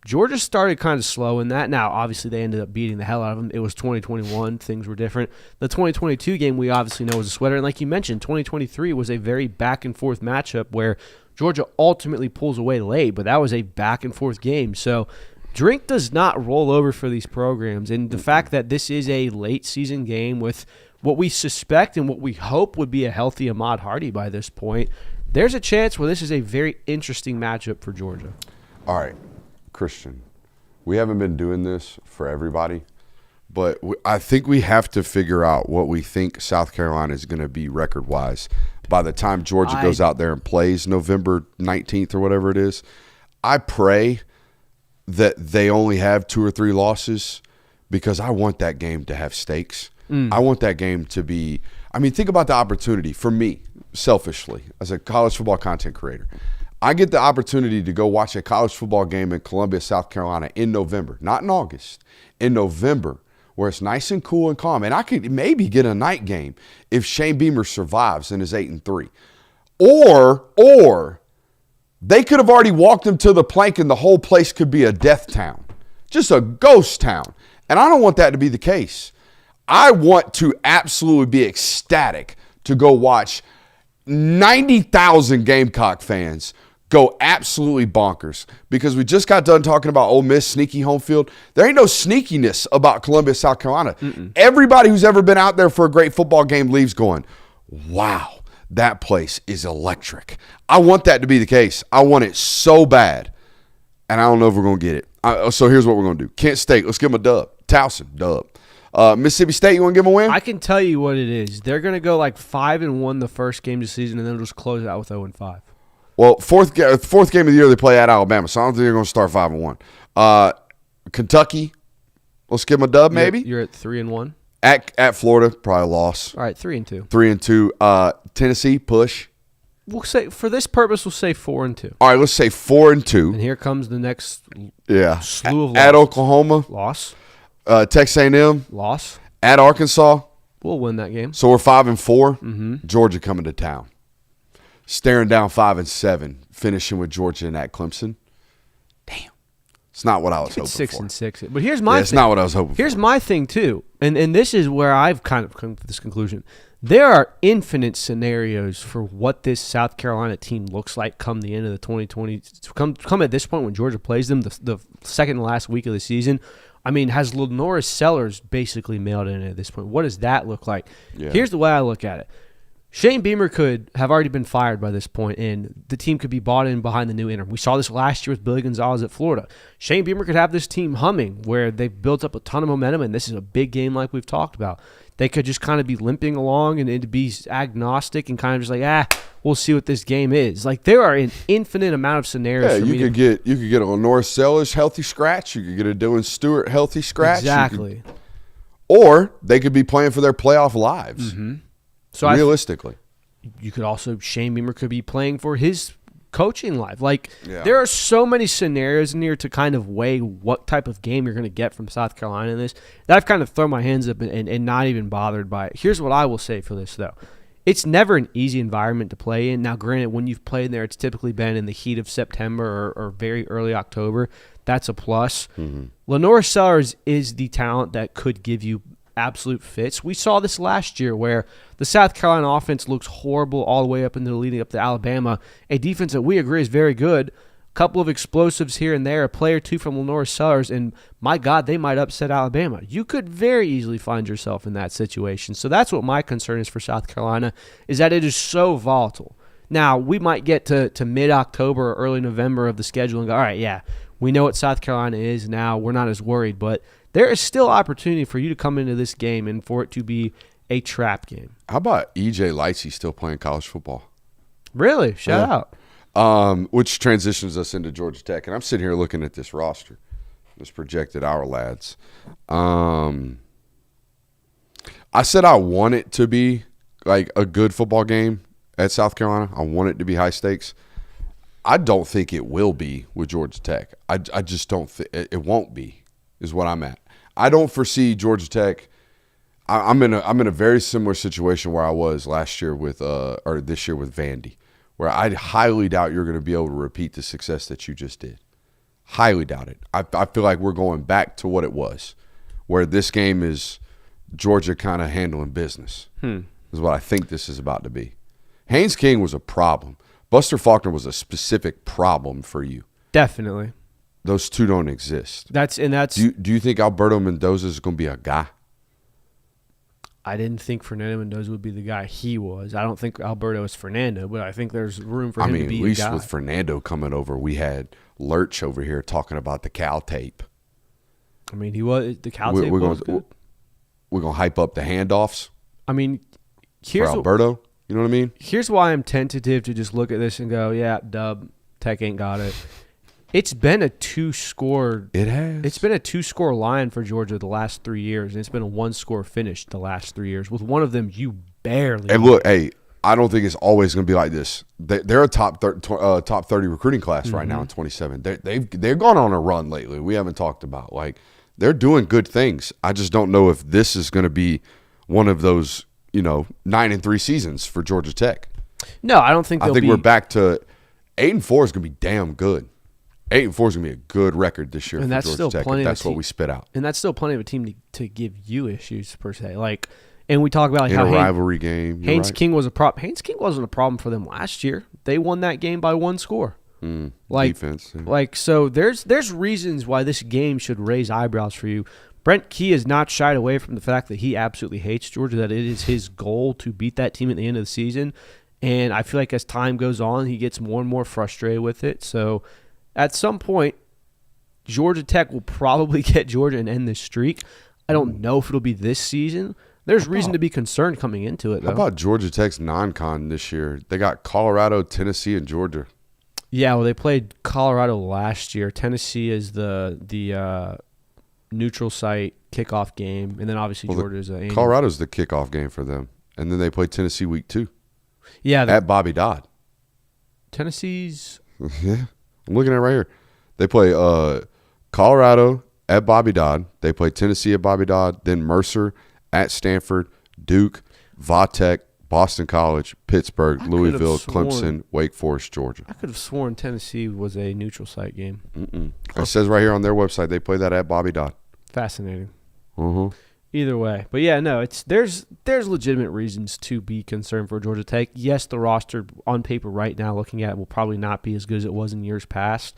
Georgia started kind of slow in that. Now, obviously, they ended up beating the hell out of them. It was 2021. Things were different. The 2022 game, we obviously know was a sweater. And like you mentioned, 2023 was a very back-and-forth matchup where Georgia ultimately pulls away late, but that was a back-and-forth game. So Drink does not roll over for these programs. And the fact that this is a late-season game with what we suspect and what we hope would be a healthy Ahmad Hardy by this point, there's a chance where this is a very interesting matchup for Georgia. All right, Christian, we haven't been doing this for everybody, but I think we have to figure out what we think South Carolina is going to be record-wise by the time Georgia goes out there and plays November 19th or whatever it is. I pray that they only have 2 or 3 losses because I want that game to have stakes. I want that game to be – I mean, think about the opportunity for me, selfishly, as a college football content creator. I get the opportunity to go watch a college football game in Columbia, South Carolina in November, not in August, in November, where it's nice and cool and calm. And I could maybe get a night game if Shane Beamer survives and is 8-3. Or they could have already walked him to the plank and the whole place could be a death town, just a ghost town. And I don't want that to be the case. I want to absolutely be ecstatic to go watch 90,000 Gamecock fans go absolutely bonkers because we just got done talking about Ole Miss sneaky home field. There ain't no sneakiness about Columbia, South Carolina. Everybody who's ever been out there for a great football game leaves going, wow, that place is electric. I want that to be the case. I want it so bad, and I don't know if we're going to get it. So here's what we're going to do. Kent State, let's give them a dub. Towson, dub. Mississippi State, you want to give them a win? I can tell you what it is. They're going to go like 5-1 the first game of the season, and then they'll just close it out with 0-5. Well, fourth game of the year they play at Alabama, so I don't think they're going to start 5-1. Kentucky, let's give them a dub maybe. You're at 3-1. At Florida, probably a loss. All right, 3-2. 3-2. Tennessee, push. We'll say for this purpose, we'll say 4-2. All right, let's say 4-2. And here comes the next At slew of losses. Oklahoma, Loss. Texas A&M, Loss. at Arkansas. We'll win that game. So we're 5-4. Georgia coming to town, staring down 5-7, finishing with Georgia and at Clemson. Damn, it's not what I was hoping for. 6-6. But here's my thing. It's not what I was hoping for. Here's my thing too, and this is where I've kind of come to this conclusion. There are infinite scenarios for what this South Carolina team looks like come the end of the 2020. Come at this point when Georgia plays them the second to last week of the season. I mean, has Lenora Sellers basically mailed in at this point? What does that look like? Yeah. Here's the way I look at it. Shane Beamer could have already been fired by this point, and the team could be bought in behind the new interim. We saw this last year with Billy Gonzalez at Florida. Shane Beamer could have this team humming where they've built up a ton of momentum, and this is a big game like we've talked about. They could just kind of be limping along and be agnostic and kind of just like, we'll see what this game is. Like, there are an infinite amount of scenarios. Yeah, you could get a Lenora Sellers healthy scratch. You could get a Dylan Stewart healthy scratch. Exactly. Or they could be playing for their playoff lives. Mm-hmm. So realistically, you could also Shane Beamer could be playing for his coaching life. Like, Yeah. there are so many scenarios in here to kind of weigh what type of game you're going to get from South Carolina in this that I've kind of thrown my hands up and not even bothered by it. Here's what I will say for this, though. It's never an easy environment to play in. Now, granted, when you've played there, it's typically been in the heat of September or very early October. That's a plus. Mm-hmm. Lenora Sellers is the talent that could give you absolute fits. We saw this last year where the South Carolina offense looks horrible all the way up into the leading up to Alabama. A defense that we agree is very good. A couple of explosives here and there, a play or two from Lenora Sellers, and my God, they might upset Alabama. You could very easily find yourself in that situation. So that's what my concern is for South Carolina, is that it is so volatile. Now, we might get to mid-October or early November of the schedule and go, all right, yeah, we know what South Carolina is now. We're not as worried, but there is still opportunity for you to come into this game and for it to be a trap game. how about EJ Lightsey still playing college football? Really? Shout out. Which transitions us into Georgia Tech. And I'm sitting here looking at this roster, this projected our lads. I said I want it to be like a good football game at South Carolina. I want it to be high stakes. I don't think it will be with Georgia Tech. I just don't think it won't be, is what I'm at. I don't foresee Georgia Tech. I'm in a very similar situation where I was last year with or this year with Vandy, where I highly doubt you're going to be able to repeat the success that you just did. Highly doubt it. I feel like we're going back to what it was, where this game is Georgia kind of handling business. Is what I think this is about to be. Haynes King was a problem. Buster Faulkner was a specific problem for you. Definitely. Those two don't exist. Do you think Alberto Mendoza is going to be a guy? I didn't think Fernando Mendoza would be the guy he was. I don't think Alberto is Fernando, but I think there's room for him to be at least a guy. with Fernando coming over, we had Lurch over here talking about the Cal tape. I mean, he was the Cal tape was good. We're going to hype up the handoffs. I mean, for Alberto. You know what I mean? Here's why I'm tentative to just look at this and go, yeah, dub, Tech ain't got it. It's been a two-score. It has. It's been a two-score line for Georgia the last 3 years, and it's been a one-score finish the last 3 years. With one of them, you barely. And look, hey, I don't think it's always going to be like this. They're a top 30 recruiting class right now in 27. They've gone on a run lately. We haven't talked about they're doing good things. I just don't know if this is going to be one of those 9-3 seasons for Georgia Tech. No, I don't think. I think we're back to 8-4 is going to be damn good. 8-4 is going to be a good record this year and for that's Georgia still Tech. plenty If that's of a what we spit out. And that's still plenty of a team to give you issues per se. And we talk about in how a rivalry game. Haynes King was a problem. Haynes King wasn't a problem for them last year. They won that game by one score. Defense. Yeah. So there's reasons why this game should raise eyebrows for you. Brent Key has not shied away from the fact that he absolutely hates Georgia, that it is his goal to beat that team at the end of the season. And I feel like as time goes on, he gets more and more frustrated with it. So at some point, Georgia Tech will probably get Georgia and end this streak. I don't know if it'll be this season. There's reason to be concerned coming into it, though. How about Georgia Tech's non-con this year? They got Colorado, Tennessee, and Georgia. Yeah, well, they played Colorado last year. Tennessee is the neutral site kickoff game, and then obviously Georgia's a Colorado's the kickoff game for them, and then they play Tennessee week 2. Yeah, at Bobby Dodd. Tennessee's. Yeah, I'm looking at it right here. They play Colorado at Bobby Dodd. They play Tennessee at Bobby Dodd. Then Mercer at Stanford, Duke, Vatech, Boston College, Pittsburgh, Louisville, Clemson, Wake Forest, Georgia. I could have sworn Tennessee was a neutral site game. It says right here on their website they play that at Bobby Dodd. Fascinating. Mm-hmm. Either way, but yeah, no, there's legitimate reasons to be concerned for Georgia Tech. Yes, the roster on paper right now, looking at it, will probably not be as good as it was in years past.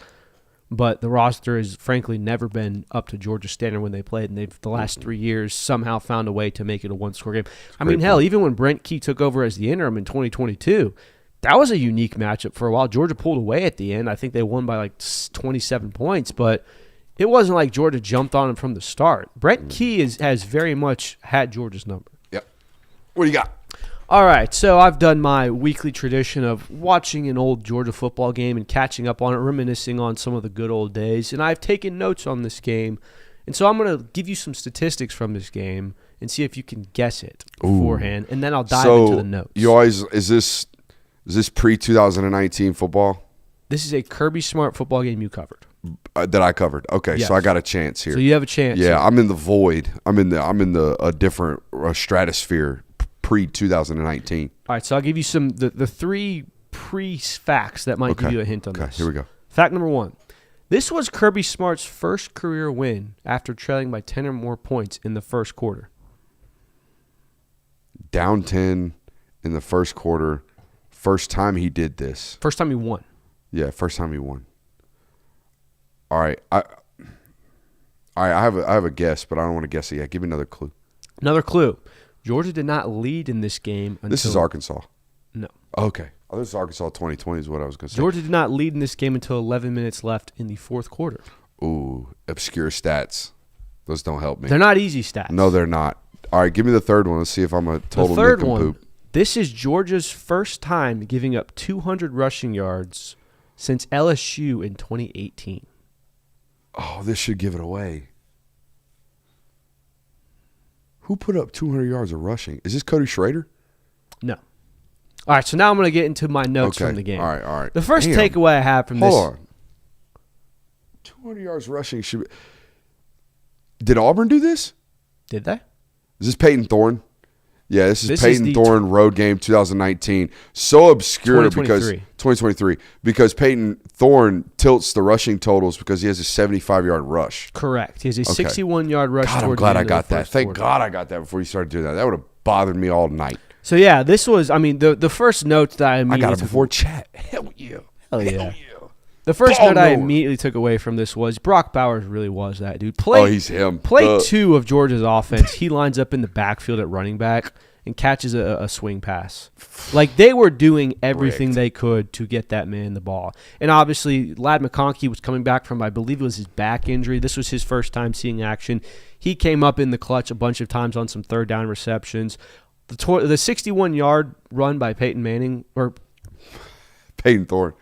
But the roster has, frankly, never been up to Georgia's standard when they played, and they've the last 3 years somehow found a way to make it a one-score game. I mean, hell, even when Brent Key took over as the interim in 2022, that was a unique matchup for a while. Georgia pulled away at the end. I think they won by like 27 points, but it wasn't like Georgia jumped on him from the start. Brent Key has very much had Georgia's number. Yep. What do you got? All right, so I've done my weekly tradition of watching an old Georgia football game and catching up on it, reminiscing on some of the good old days. And I've taken notes on this game. And so I'm going to give you some statistics from this game and see if you can guess it beforehand. And then I'll dive into the notes. You always is this pre-2019 football? This is a Kirby Smart football game you covered. That I covered. Okay, Yes. So I got a chance here. So you have a chance. Yeah, I'm in the void. I'm in a different stratosphere pre-2019. All right, so I'll give you the 3 pre-facts that might give you a hint on this. Okay, here we go. Fact number 1. This was Kirby Smart's first career win after trailing by 10 or more points in the first quarter. Down 10 in the first quarter. First time he did this. First time he won. Yeah, first time he won. All right, I have a guess, but I don't want to guess it yet. Give me another clue. Another clue. Georgia did not lead in this game until... This is Arkansas. No. Okay. Oh, this is Arkansas 2020 is what I was going to say. Georgia did not lead in this game until 11 minutes left in the fourth quarter. Ooh, obscure stats. Those don't help me. They're not easy stats. No, they're not. All right, give me the third one. Let's see if I'm a total The third one. nincompoop. This is Georgia's first time giving up 200 rushing yards since LSU in 2018. Oh, this should give it away. Who put up 200 yards of rushing? Is this Cody Schrader? No. All right, so now I'm going to get into my notes from the game. All right. The first takeaway I have from this. Hold on. 200 yards rushing should be. Did Auburn do this? Did they? Is this Peyton Thorne? Yeah, this is Peyton the Thorne road game 2019. So obscure 2023. because 2023 because Peyton Thorne tilts the rushing totals because he has a 75-yard rush. Correct. He has a 61-yard rush. God, I'm glad I got that. Thank God I got that before you started doing that. That would have bothered me all night. So yeah, this was. I mean, the first note that I immediately I got it before chat. Hell yeah. Hell yeah. The first note I immediately took away from this was Brock Bowers really was that dude. He's him. Play 2 of Georgia's offense. He lines up in the backfield at running back and catches a swing pass. Like, they were doing everything they could to get that man the ball. And obviously, Ladd McConkey was coming back from, I believe it was his back injury. This was his first time seeing action. He came up in the clutch a bunch of times on some third down receptions. The 61-yard run by Peyton Thorne.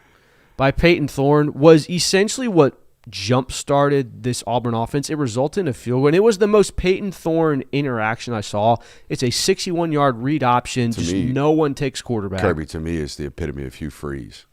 By Peyton Thorne was essentially what jump-started this Auburn offense. It resulted in a field goal, and it was the most Peyton Thorne interaction I saw. It's a 61-yard read option. No one takes quarterback. Kirby, to me, is the epitome of Hugh Freeze.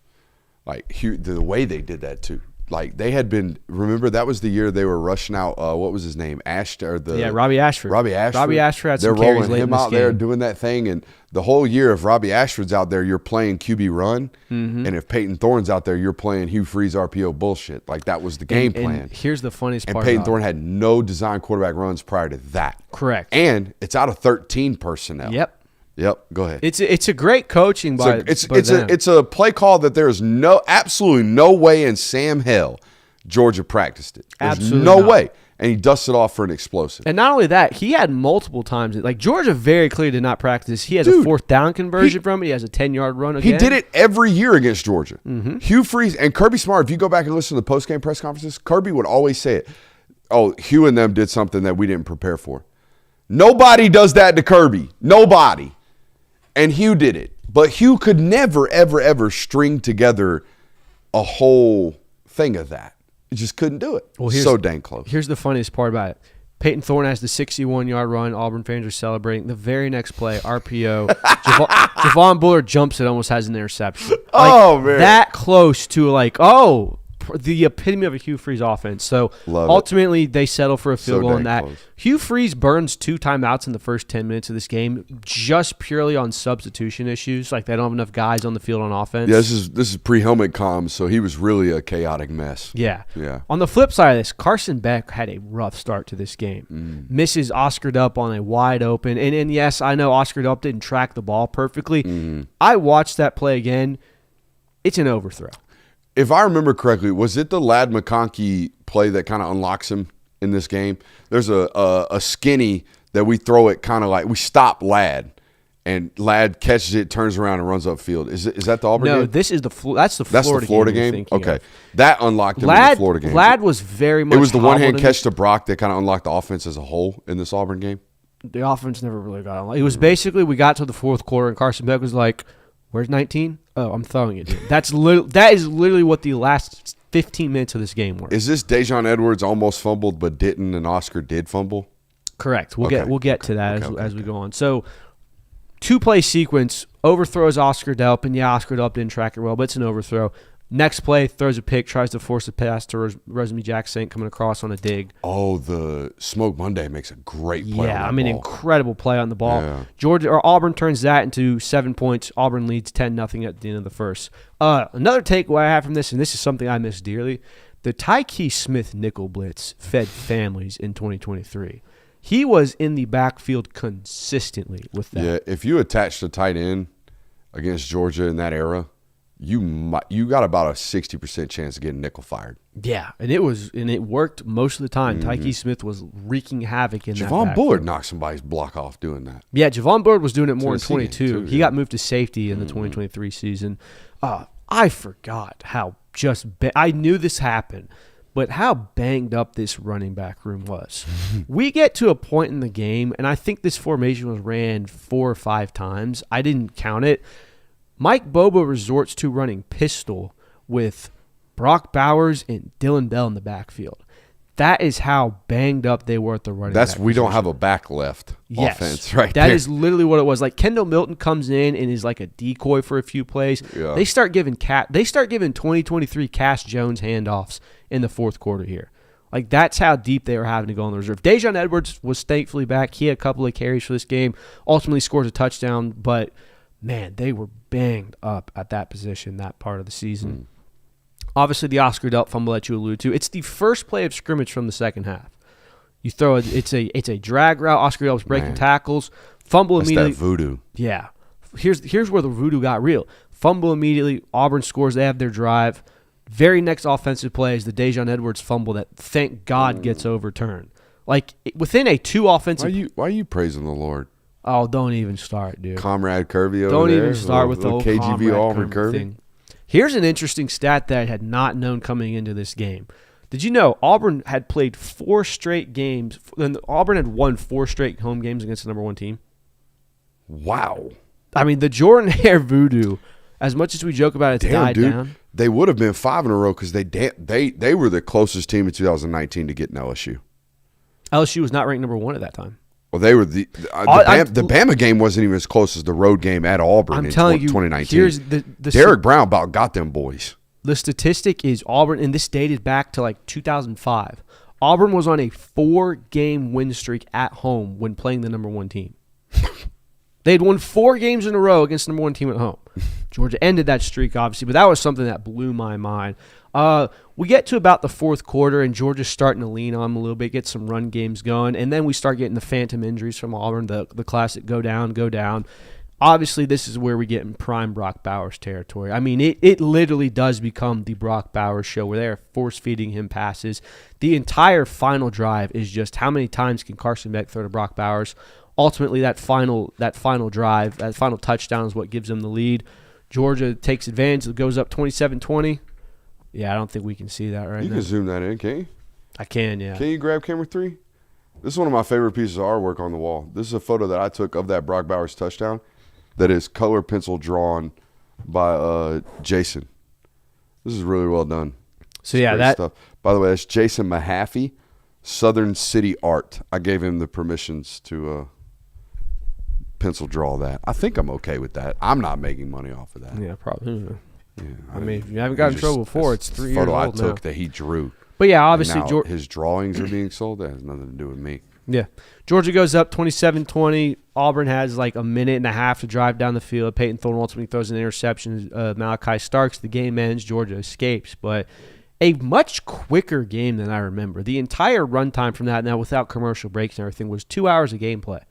Like, the way they did that, too. Like, they had been – remember, that was the year they were rushing out what was his name? Robbie Ashford. Robbie Ashford. Robbie Ashford had some They're carries rolling late him in this out game. there doing that thing. And the whole year, if Robbie Ashford's out there, you're playing QB run. Mm-hmm. And if Peyton Thorne's out there, you're playing Hugh Freeze RPO bullshit. Like, that was the game plan. And here's the funniest part. And Peyton Thorne had no design quarterback runs prior to that. Correct. And it's out of 13 personnel. Yep. Go ahead. It's a great coaching by them. It's a play call that there is absolutely no way in Sam Hill Georgia practiced it. There's Absolutely no not. way. and he dusted off for an explosive. And not only that, he had multiple times. Like, Georgia very clearly did not practice. He has a fourth down conversion from it. He has a 10-yard run again. He did it every year against Georgia. Hugh Freeze and Kirby Smart, if you go back and listen to the post-game press conferences, Kirby would always say it. Oh, Hugh and them did something that we didn't prepare for. Nobody does that to Kirby. Nobody. And Hugh did it. But Hugh could never, ever, ever string together a whole thing of that. He just couldn't do it. Well, so dang close. Here's the funniest part about it. Peyton Thorne has the 61-yard run. Auburn fans are celebrating. The very next play, RPO, Javon Bullard jumps it, almost has an interception. Man. That close to the epitome of a Hugh Freeze offense. So ultimately, they settle for a field goal on that. Close. Hugh Freeze burns 2 timeouts in the first 10 minutes of this game just purely on substitution issues. Like, they don't have enough guys on the field on offense. Yeah, this is pre-helmet comms, so he was really a chaotic mess. Yeah. Yeah. On the flip side of this, Carson Beck had a rough start to this game. Misses Oscar Delp on a wide open. And yes, I know Oscar Delp didn't track the ball perfectly. I watched that play again. It's an overthrow. If I remember correctly, was it the Ladd McConkey play that kind of unlocks him in this game? There's a skinny that we throw it kind of like we stop Ladd, and Ladd catches it, turns around, and runs upfield. Is that the Auburn game? No, this is that's the Florida game. Okay, that unlocked him in the Florida game. Ladd was very much. It was the one-hand catch to Brock that kind of unlocked the offense as a whole in this Auburn game. The offense never really got on. It was basically we got to the fourth quarter, and Carson Beck was like, "Where's 19? Oh, I'm throwing it, dude." That is literally what the last 15 minutes of this game were. Is this Dejon Edwards almost fumbled but didn't, and Oscar did fumble? Correct. We'll get to that as we go on. So, 2-play sequence, overthrows Oscar Delp, and Oscar Delp didn't track it well, but it's an overthrow. Next play, throws a pick, tries to force a pass to Rosemy Jackson coming across on a dig. Oh, the Smoke Monday makes a great play. Yeah, on that ball. Incredible play on the ball. Yeah. Auburn turns that into 7 points. Auburn leads 10-0 at the end of the first. Another takeaway I have from this, and this is something I miss dearly, the Tyke Smith nickel blitz fed families in 2023. He was in the backfield consistently with that. Yeah, if you attached a tight end against Georgia in that era, you got about a 60% chance of getting nickel fired. Yeah, and it worked most of the time. Tyke Smith was wreaking havoc in that backfield. Javon Bullard knocked somebody's block off doing that. Yeah, Javon Bullard was doing it more in Tennessee 22. He got moved to safety in the 2023 season. I forgot how I knew this happened, but how banged up this running back room was. We get to a point in the game, and I think this formation was ran 4 or 5 times. I didn't count it. Mike Bobo resorts to running pistol with Brock Bowers and Dylan Bell in the backfield. That is how banged up they were at the running back We don't have a back left offense right there. That is literally what it was. Like, Kendall Milton comes in and is like a decoy for a few plays. Yeah. They start giving 2023 Cass Jones handoffs in the fourth quarter here. Like, that's how deep they were having to go on the reserve. Dejon Edwards was thankfully back. He had a couple of carries for this game, ultimately scores a touchdown, but man, they were banged up at that position that part of the season. Obviously, the Oscar Delp fumble that you alluded to. It's the first play of scrimmage from the second half. You throw it. It's a drag route. Oscar Delp's breaking tackles. Fumble immediately. That's that voodoo. Yeah. Here's where the voodoo got real. Fumble immediately. Auburn scores. They have their drive. Very next offensive play is the Dejon Edwards fumble that, thank God, gets overturned. Like, within a 2 offensive. Why are you praising the Lord? Oh, don't even start, dude. Comrade Kirby over don't there. Don't even start with the whole KGV Auburn Kirby thing. Here's an interesting stat that I had not known coming into this game. Did you know Auburn had played 4 straight games, and Auburn had won 4 straight home games against the number 1 team? Wow. I mean, the Jordan Hare voodoo, as much as we joke about it, died down. They would have been 5 in a row because they were the closest team in 2019 to getting LSU. LSU was not ranked number 1 at that time. Well, they were the Bama game wasn't even as close as the road game at Auburn in 2019. Here's Derek Brown about got them boys. The statistic is Auburn, and this dated back to like 2005. Auburn was on a 4-game win streak at home when playing the number 1 team. They'd won 4 games in a row against the number 1 team at home. Georgia ended that streak, obviously, but that was something that blew my mind. We get to about the fourth quarter, and Georgia's starting to lean on them a little bit, get some run games going, and then we start getting the phantom injuries from Auburn, the classic go down. obviously this is where we get in prime Brock Bowers territory. I mean, it literally does become the Brock Bowers show where they're force-feeding him passes. The entire final drive is just how many times can Carson Beck throw to Brock Bowers. Ultimately, that final drive, that final touchdown is what gives them the lead. Georgia takes advantage. It goes up 27-20. Yeah, I don't think we can see that right now. You can zoom that in, can't you? I can, yeah. Can you grab camera 3? This is one of my favorite pieces of artwork on the wall. This is a photo that I took of that Brock Bowers touchdown that is color pencil drawn by Jason. This is really well done. So, yeah, that stuff. By the way, that's Jason Mahaffey, Southern City Art. I gave him the permissions to pencil draw that. I think I'm okay with that. I'm not making money off of that. Yeah, probably. Yeah, I mean, if you haven't gotten in trouble before, it's 3 years old now. Photo I took that he drew. But, yeah, obviously his drawings are being sold. That has nothing to do with me. Yeah. Georgia goes up 27-20. Auburn has like a minute and a half to drive down the field. Peyton Thorne ultimately throws an interception. Malachi Starks. The game ends. Georgia escapes. But a much quicker game than I remember. The entire runtime from that, now without commercial breaks and everything, was 2 hours of gameplay.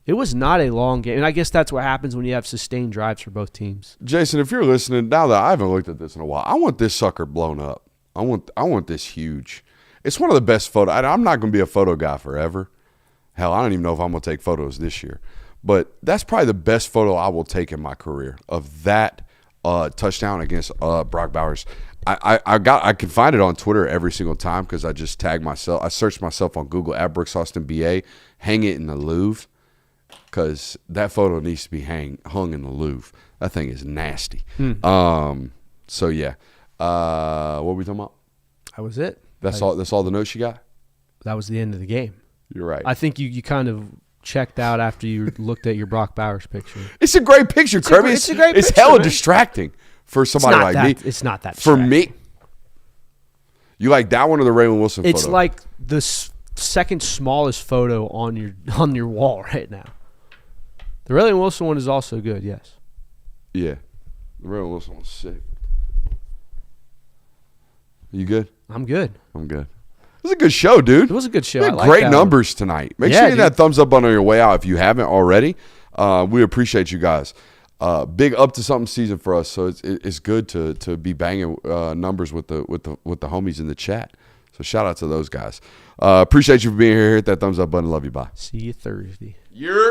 It was not a long game. And I guess that's what happens when you have sustained drives for both teams. Jason, if you're listening, now that I haven't looked at this in a while, I want this sucker blown up. I want this huge. It's one of the best photos. I'm not going to be a photo guy forever. Hell, I don't even know if I'm going to take photos this year. But that's probably the best photo I will take in my career of that touchdown against Brock Bowers. I can find it on Twitter every single time because I just tag myself. I search myself on Google at Brooks Austin BA, hang it in the Louvre because that photo needs to be hung in the Louvre. That thing is nasty. So, yeah. What were we talking about? That was it. That's all the notes you got? That was the end of the game. You're right. I think you kind of checked out after you looked at your Brock Bowers picture. It's a great picture, Kirby. It's a great It's picture, hella man. distracting for somebody like me. It's not that For distracting. me, you like that one or the Raylan Wilson photo? It's like the second smallest photo on your wall right now. The Raylan Wilson one is also good, yes. Yeah. The Raylan Wilson one's sick. You good? I'm good. I'm good. It was a good show, dude. It was a good show. We I had like great that numbers tonight. Make Yeah, sure you hit dude. that thumbs up button on your way out if you haven't already. We appreciate you guys. Big up to something season for us, so it's good to be banging numbers with the homies in the chat. So shout out to those guys. Appreciate you for being here. Hit that thumbs up button. Love you. Bye. See you Thursday. You're